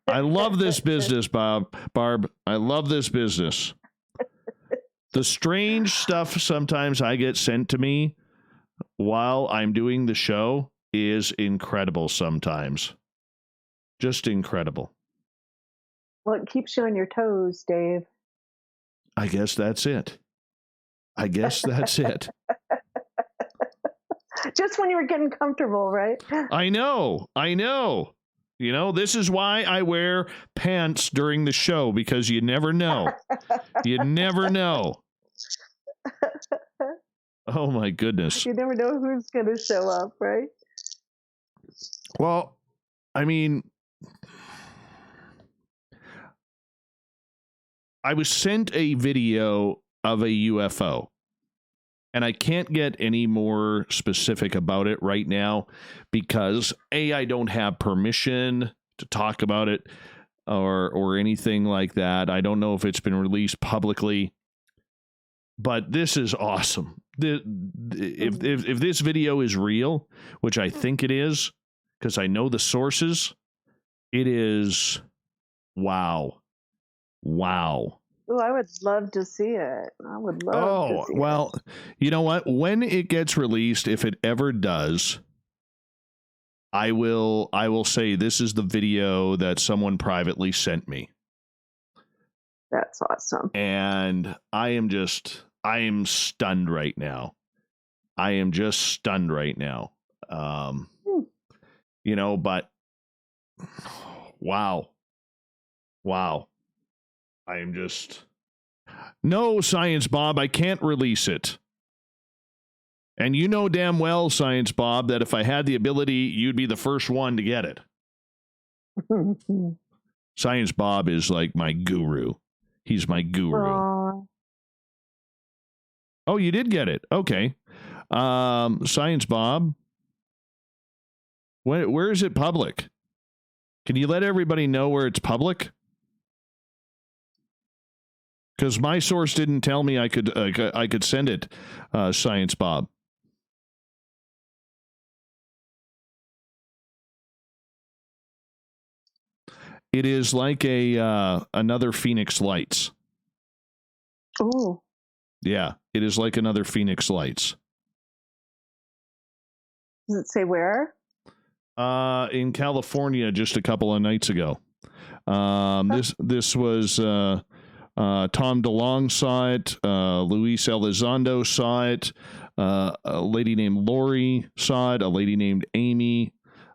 I love this business, Barb. I love this business. The strange stuff sometimes I get sent to me while I'm doing the show is incredible sometimes. Just incredible. Well, it keeps you on your toes, Dave. I guess that's it. Just when you were getting comfortable, right? I know. You know, this is why I wear pants during the show, because you never know. You never know. Oh, my goodness. You never know who's going to show up, right? Well, I mean, I was sent a video of a UFO. And I can't get any more specific about it right now because, A, I don't have permission to talk about it or anything like that. I don't know if it's been released publicly, but this is awesome. If this video is real, which I think it is, because I know the sources, it is wow. Wow. Oh, I would love to see it. I would love to see it. Well, you know what? When it gets released, if it ever does, I will say this is the video that someone privately sent me. That's awesome. And I am stunned right now. I am just stunned right now. You know, but wow. I am just... No, Science Bob, I can't release it. And you know damn well, Science Bob, that if I had the ability, you'd be the first one to get it. Science Bob is like my guru. He's my guru. Oh, you did get it. Okay. Science Bob, where is it public? Can you let everybody know where it's public? Because my source didn't tell me I could send it, Science Bob. It is like another Phoenix Lights. Oh. Yeah, it is like another Phoenix Lights. Does it say where? In California, just a couple of nights ago. This was. Tom DeLong saw it. Luis Elizondo saw it. A lady named Lori saw it. A lady named Amy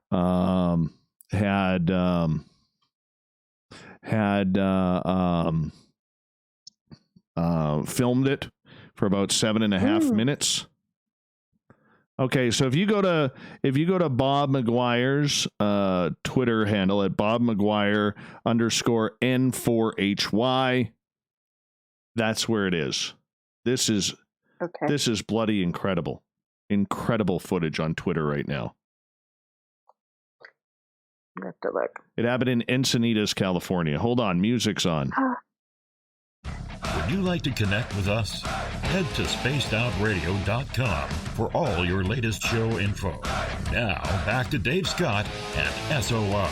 had filmed it for about 7.5 minutes. Okay, so if you go to Bob McGuire's Twitter handle at BobMcGuire_N4HY, that's where it is. This is bloody incredible. Incredible footage on Twitter right now. I have to look. It happened in Encinitas, California. Hold on, music's on. Would you like to connect with us? Head to spacedoutradio.com for all your latest show info. Now, back to Dave Scott and SOR.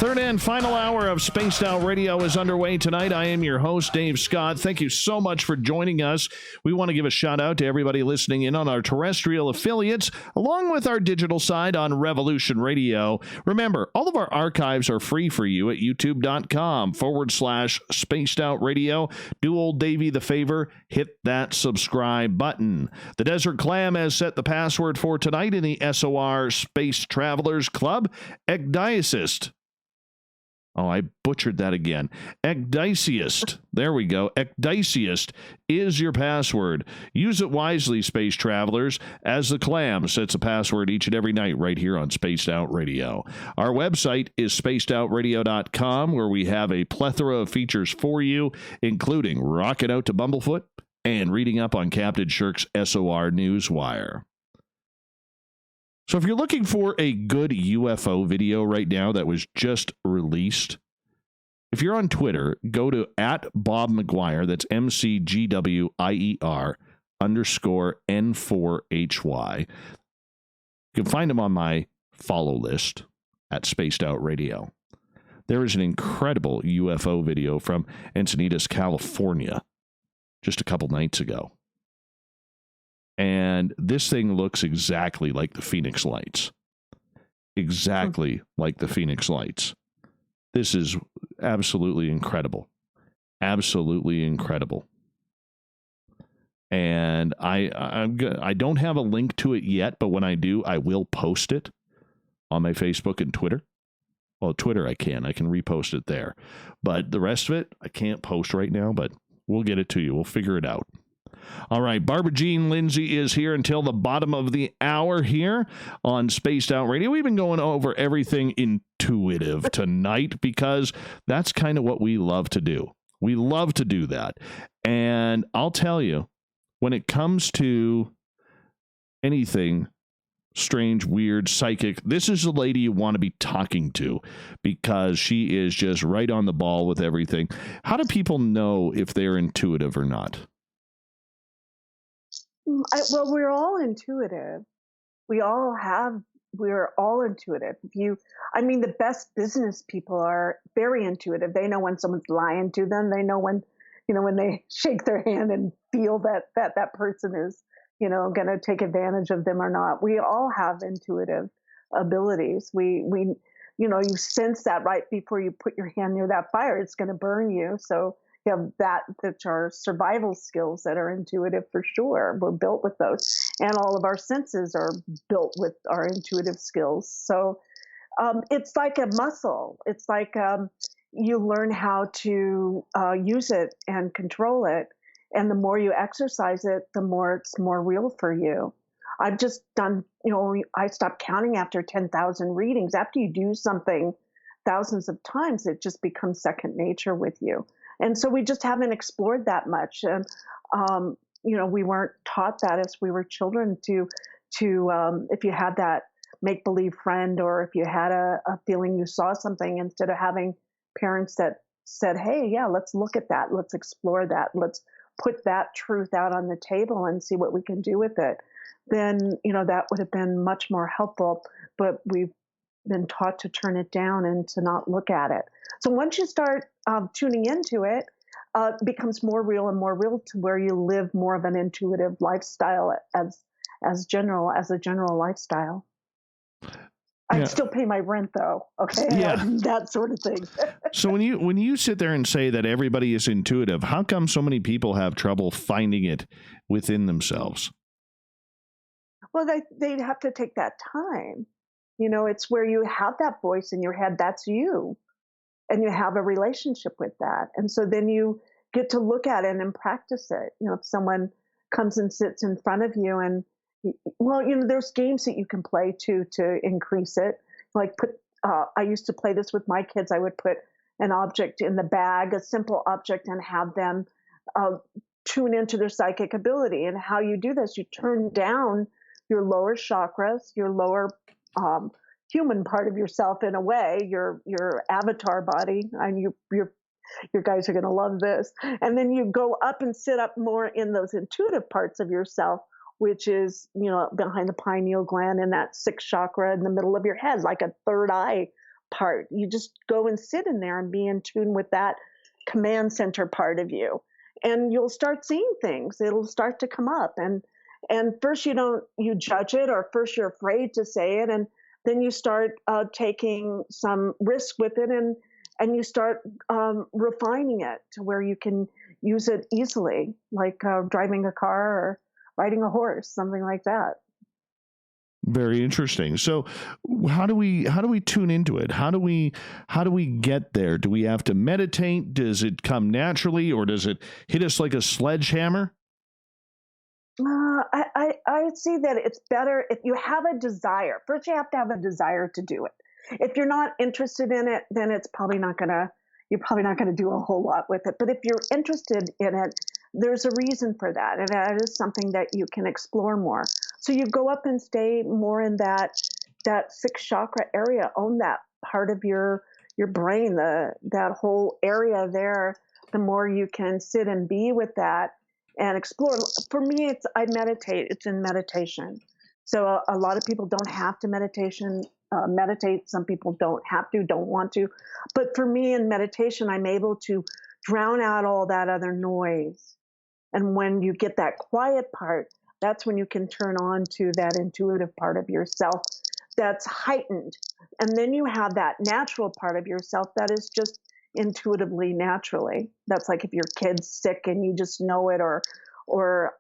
Third and final hour of Spaced Out Radio is underway tonight. I am your host, Dave Scott. Thank you so much for joining us. We want to give a shout out to everybody listening in on our terrestrial affiliates, along with our digital side on Revolution Radio. Remember, all of our archives are free for you at youtube.com/Spaced Out Radio. Do old Davey the favor, hit that subscribe button. The Desert Clam has set the password for tonight in the SOR Space Travelers Club, Ecdysis. Oh, I butchered that again. Ecdysis. There we go. Ecdysis is your password. Use it wisely, space travelers, as the Clam sets a password each and every night right here on Spaced Out Radio. Our website is spacedoutradio.com, where we have a plethora of features for you, including rocking out to Bumblefoot and reading up on Captain Shirk's SOR Newswire. So if you're looking for a good UFO video right now that was just released, if you're on Twitter, go to @BobMcGuire, that's MCGWIER_N4HY. You can find him on my follow list at Spaced Out Radio. There is an incredible UFO video from Encinitas, California, just a couple nights ago. And this thing looks exactly like the Phoenix Lights. Exactly like the Phoenix Lights. This is absolutely incredible. Absolutely incredible. And I don't have a link to it yet, but when I do, I will post it on my Facebook and Twitter. Well, Twitter I can repost it there. But the rest of it, I can't post right now, but we'll get it to you. We'll figure it out. All right, Barbara Jean Lindsey is here until the bottom of the hour here on Spaced Out Radio. We've been going over everything intuitive tonight because that's kind of what we love to do. We love to do that. And I'll tell you, when it comes to anything strange, weird, psychic, this is the lady you want to be talking to because she is just right on the ball with everything. How do people know if they're intuitive or not? Well, we're all intuitive. We're all intuitive. The best business people are very intuitive. They know when someone's lying to them. They know when they shake their hand and feel that person is, going to take advantage of them or not. We all have intuitive abilities. You sense that right before you put your hand near that fire, it's going to burn you. So you have that's our survival skills that are intuitive for sure. We're built with those. And all of our senses are built with our intuitive skills. So it's like a muscle. It's like you learn how to use it and control it. And the more you exercise it, the more it's more real for you. I've just done, I stopped counting after 10,000 readings. After you do something thousands of times, it just becomes second nature with you. And so we just haven't explored that much. And, we weren't taught that as we were children to if you had that make-believe friend or if you had a feeling you saw something, instead of having parents that said, hey, yeah, let's look at that. Let's explore that. Let's put that truth out on the table and see what we can do with it. Then, that would have been much more helpful. But we've been taught to turn it down and to not look at it. So once you start tuning into it, it becomes more real and more real to where you live more of an intuitive lifestyle as a general lifestyle. I'd still pay my rent though. Okay. Yeah. That sort of thing. So when you sit there and say that everybody is intuitive, how come so many people have trouble finding it within themselves? Well, they'd have to take that time. It's where you have that voice in your head, that's you, and you have a relationship with that. And so then you get to look at it and practice it. If someone comes and sits in front of you and, there's games that you can play to increase it. Like I used to play this with my kids. I would put an object in the bag, a simple object, and have them tune into their psychic ability. And how you do this, you turn down your lower chakras, your lower human part of yourself in a way, your avatar body, and your guys are going to love this. And then you go up and sit up more in those intuitive parts of yourself, which is, behind the pineal gland and that sixth chakra in the middle of your head, like a third eye part. You just go and sit in there and be in tune with that command center part of you. And you'll start seeing things. It'll start to come up. And first you judge it, or first you're afraid to say it. And then you start taking some risk with it, and you start refining it to where you can use it easily, like driving a car or riding a horse, something like that. Very interesting. So how do we tune into it? How do we get there? Do we have to meditate? Does it come naturally, or does it hit us like a sledgehammer? I see that it's better if you have a desire. First, you have to have a desire to do it. If you're not interested in it, then you're probably not gonna do a whole lot with it. But if you're interested in it, there's a reason for that, and that is something that you can explore more. So you go up and stay more in that sixth chakra area, own that part of your brain, that whole area there. The more you can sit and be with that and explore. For me, I meditate. It's in meditation. So a lot of people don't have to meditate. Some people don't want to. But for me in meditation, I'm able to drown out all that other noise. And when you get that quiet part, that's when you can turn on to that intuitive part of yourself that's heightened. And then you have that natural part of yourself that is just intuitively, naturally. That's like if your kid's sick and you just know it, or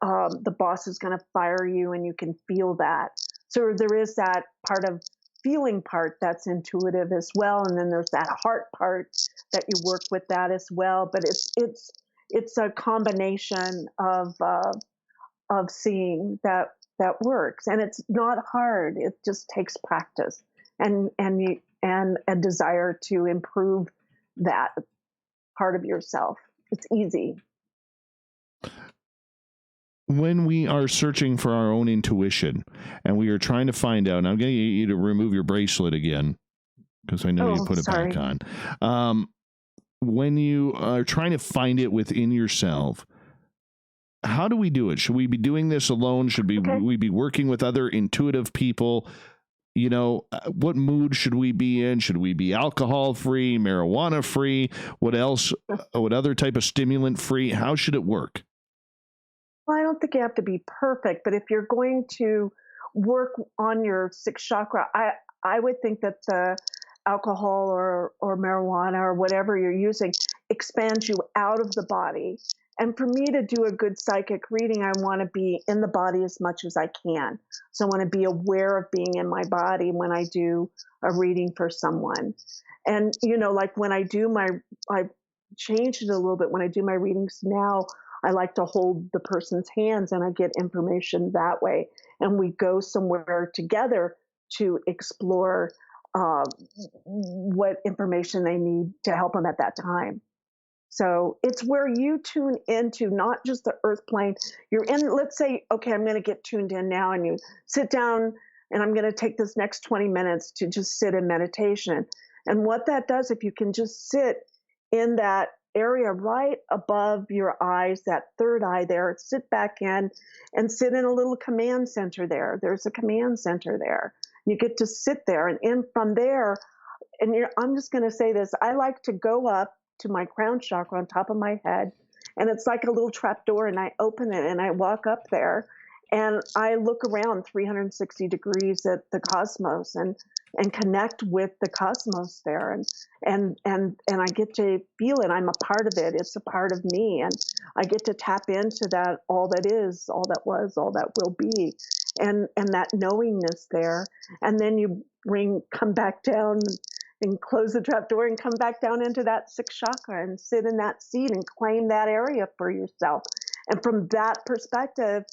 the boss is going to fire you and you can feel that. So there is that part of feeling part that's intuitive as well, and then there's that heart part that you work with that as well. But it's a combination of seeing that works, and it's not hard. It just takes practice and a desire to improve that part of yourself. It's easy. When we are searching for our own intuition and we are trying to find out, and I'm going to get you to remove your bracelet again because I know you put it back on. When you are trying to find it within yourself, how do we do it? Should we be doing this alone? Should we be working with other intuitive people? You know, what mood should we be in? Should we be alcohol free, marijuana free? What else? What other type of stimulant free? How should it work? Well, I don't think you have to be perfect, but if you're going to work on your sixth chakra, I would think that the alcohol or marijuana or whatever you're using expands you out of the body. And for me to do a good psychic reading, I want to be in the body as much as I can. So I want to be aware of being in my body when I do a reading for someone. And, you know, like when I changed it a little bit. When I do my readings now, I like to hold the person's hands and I get information that way. And we go somewhere together to explore what information they need to help them at that time. So it's where you tune into not just the earth plane. You're in, let's say, okay, I'm going to get tuned in now, and you sit down and I'm going to take this next 20 minutes to just sit in meditation. And what that does, if you can just sit in that area right above your eyes, that third eye there, sit back in and sit in a little command center there. There's a command center there. You get to sit there, and in from there, and I'm just going to say this, I like to go up to my crown chakra on top of my head, and it's like a little trap door, and I open it and I walk up there and I look around 360 degrees at the cosmos and connect with the cosmos there, and I get to feel it. I'm a part of it. It's a part of me, and I get to tap into that, all that is, all that was, all that will be, and that knowingness there. And then you come back down and close the trap door and come back down into that sixth chakra and sit in that seat and claim that area for yourself. And from that perspective,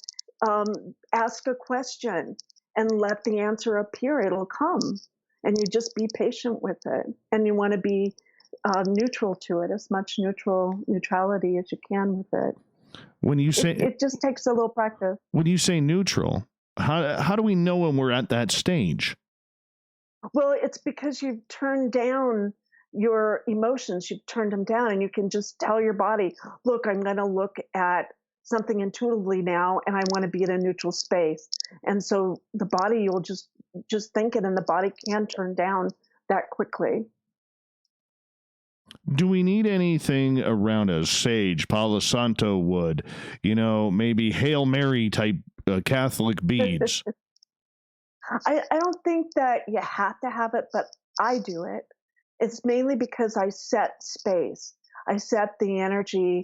ask a question and let the answer appear. It'll come, and you just be patient with it. And you want to be neutral to it, as much neutrality as you can with it. When you say it just takes a little practice. When you say neutral, how do we know when we're at that stage? Well, it's because you've turned down your emotions. You've turned them down, and you can just tell your body, look, I'm going to look at something intuitively now, and I want to be in a neutral space. And so the body, you'll just think it, and the body can turn down that quickly. Do we need anything around us? Sage, Palo Santo wood, maybe Hail Mary type Catholic beads? I don't think that you have to have it, but I do it. It's mainly because I set space. I set the energy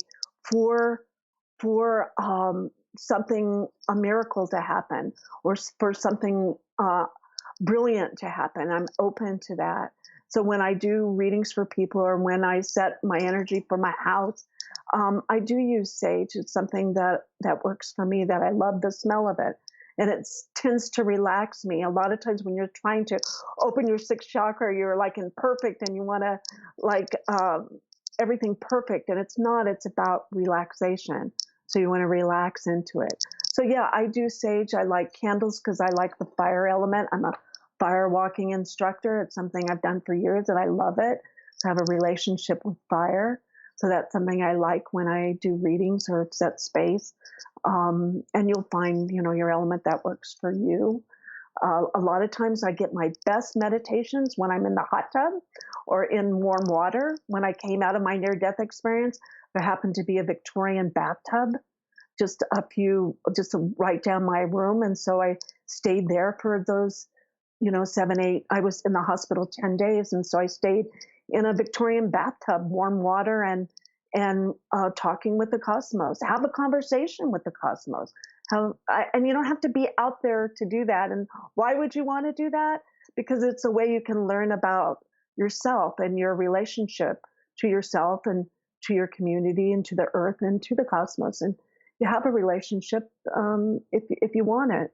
for something, a miracle to happen, or for something brilliant to happen. I'm open to that. So when I do readings for people, or when I set my energy for my house, I do use sage. It's something that works for me, that I love the smell of it. And it tends to relax me. A lot of times when you're trying to open your sixth chakra, you're like in perfect and you want to like everything perfect. And it's not, it's about relaxation. So you want to relax into it. So yeah, I do sage. I like candles because I like the fire element. I'm a fire walking instructor. It's something I've done for years and I love it. So I have a relationship with fire. So that's something I like when I do readings or set space. And you'll find, your element that works for you. A lot of times I get my best meditations when I'm in the hot tub or in warm water. When I came out of my near-death experience, there happened to be a Victorian bathtub just right down my room. And so I stayed there for those, 7, 8, I was in the hospital 10 days. And so I stayed in a Victorian bathtub, warm water, and talking with the cosmos. Have a conversation with the cosmos. And you don't have to be out there to do that. And why would you want to do that? Because it's a way you can learn about yourself and your relationship to yourself and to your community and to the earth and to the cosmos. And you have a relationship if you want it.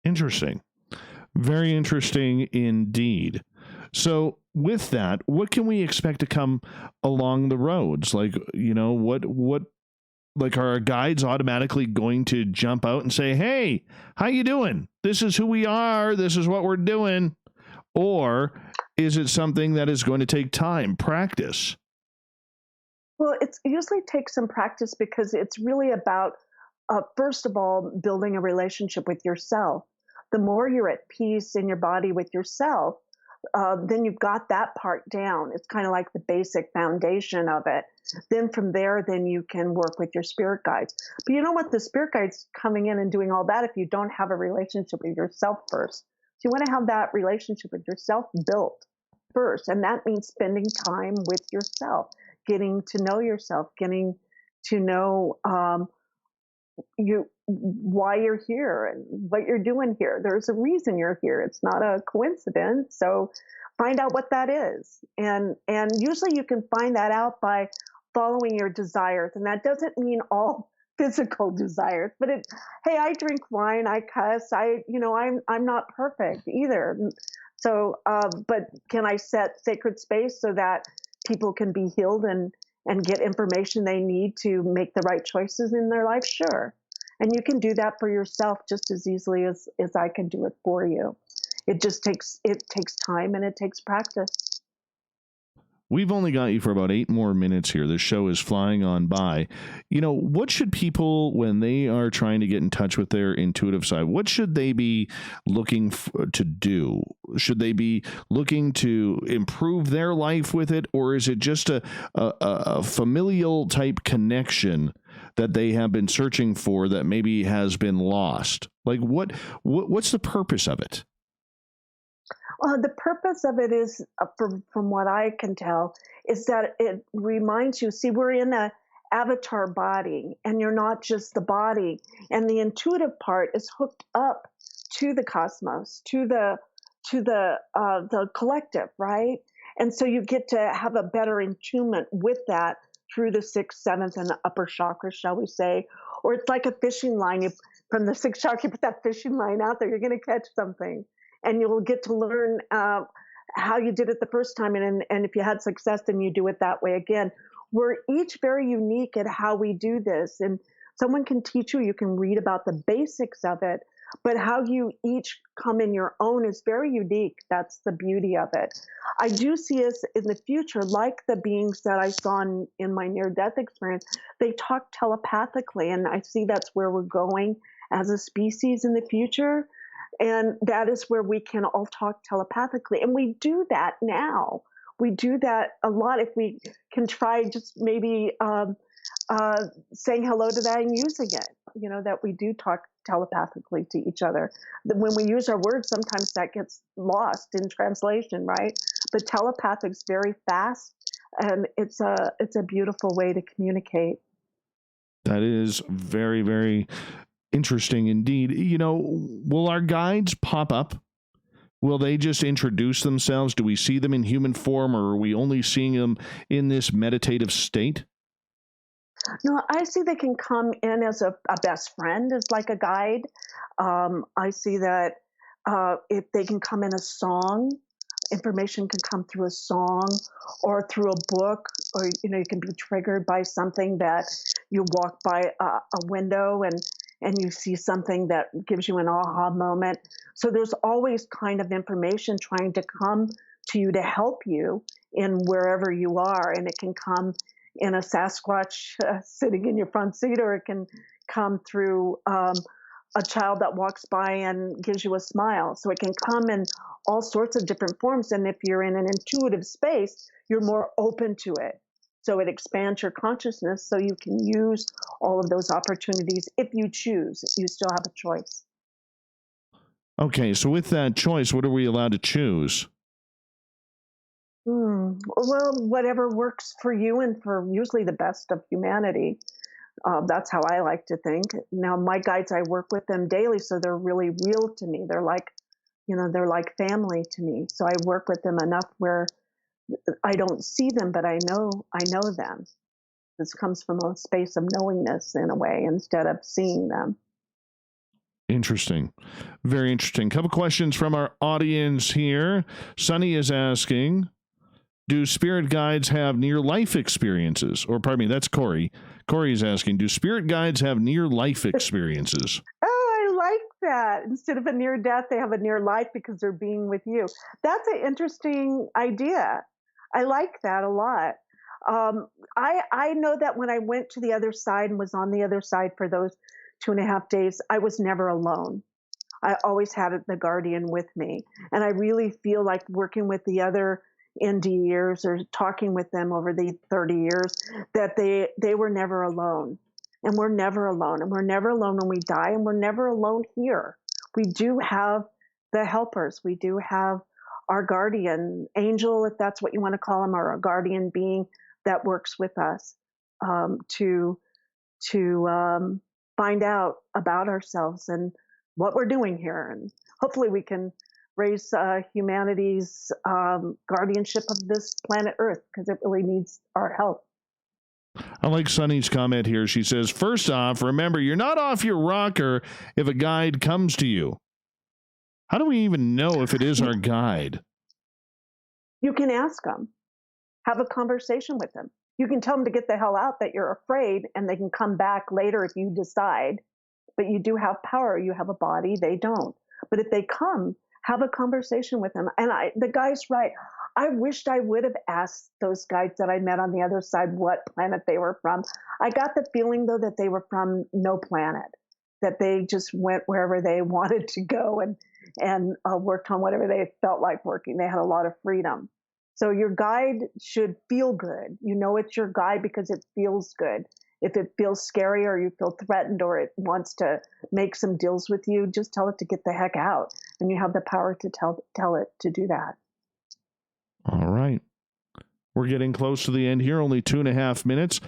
Interesting. Very interesting indeed. So with that, what can we expect to come along the roads? Like, what like, are our guides automatically going to jump out and say, hey, how you doing? This is who we are. This is what we're doing. Or is it something that is going to take time, practice? Well, it usually takes some practice because it's really about, first of all, building a relationship with yourself. The more you're at peace in your body with yourself, then you've got that part down. It's kind of like the basic foundation of it. Then from there, then you can work with your spirit guides. But you know what? The spirit guides coming in and doing all that if you don't have a relationship with yourself first. So you want to have that relationship with yourself built first. And that means spending time with yourself, getting to know yourself, getting to know why you're here and what you're doing here. There's a reason you're here. It's not a coincidence. So find out what that is. And usually you can find that out by following your desires. And that doesn't mean all physical desires, but hey, I drink wine, I cuss, I'm not perfect either. So, but can I set sacred space so that people can be healed and get information they need to make the right choices in their life? Sure. And you can do that for yourself just as easily as I can do it for you. It takes time and it takes practice. We've only got you for about 8 more minutes here. This show is flying on by. What should people, when they are trying to get in touch with their intuitive side, what should they be looking to do? Should they be looking to improve their life with it? Or is it just a familial type connection that they have been searching for that maybe has been lost? Like what's the purpose of it? The purpose of it is, from what I can tell, is that it reminds you, see, we're in a avatar body and you're not just the body. And the intuitive part is hooked up to the cosmos, to the collective, right? And so you get to have a better attunement with that through the 6th, 7th, and the upper chakras, shall we say. Or it's like a fishing line. From the 6th chakra, you put that fishing line out there, you're going to catch something. And you'll get to learn how you did it the first time. And if you had success, then you do it that way again. We're each very unique at how we do this. And someone can teach you, you can read about the basics of it, but how you each come in your own is very unique. That's the beauty of it. I do see us in the future, like the beings that I saw in my near-death experience, they talk telepathically. And I see that's where we're going as a species in the future. and that is where we can all talk telepathically. And we do that now. We do that a lot. If we can try just maybe saying hello to that and using it, that we do talk telepathically to each other. When we use our words, sometimes that gets lost in translation, right? But telepathic's very fast, and it's a beautiful way to communicate. That is very, very interesting indeed. Will our guides pop up? Will they just introduce themselves? Do we see them in human form, or are we only seeing them in this meditative state? No, I see they can come in as a best friend, as like a guide. I see that if they can come in a song, information can come through a song or through a book, or you can be triggered by something that you walk by a window and you see something that gives you an aha moment. So there's always kind of information trying to come to you to help you in wherever you are, and it can come in a Sasquatch sitting in your front seat, or it can come through a child that walks by and gives you a smile. So it can come in all sorts of different forms. And if you're in an intuitive space, you're more open to it. So it expands your consciousness so you can use all of those opportunities if you choose. You still have a choice. Okay, so with that choice, what are we allowed to choose? Well, whatever works for you and for usually the best of humanity. That's how I like to think. Now, my guides, I work with them daily, so they're really real to me. They're like, they're like family to me. So I work with them enough where I don't see them, but I know them. This comes from a space of knowingness in a way, instead of seeing them. Interesting. Very interesting. Couple questions from our audience here. Sunny is asking, do spirit guides have near-life experiences? Or pardon me, that's Corey. Corey's asking, do spirit guides have near-life experiences? Oh, I like that. Instead of a near-death, they have a near-life because they're being with you. That's an interesting idea. I like that a lot. I know that when I went to the other side and was on the other side for those 2.5 days, I was never alone. I always had the guardian with me. And I really feel like working with the other ND years or talking with them over the 30 years, that they were never alone. And we're never alone. And we're never alone when we die. And we're never alone here. We do have the helpers. We do have our guardian angel, if that's what you want to call him, or a guardian being that works with us to find out about ourselves and what we're doing here. And hopefully we can raise humanity's guardianship of this planet Earth, because it really needs our help. I like Sunny's comment here. She says, first off, remember, you're not off your rocker if a guide comes to you. How do we even know if it is our guide? You can ask them. Have a conversation with them. You can tell them to get the hell out, that you're afraid, and they can come back later if you decide. But you do have power. You have a body. They don't. But if they come, have a conversation with them. And the guy's right. I wished I would have asked those guides that I met on the other side what planet they were from. I got the feeling, though, that they were from no planet, that they just went wherever they wanted to go and worked on whatever they felt like working. They had a lot of freedom. So your guide should feel good. You know it's your guide because it feels good. If it feels scary or you feel threatened or it wants to make some deals with you, just tell it to get the heck out. And you have the power to tell it to do that. All right. We're getting close to the end here, only 2.5 minutes.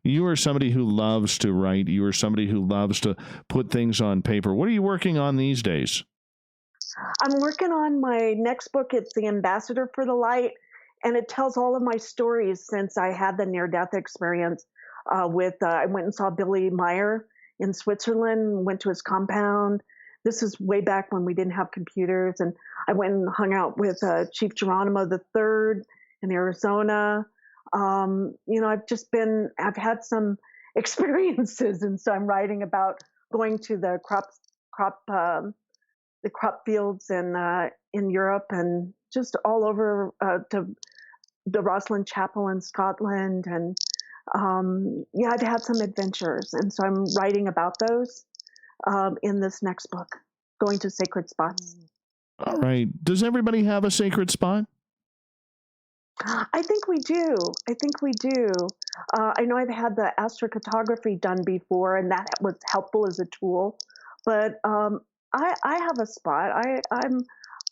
You are somebody who loves to write. You are somebody who loves to put things on paper. What are you working on these days? I'm working on my next book. It's The Ambassador for the Light, and it tells all of my stories since I had the near-death experience. I went and saw Billy Meyer in Switzerland, went to his compound. This is way back when we didn't have computers. And I went and hung out with Chief Geronimo III in Arizona. I've had some experiences. And so I'm writing about going to the crop fields in Europe and just all over to the Rosslyn Chapel in Scotland. And I've had some adventures. And so I'm writing about those in this next book, going to sacred spots. All right. Does everybody have a sacred spot? I think we do. I know I've had the astrocartography done before, and that was helpful as a tool. But I have a spot.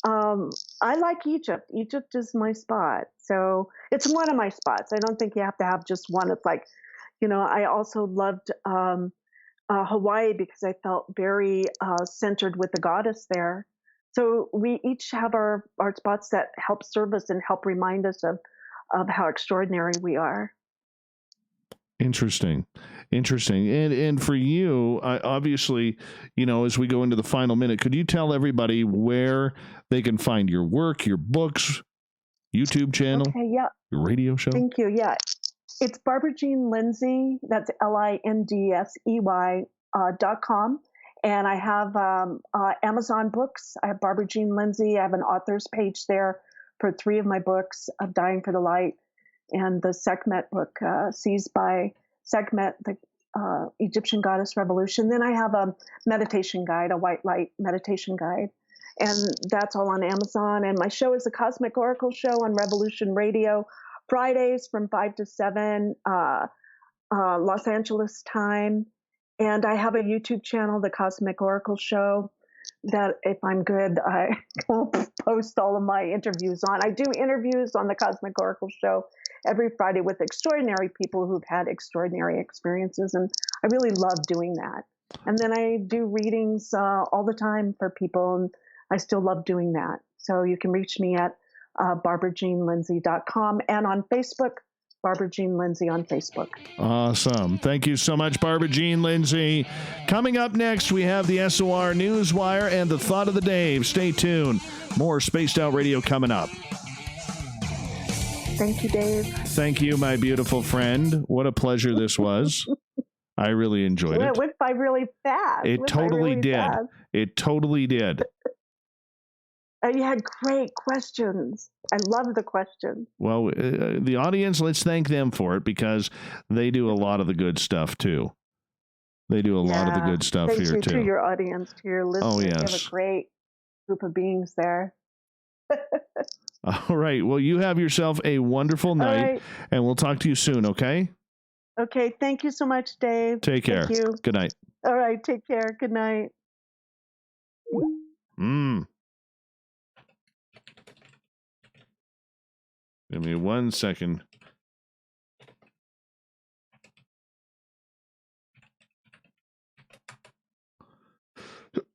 I like Egypt. Egypt is my spot. So it's one of my spots. I don't think you have to have just one. It's like, I also loved Hawaii because I felt very centered with the goddess there. So we each have our spots that help serve us and help remind us of how extraordinary we are. Interesting. And for you, obviously, as we go into the final minute, could you tell everybody where they can find your work, your books, YouTube channel, your radio show? Thank you. Yeah. It's Barbara Jean Lindsey. That's LINDSEY.com. And I have Amazon books. I have Barbara Jean Lindsey. I have an author's page there for 3 of my books, of Dying for the Light and the Sekhmet book, Seized by Sekhmet, the Egyptian Goddess Revolution. Then I have a meditation guide, a white light meditation guide. And that's all on Amazon. And my show is the Cosmic Oracle Show on Revolution Radio, Fridays from 5 to 7, Los Angeles time. And I have a YouTube channel, the Cosmic Oracle Show, that if I'm good, I will post all of my interviews on. I do interviews on the Cosmic Oracle Show every Friday with extraordinary people who've had extraordinary experiences. And I really love doing that. And then I do readings all the time for people. And I still love doing that. So you can reach me at barbarajeanlindsey.com and on Facebook, Barbara Jean Lindsey on Facebook. Awesome. Thank you so much, Barbara Jean Lindsey. Coming up next, we have the SOR Newswire and the Thought of the Day. Stay tuned. More Spaced Out Radio coming up. Thank you, Dave. Thank you, my beautiful friend. What a pleasure this was. I really enjoyed it. It went by really fast. It totally did. It totally did. You had great questions. I love the questions. Well, the audience, let's thank them for it because they do a lot of the good stuff too. They do a lot of the good stuff here too. To your audience, to your listeners. Oh, yes. You have a great group of beings there. All right. Well, you have yourself a wonderful night, and we'll talk to you soon, okay? Okay. Thank you so much, Dave. Take care. Thank you. Good night. All right. Take care. Good night. Give me 1 second.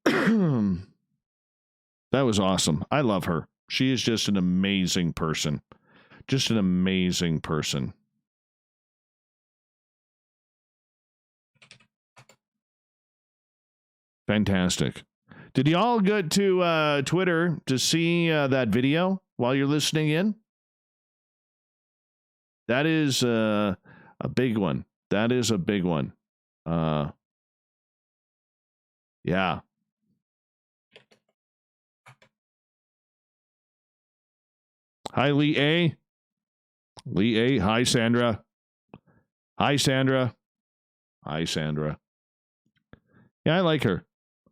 That was awesome. I love her. She is just an amazing person. Just an amazing person. Fantastic. Did you all go to Twitter to see that video while you're listening in? That is a big one. That is a big one. Yeah. Hi, Lee A. Lee A. Hi, Sandra. Hi, Sandra. Hi, Sandra. Yeah, I like her.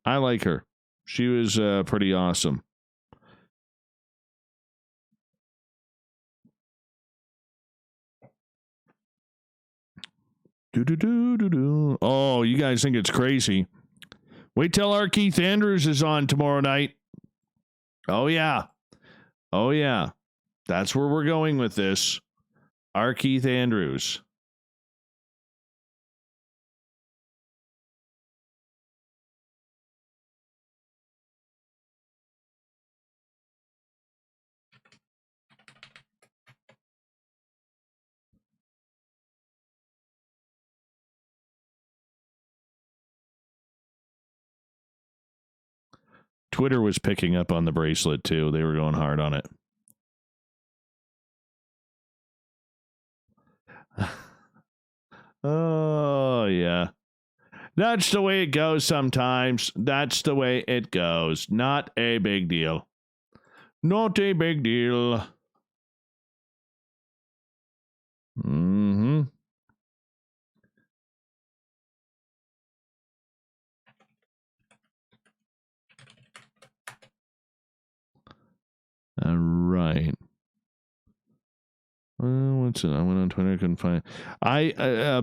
I like her. She was pretty awesome. Oh, you guys think it's crazy. Wait till our Keith Andrews is on tomorrow night. Oh, yeah. Oh, yeah. That's where we're going with this. Our Keith Andrews. Twitter was picking up on the bracelet, too. They were going hard on it. Oh, yeah. That's the way it goes sometimes. That's the way it goes. Not a big deal. Not a big deal. Mm-hmm. Right. What's it? I went on Twitter. I couldn't find it.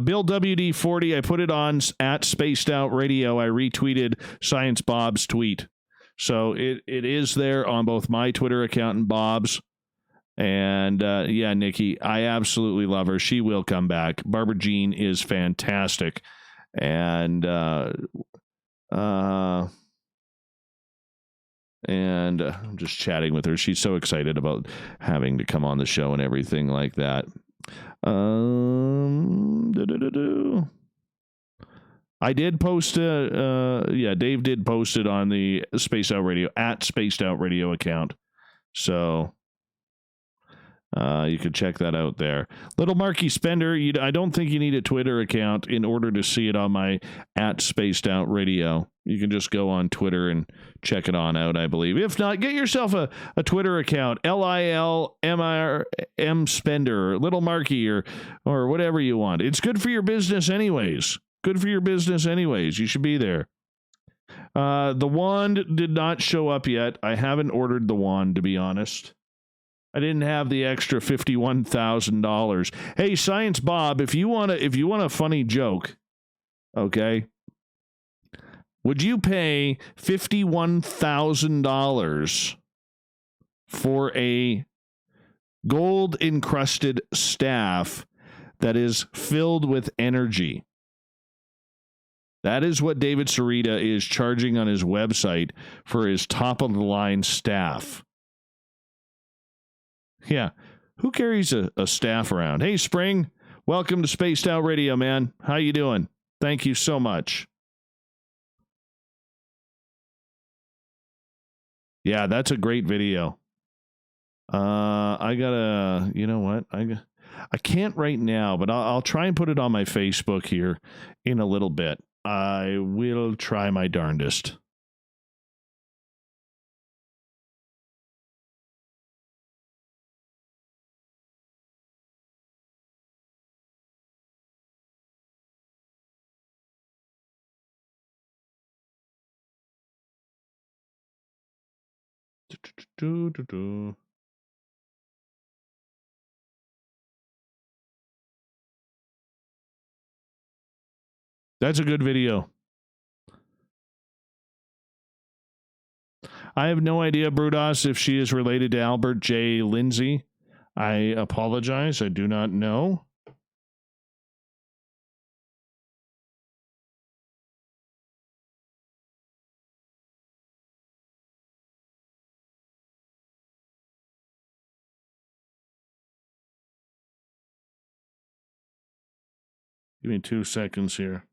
Bill WD40. I put it on at Spaced Out Radio. I retweeted Science Bob's tweet. So it is there on both my Twitter account and Bob's. And yeah, Nikki, I absolutely love her. She will come back. Barbara Jean is fantastic. And I'm just chatting with her. She's so excited about having to come on the show and everything like that. I did post Dave did post it on the Spaced Out Radio at Spaced Out Radio account. So you could check that out there. Little Marky Spender, I don't think you need a Twitter account in order to see it on my at Spaced Out Radio. You can just go on Twitter and check it on out, I believe. If not, get yourself a Twitter account, LILMRM Spender, Little Marky, or whatever you want. It's good for your business anyways. Good for your business anyways. You should be there. The wand did not show up yet. I haven't ordered the wand, to be honest. I didn't have the extra $51,000. Hey, Science Bob, if you want a funny joke, okay, would you pay $51,000 for a gold encrusted staff that is filled with energy? That is what David Sarita is charging on his website for his top of the line staff. Yeah. Who carries a staff around? Hey, Spring, welcome to Spaced Out Radio, man. How you doing? Thank you so much. Yeah, that's a great video. I gotta, you know what? I can't right now, but I'll try and put it on my Facebook here in a little bit. I will try my darndest. That's a good video. I have no idea, Brudos, if she is related to Albert J. Lindsey. I apologize. I do not know. Give me 2 seconds here.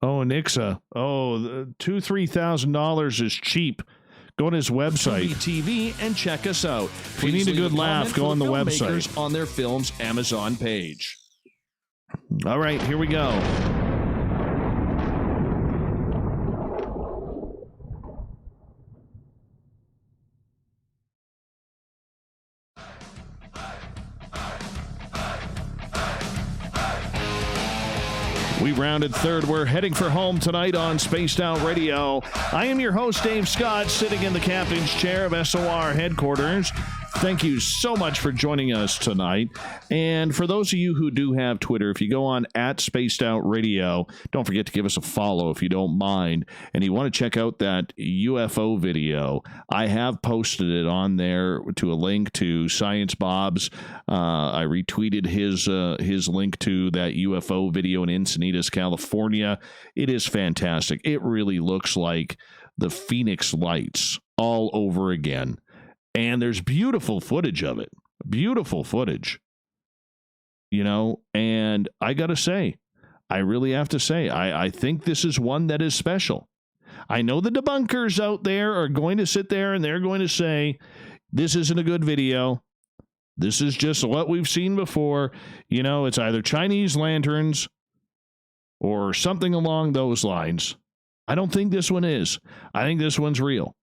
Oh, Nixa. Oh, $2,000-$3,000 is cheap. Go on his website. TV and check us out. If you need a good laugh, go on the website. On their film's Amazon page. All right, here we go. We rounded third. We're heading for home tonight on Spaced Out Radio. I am your host, Dave Scott, sitting in the captain's chair of SOR headquarters. Thank you so much for joining us tonight. And for those of you who do have Twitter, if you go on at Spaced Out Radio, don't forget to give us a follow if you don't mind. And you want to check out that UFO video, I have posted it on there to a link to Science Bob's. I retweeted his link to that UFO video in Encinitas, California. It is fantastic. It really looks like the Phoenix Lights all over again. And there's beautiful footage of it. Beautiful footage. You know, and I got to say, I really have to say, I think this is one that is special. I know the debunkers out there are going to sit there and they're going to say, this isn't a good video. This is just what we've seen before. You know, it's either Chinese lanterns or something along those lines. I don't think this one is. I think this one's real.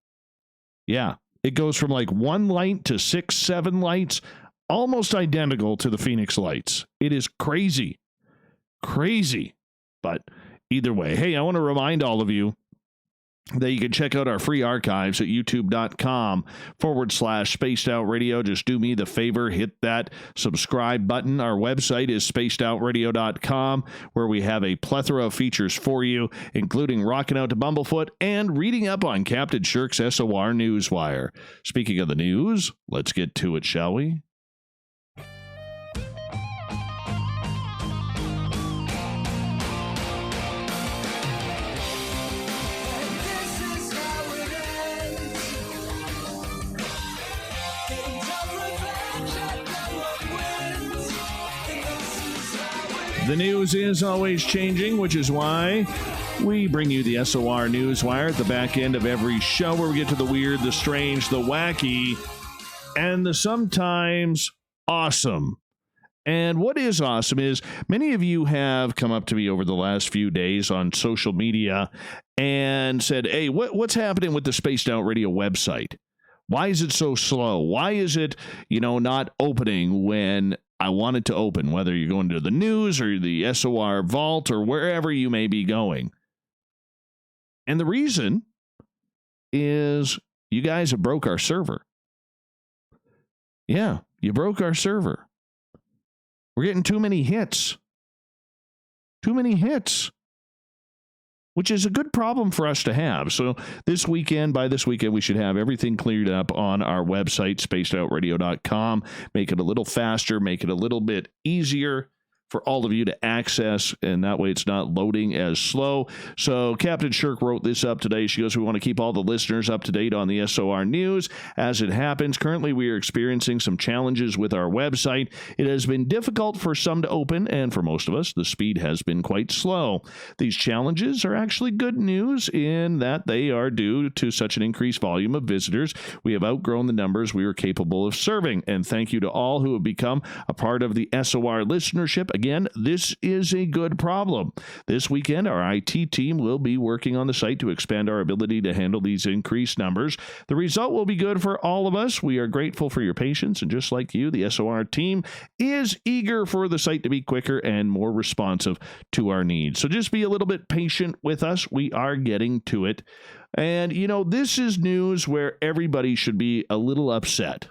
Yeah, it goes from like 1 light to 6, 7 lights, almost identical to the Phoenix lights. It is crazy. Crazy. But either way, hey, I want to remind all of you that you can check out our free archives at youtube.com/spaced out radio. Just do me the favor, hit that subscribe button. Our website is spacedoutradio.com, where we have a plethora of features for you, including rocking out to Bumblefoot and reading up on Captain Shirk's SOR Newswire. Speaking of the news, let's get to it, shall we? The news is always changing, which is why we bring you the SOR Newswire at the back end of every show, where we get to the weird, the strange, the wacky, and the sometimes awesome. And what is awesome is many of you have come up to me over the last few days on social media and said, hey, what's happening with the Spaced Out Radio website? Why is it so slow? Why is it, not opening when I want it to open, whether you're going to the news or the SOR vault or wherever you may be going? And the reason is you guys have broke our server. Yeah, you broke our server. We're getting too many hits. Too many hits. Which is a good problem for us to have. So by this weekend, we should have everything cleared up on our website, spacedoutradio.com. Make it a little faster, make it a little bit easier for all of you to access, and that way it's not loading as slow. So Captain Shirk wrote this up today. She goes, we want to keep all the listeners up to date on the SOR news as it happens. Currently, we are experiencing some challenges with our website. It has been difficult for some to open, and for most of us, the speed has been quite slow. These challenges are actually good news in that they are due to such an increased volume of visitors. We have outgrown the numbers we were capable of serving, and thank you to all who have become a part of the SOR listenership. Again, this is a good problem. This weekend, our IT team will be working on the site to expand our ability to handle these increased numbers. The result will be good for all of us. We are grateful for your patience, and just like you, the SOR team is eager for the site to be quicker and more responsive to our needs. So just be a little bit patient with us. We are getting to it. And, this is news where everybody should be a little upset.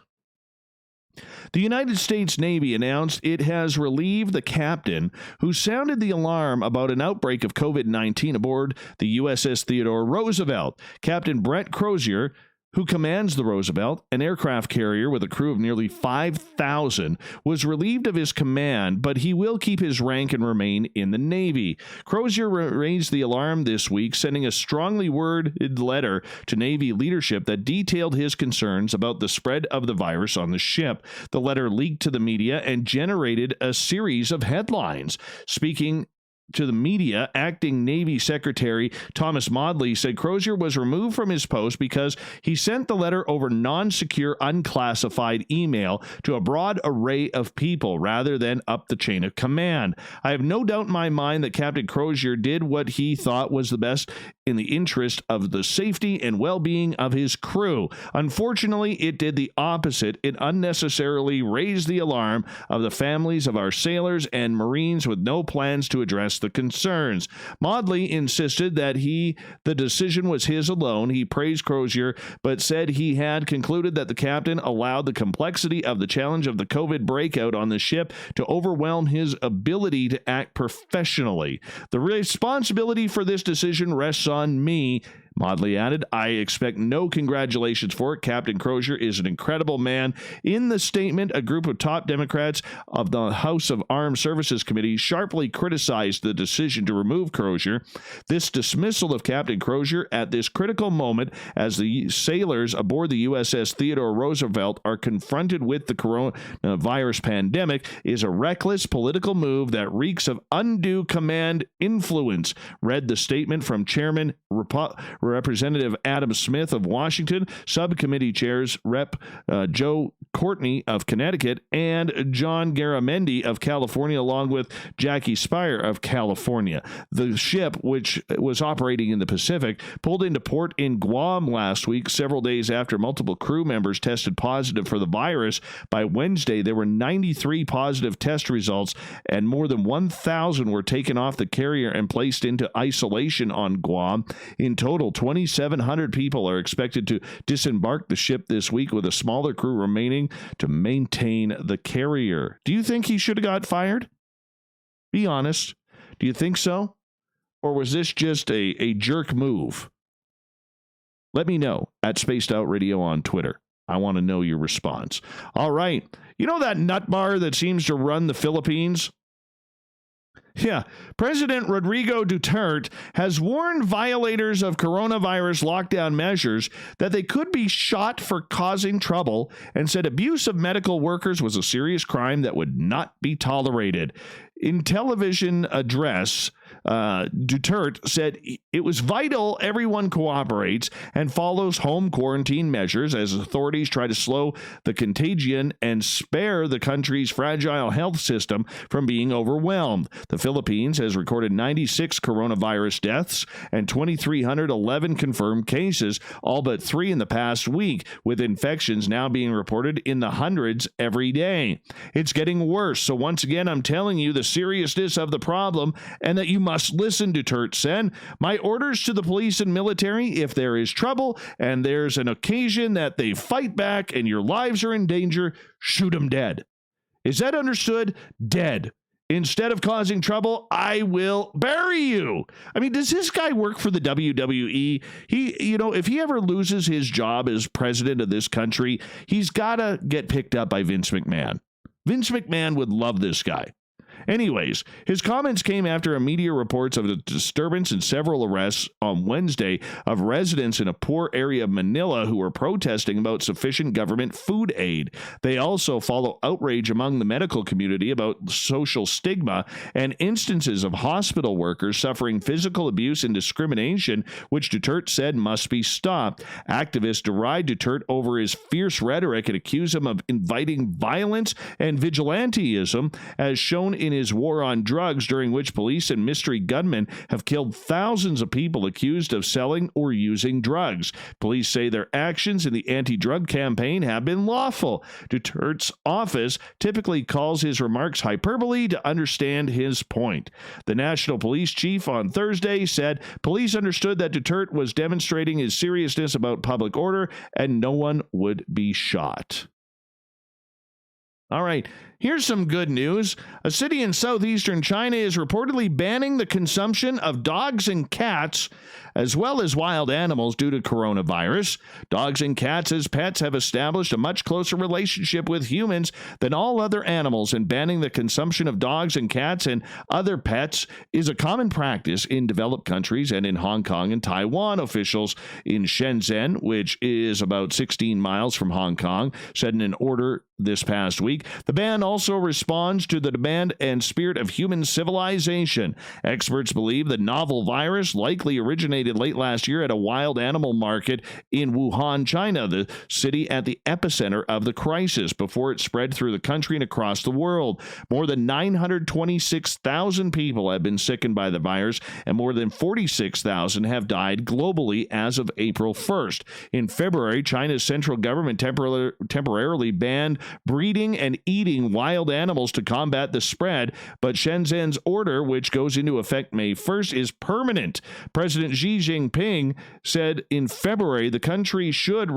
The United States Navy announced it has relieved the captain who sounded the alarm about an outbreak of COVID-19 aboard the USS Theodore Roosevelt. Captain Brett Crozier, who commands the Roosevelt, an aircraft carrier with a crew of nearly 5,000, was relieved of his command, but he will keep his rank and remain in the Navy. Crozier raised the alarm this week, sending a strongly worded letter to Navy leadership that detailed his concerns about the spread of the virus on the ship. The letter leaked to the media and generated a series of headlines. Speaking to the media, Acting Navy Secretary Thomas Maudley said Crozier was removed from his post because he sent the letter over non-secure, unclassified email to a broad array of people rather than up the chain of command. I have no doubt in my mind that Captain Crozier did what he thought was the best in the interest of the safety and well-being of his crew. Unfortunately, it did the opposite. It unnecessarily raised the alarm of the families of our sailors and Marines with no plans to address the concerns. Maudley insisted that the decision was his alone. He praised Crozier, but said he had concluded that the captain allowed the complexity of the challenge of the COVID breakout on the ship to overwhelm his ability to act professionally. The responsibility for this decision rests on me, Maudley added. I expect no congratulations for it. Captain Crozier is an incredible man. In the statement, a group of top Democrats of the House of Armed Services Committee sharply criticized the decision to remove Crozier. This dismissal of Captain Crozier at this critical moment as the sailors aboard the USS Theodore Roosevelt are confronted with the coronavirus pandemic is a reckless political move that reeks of undue command influence, read the statement from Chairman Representative Adam Smith of Washington, subcommittee chairs Rep. Joe Courtney of Connecticut, and John Garamendi of California, along with Jackie Spire of California. The ship, which was operating in the Pacific, pulled into port in Guam last week, several days after multiple crew members tested positive for the virus. By Wednesday, there were 93 positive test results, and more than 1,000 were taken off the carrier and placed into isolation on Guam. In total, 2,700 people are expected to disembark the ship this week, with a smaller crew remaining to maintain the carrier. Do you think he should have got fired? Be honest. Do you think so? Or was this just a jerk move? Let me know at Spaced Out Radio on Twitter. I want to know your response. All right. You know that nut bar that seems to run the Philippines? Yeah, President Rodrigo Duterte has warned violators of coronavirus lockdown measures that they could be shot for causing trouble, and said abuse of medical workers was a serious crime that would not be tolerated. In television address, Duterte said it was vital everyone cooperates and follows home quarantine measures as authorities try to slow the contagion and spare the country's fragile health system from being overwhelmed. The Philippines has recorded 96 coronavirus deaths and 2,311 confirmed cases, all but 3 in the past week, with infections now being reported in the hundreds every day. It's getting worse, so once again, I'm telling you the seriousness of the problem and that you must listen, Duterte said. My orders to the police and military: if there is trouble and there's an occasion that they fight back and your lives are in danger, shoot them dead. Is that understood? Dead. Instead of causing trouble, I will bury you. I mean, does this guy work for the WWE? If he ever loses his job as president of this country, he's got to get picked up by Vince McMahon. Vince McMahon would love this guy. Anyways, his comments came after media reports of a disturbance and several arrests on Wednesday of residents in a poor area of Manila who were protesting about sufficient government food aid. They also follow outrage among the medical community about social stigma and instances of hospital workers suffering physical abuse and discrimination, which Duterte said must be stopped. Activists deride Duterte over his fierce rhetoric and accuse him of inviting violence and vigilantism, as shown in his war on drugs, during which police and mystery gunmen have killed thousands of people accused of selling or using drugs. Police say their actions in the anti-drug campaign have been lawful. Duterte's office typically calls his remarks hyperbole to understand his point. The National Police Chief on Thursday said police understood that Duterte was demonstrating his seriousness about public order and no one would be shot. All right, here's some good news. A city in southeastern China is reportedly banning the consumption of dogs and cats, as well as wild animals, due to coronavirus. Dogs and cats as pets have established a much closer relationship with humans than all other animals, and banning the consumption of dogs and cats and other pets is a common practice in developed countries and in Hong Kong and Taiwan. Officials in Shenzhen, which is about 16 miles from Hong Kong, said in an order this past week. The ban also responds to the demand and spirit of human civilization. Experts believe the novel virus likely originated late last year at a wild animal market in Wuhan, China, the city at the epicenter of the crisis, before it spread through the country and across the world. More than 926,000 people have been sickened by the virus, and more than 46,000 have died globally as of April 1st. In February, China's central government temporarily banned breeding and eating wild animals to combat the spread, but Shenzhen's order, which goes into effect May 1st, is permanent. President Xi Jinping said in February the country should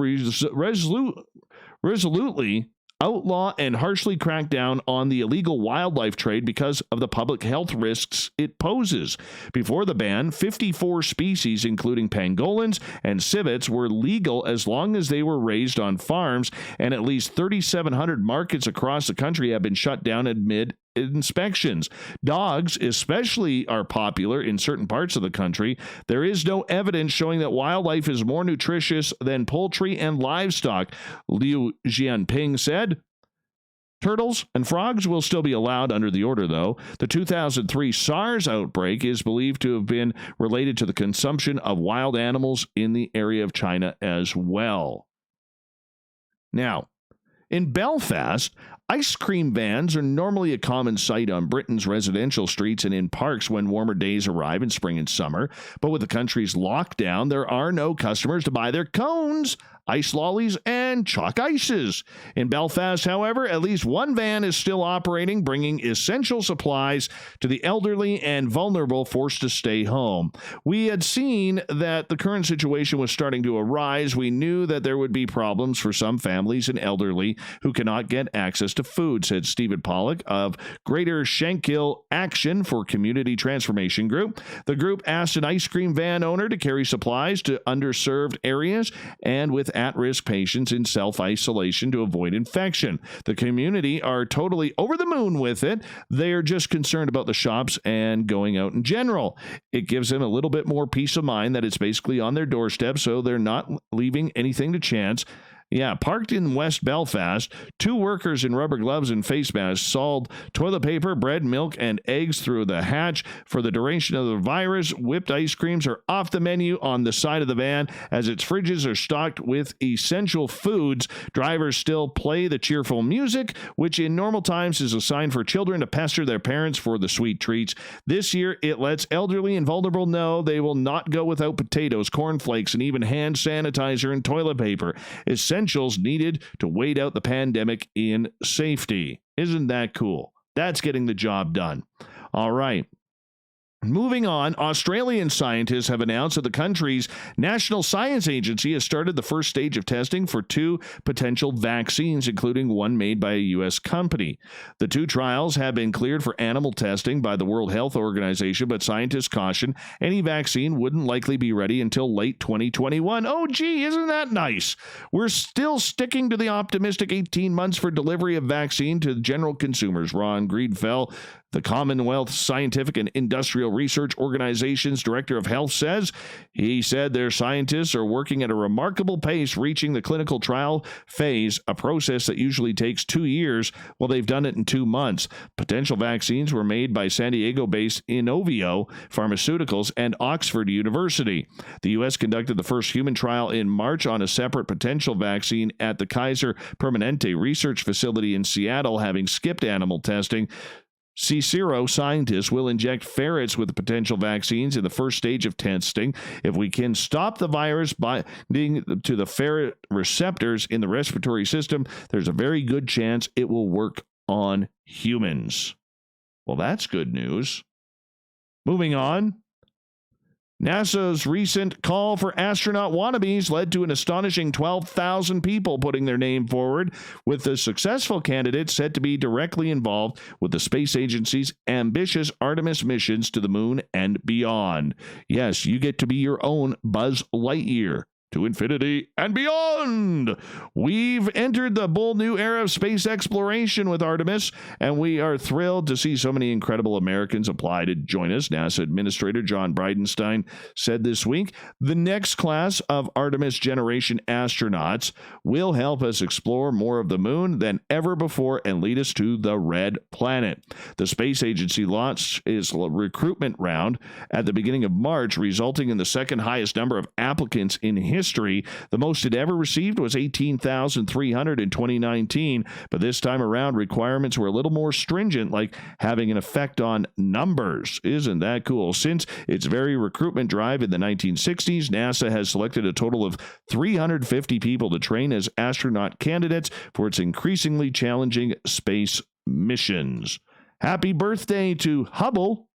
resolutely outlaw and harshly crack down on the illegal wildlife trade because of the public health risks it poses. Before the ban, 54 species, including pangolins and civets, were legal as long as they were raised on farms, and at least 3,700 markets across the country have been shut down amid inspections. Dogs especially are popular in certain parts of the country. There is no evidence showing that wildlife is more nutritious than poultry and livestock, Liu Jianping said. Turtles and frogs will still be allowed under the order, though. The 2003 SARS outbreak is believed to have been related to the consumption of wild animals in the area of China as well. Now, in Belfast, ice cream vans are normally a common sight on Britain's residential streets and in parks when warmer days arrive in spring and summer. But with the country's lockdown, there are no customers to buy their cones, ice lollies, and chalk ices. In Belfast, however, at least one van is still operating, bringing essential supplies to the elderly and vulnerable forced to stay home. We had seen that the current situation was starting to arise. We knew that there would be problems for some families and elderly who cannot get access to food, said Stephen Pollock of Greater Shankill Action for Community Transformation Group. The group asked an ice cream van owner to carry supplies to underserved areas and with at-risk patients in self-isolation to avoid infection. The community are totally over the moon with it. They're just concerned about the shops and going out in general. It gives them a little bit more peace of mind that it's basically on their doorstep, so they're not leaving anything to chance. Yeah, parked in West Belfast, 2 workers in rubber gloves and face masks sold toilet paper, bread, milk, and eggs through the hatch. For the duration of the virus, whipped ice creams are off the menu on the side of the van as its fridges are stocked with essential foods. Drivers still play the cheerful music, which in normal times is a sign for children to pester their parents for the sweet treats. This year, it lets elderly and vulnerable know they will not go without potatoes, cornflakes, and even hand sanitizer and toilet paper. Essentials needed to wait out the pandemic in safety. Isn't that cool? That's getting the job done. All right. Moving on, Australian scientists have announced that the country's National Science Agency has started the first stage of testing for 2 potential vaccines, including one made by a U.S. company. The 2 trials have been cleared for animal testing by the World Health Organization, but scientists caution any vaccine wouldn't likely be ready until late 2021. Oh, gee, isn't that nice? We're still sticking to the optimistic 18 months for delivery of vaccine to general consumers. Ron Greenfell, the Commonwealth Scientific and Industrial Research Organization's Director of Health, says. He said their scientists are working at a remarkable pace, reaching the clinical trial phase, a process that usually takes 2 years. Well, they've done it in 2 months. Potential vaccines were made by San Diego-based Inovio Pharmaceuticals and Oxford University. The U.S. conducted the first human trial in March on a separate potential vaccine at the Kaiser Permanente Research Facility in Seattle, having skipped animal testing. Cicero scientists will inject ferrets with potential vaccines in the first stage of testing. If we can stop the virus binding to the ferret receptors in the respiratory system, there's a very good chance it will work on humans. Well, that's good news. Moving on. NASA's recent call for astronaut wannabes led to an astonishing 12,000 people putting their name forward, with the successful candidates said to be directly involved with the space agency's ambitious Artemis missions to the moon and beyond. Yes, you get to be your own Buzz Lightyear. To infinity and beyond. We've entered the bold new era of space exploration with Artemis, and we are thrilled to see so many incredible Americans apply to join us. NASA Administrator John Bridenstine said this week, the next class of Artemis generation astronauts will help us explore more of the moon than ever before and lead us to the red planet. The space agency launched its recruitment round at the beginning of March, resulting in the second highest number of applicants in history. The most it ever received was 18,300 in 2019, but this time around requirements were a little more stringent, like having an effect on numbers. Isn't that cool? Since its very recruitment drive in the 1960s, NASA has selected a total of 350 people to train as astronaut candidates for its increasingly challenging space missions. Happy birthday to Hubble.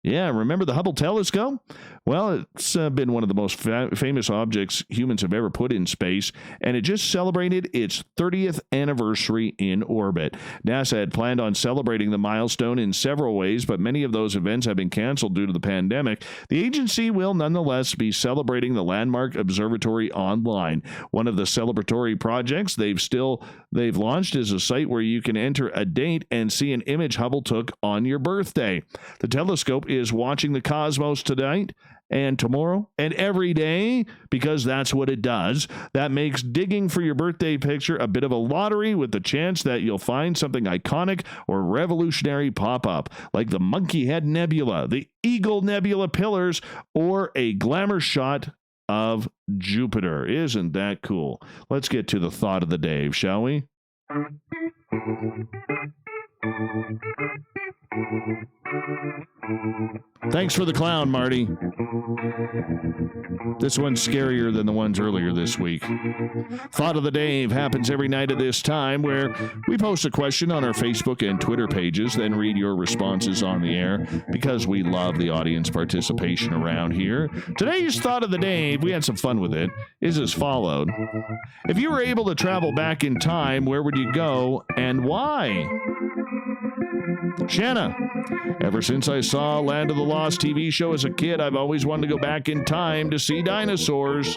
Yeah, remember the Hubble telescope? Well, it's been one of the most famous objects humans have ever put in space, and it just celebrated its 30th anniversary in orbit. NASA had planned on celebrating the milestone in several ways, but many of those events have been canceled due to the pandemic. The agency will nonetheless be celebrating the landmark observatory online. One of the celebratory projects they've launched is a site where you can enter a date and see an image Hubble took on your birthday. The telescope is watching the cosmos tonight and tomorrow and every day, because that's what it does. That makes digging for your birthday picture a bit of a lottery, with the chance that you'll find something iconic or revolutionary pop up, like the Monkey Head Nebula, the Eagle Nebula pillars, or a glamour shot of Jupiter. Isn't that cool? Let's get to the thought of the day, shall we? Thanks for the clown, Marty. This one's scarier than the ones earlier this week. Thought of the Day happens every night at this time, where we post a question on our Facebook and Twitter pages, then read your responses on the air, because we love the audience participation around here. Today's Thought of the Day, we had some fun with it, is as followed. If you were able to travel back in time, where would you go and why? Shanna, ever since I saw Land of the Lost TV show as a kid, I've always wanted to go back in time to see dinosaurs.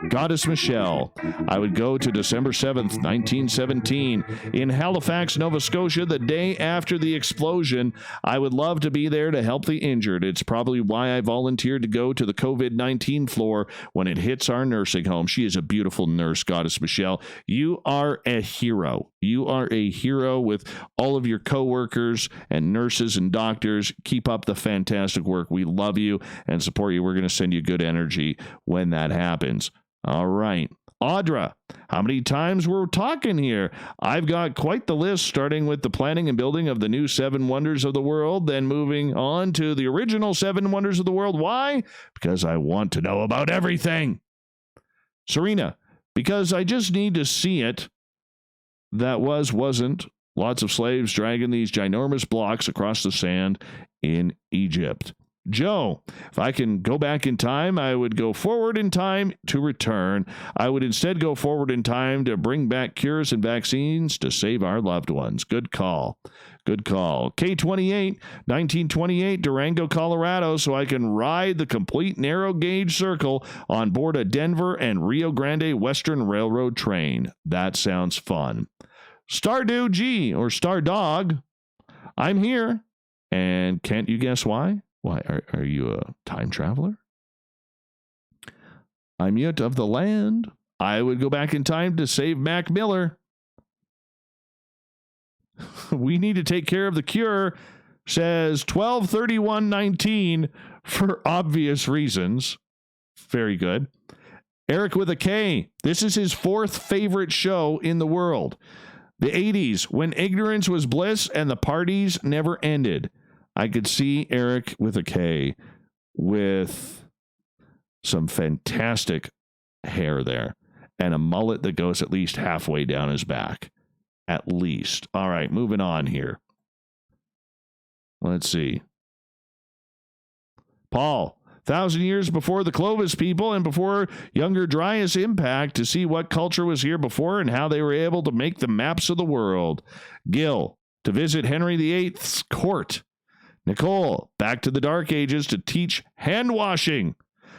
Goddess Michelle, I would go to December 7th, 1917, in Halifax, Nova Scotia, the day after the explosion. I would love to be there to help the injured. It's probably why I volunteered to go to the COVID-19 floor when it hits our nursing home. She is a beautiful nurse, Goddess Michelle. You are a hero. You are a hero with all of your coworkers and nurses and doctors. Keep up the fantastic work. We love you and support you. We're going to send you good energy when that happens. All right. Audra, how many times we're talking here? I've got quite the list, starting with the planning and building of the new 7 Wonders of the World, then moving on to the original 7 Wonders of the World. Why? Because I want to know about everything. Serena, because I just need to see it. That wasn't. Lots of slaves dragging these ginormous blocks across the sand in Egypt. Joe, if I can go back in time, I would go forward in time to return. I would instead go forward in time to bring back cures and vaccines to save our loved ones. Good call. Good call. K28, 1928, Durango, Colorado, so I can ride the complete narrow gauge circle on board a Denver and Rio Grande Western Railroad train. That sounds fun. Stardew G, or Star Dog, I'm here. And can't you guess why? Why, are you a time traveler? I'm Yut of the land. I would go back in time to save Mac Miller. We need to take care of the cure, says 12/31/19, for obvious reasons. Very good. Eric with a K. This is his 4th favorite show in the world. The 80s, when ignorance was bliss and the parties never ended. I could see Eric with a K with some fantastic hair there and a mullet that goes at least halfway down his back. At least. All right, moving on here. Let's see. Paul, 1,000 years before the Clovis people and before Younger Dryas impact, to see what culture was here before and how they were able to make the maps of the world. Gil, to visit Henry VIII's court. Nicole, back to the Dark Ages to teach hand washing.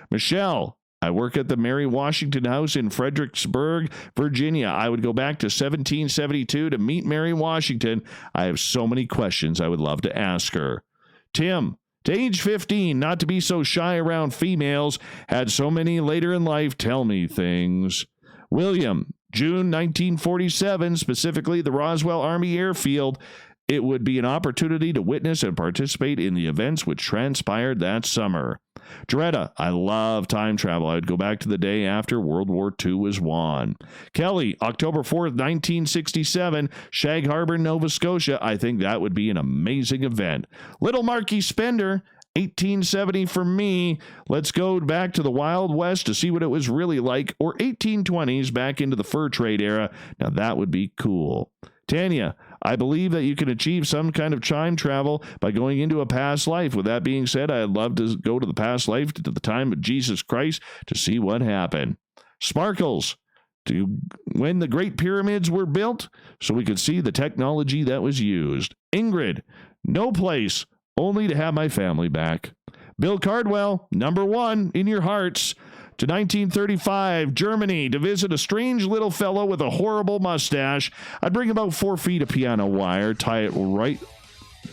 Michelle, I work at the Mary Washington House in Fredericksburg, Virginia. I would go back to 1772 to meet Mary Washington. I have so many questions I would love to ask her. Tim, to age 15, not to be so shy around females, had so many later in life tell me things. William, June 1947, specifically the Roswell Army Airfield. It would be an opportunity to witness and participate in the events which transpired that summer. Dretta, I love time travel. I would go back to the day after World War II was won. Kelly, October 4th, 1967, Shag Harbor, Nova Scotia. I think that would be an amazing event. Little Marky Spender, 1870 for me. Let's go back to the Wild West to see what it was really like, or 1820s back into the fur trade era. Now that would be cool. Tanya, I believe that you can achieve some kind of time travel by going into a past life. With that being said, I'd love to go to the past life to the time of Jesus Christ to see what happened. Sparkles, to when the Great Pyramids were built so we could see the technology that was used. Ingrid, no place, only to have my family back. Bill Cardwell, number 1 in your hearts. To 1935, Germany, to visit a strange little fellow with a horrible mustache. I'd bring about 4 feet of piano wire, tie it right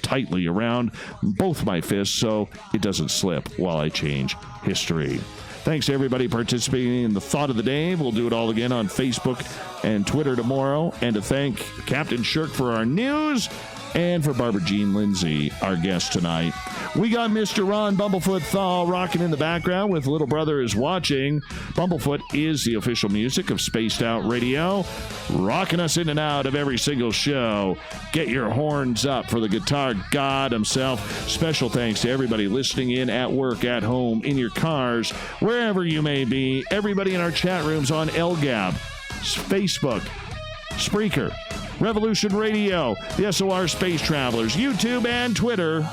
tightly around both my fists so it doesn't slip while I change history. Thanks to everybody participating in the Thought of the Day. We'll do it all again on Facebook and Twitter tomorrow. And to thank Captain Shirk for our news and for Barbara Jean Lindsey, our guest tonight. We got Mr. Ron Bumblefoot Thal rocking in the background with Little Brother is Watching. Bumblefoot is the official music of Spaced Out Radio, rocking us in and out of every single show. Get your horns up for the guitar god himself. Special thanks to everybody listening in at work, at home, in your cars, wherever you may be. Everybody in our chat rooms on LGAB, Facebook, Spreaker, Revolution Radio, the SOR Space Travelers, YouTube, and Twitter.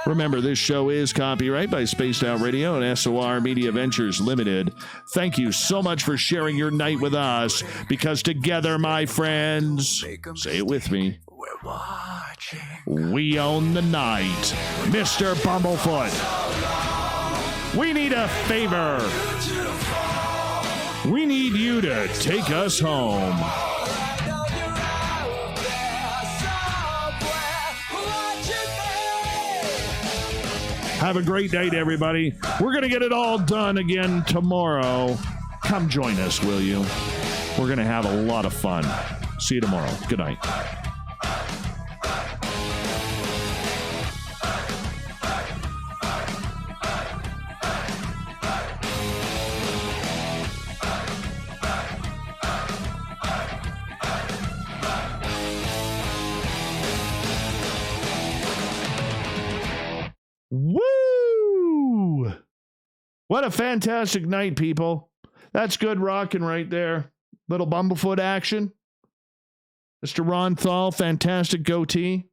Remember, this show is copyright by Spaced Out Radio and SOR Media Ventures Limited. Thank you so much for sharing your night with us, because together, my friends, say it with me, we own the night. Mr. Bumblefoot, we need a favor. We need you to take us home. Have a great night, everybody. We're going to get it all done again tomorrow. Come join us, will you? We're going to have a lot of fun. See you tomorrow. Good night. Woo! What a fantastic night, people. That's good rocking right there. Little Bumblefoot action. Mr. Ron Thal, fantastic goatee.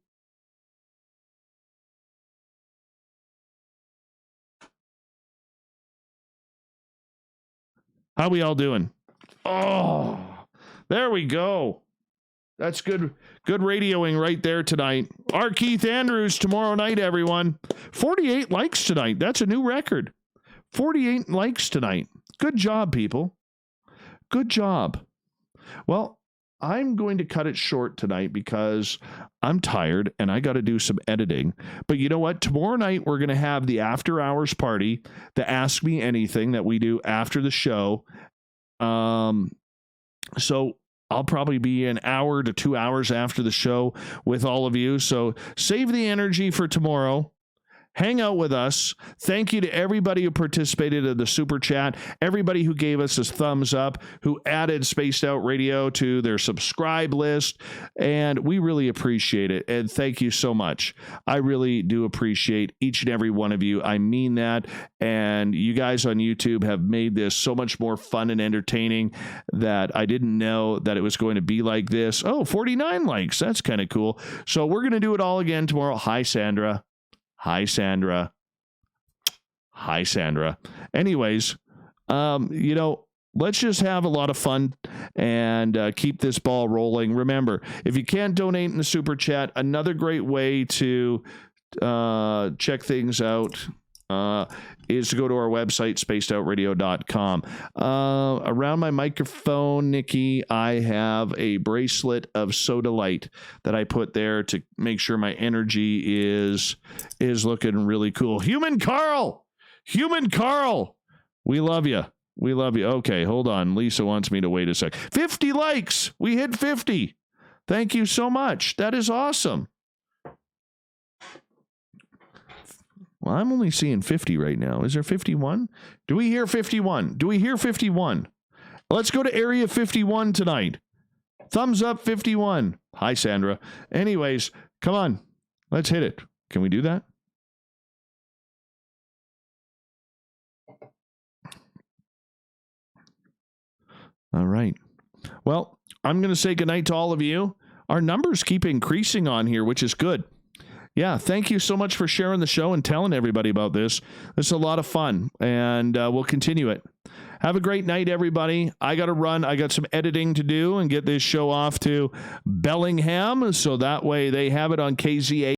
How we all doing? Oh, there we go. That's good radioing right there tonight. Our Keith Andrews tomorrow night, everyone. 48 likes tonight. That's a new record. 48 likes tonight. Good job, people. Good job. Well, I'm going to cut it short tonight because I'm tired and I got to do some editing. But you know what? Tomorrow night, we're going to have the after hours party, the Ask Me Anything that we do after the show. So I'll probably be an hour to 2 hours after the show with all of you. So save the energy for tomorrow. Hang out with us. Thank you to everybody who participated in the super chat, everybody who gave us a thumbs up, who added Spaced Out Radio to their subscribe list, and we really appreciate it. And thank you so much. I really do appreciate each and every one of you. I mean that. And you guys on YouTube have made this so much more fun and entertaining that I didn't know that it was going to be like this. Oh, 49 likes. That's kind of cool. So we're going to do it all again tomorrow. Hi, Sandra. Hi, Sandra. Hi, Sandra. Anyways, let's just have a lot of fun and keep this ball rolling. Remember, if you can't donate in the super chat, another great way to check things out is to go to our website, spacedoutradio.com. Around my microphone, Nikki, I have a bracelet of Soda Light that I put there to make sure my energy is looking really cool. Human Carl, we love you. We love you. Okay, hold on. Lisa wants me to wait a sec. 50 likes. We hit 50. Thank you so much. That is awesome. Well, I'm only seeing 50 right now. Is there 51? Do we hear 51? Let's go to Area 51 tonight. Thumbs up 51. Hi, Sandra. Anyways, come on. Let's hit it. Can we do that? All right. Well, I'm going to say goodnight to all of you. Our numbers keep increasing on here, which is good. Yeah, thank you so much for sharing the show and telling everybody about this. This is a lot of fun, and we'll continue it. Have a great night, everybody. I got to run. I got some editing to do and get this show off to Bellingham, so that way they have it on KZA.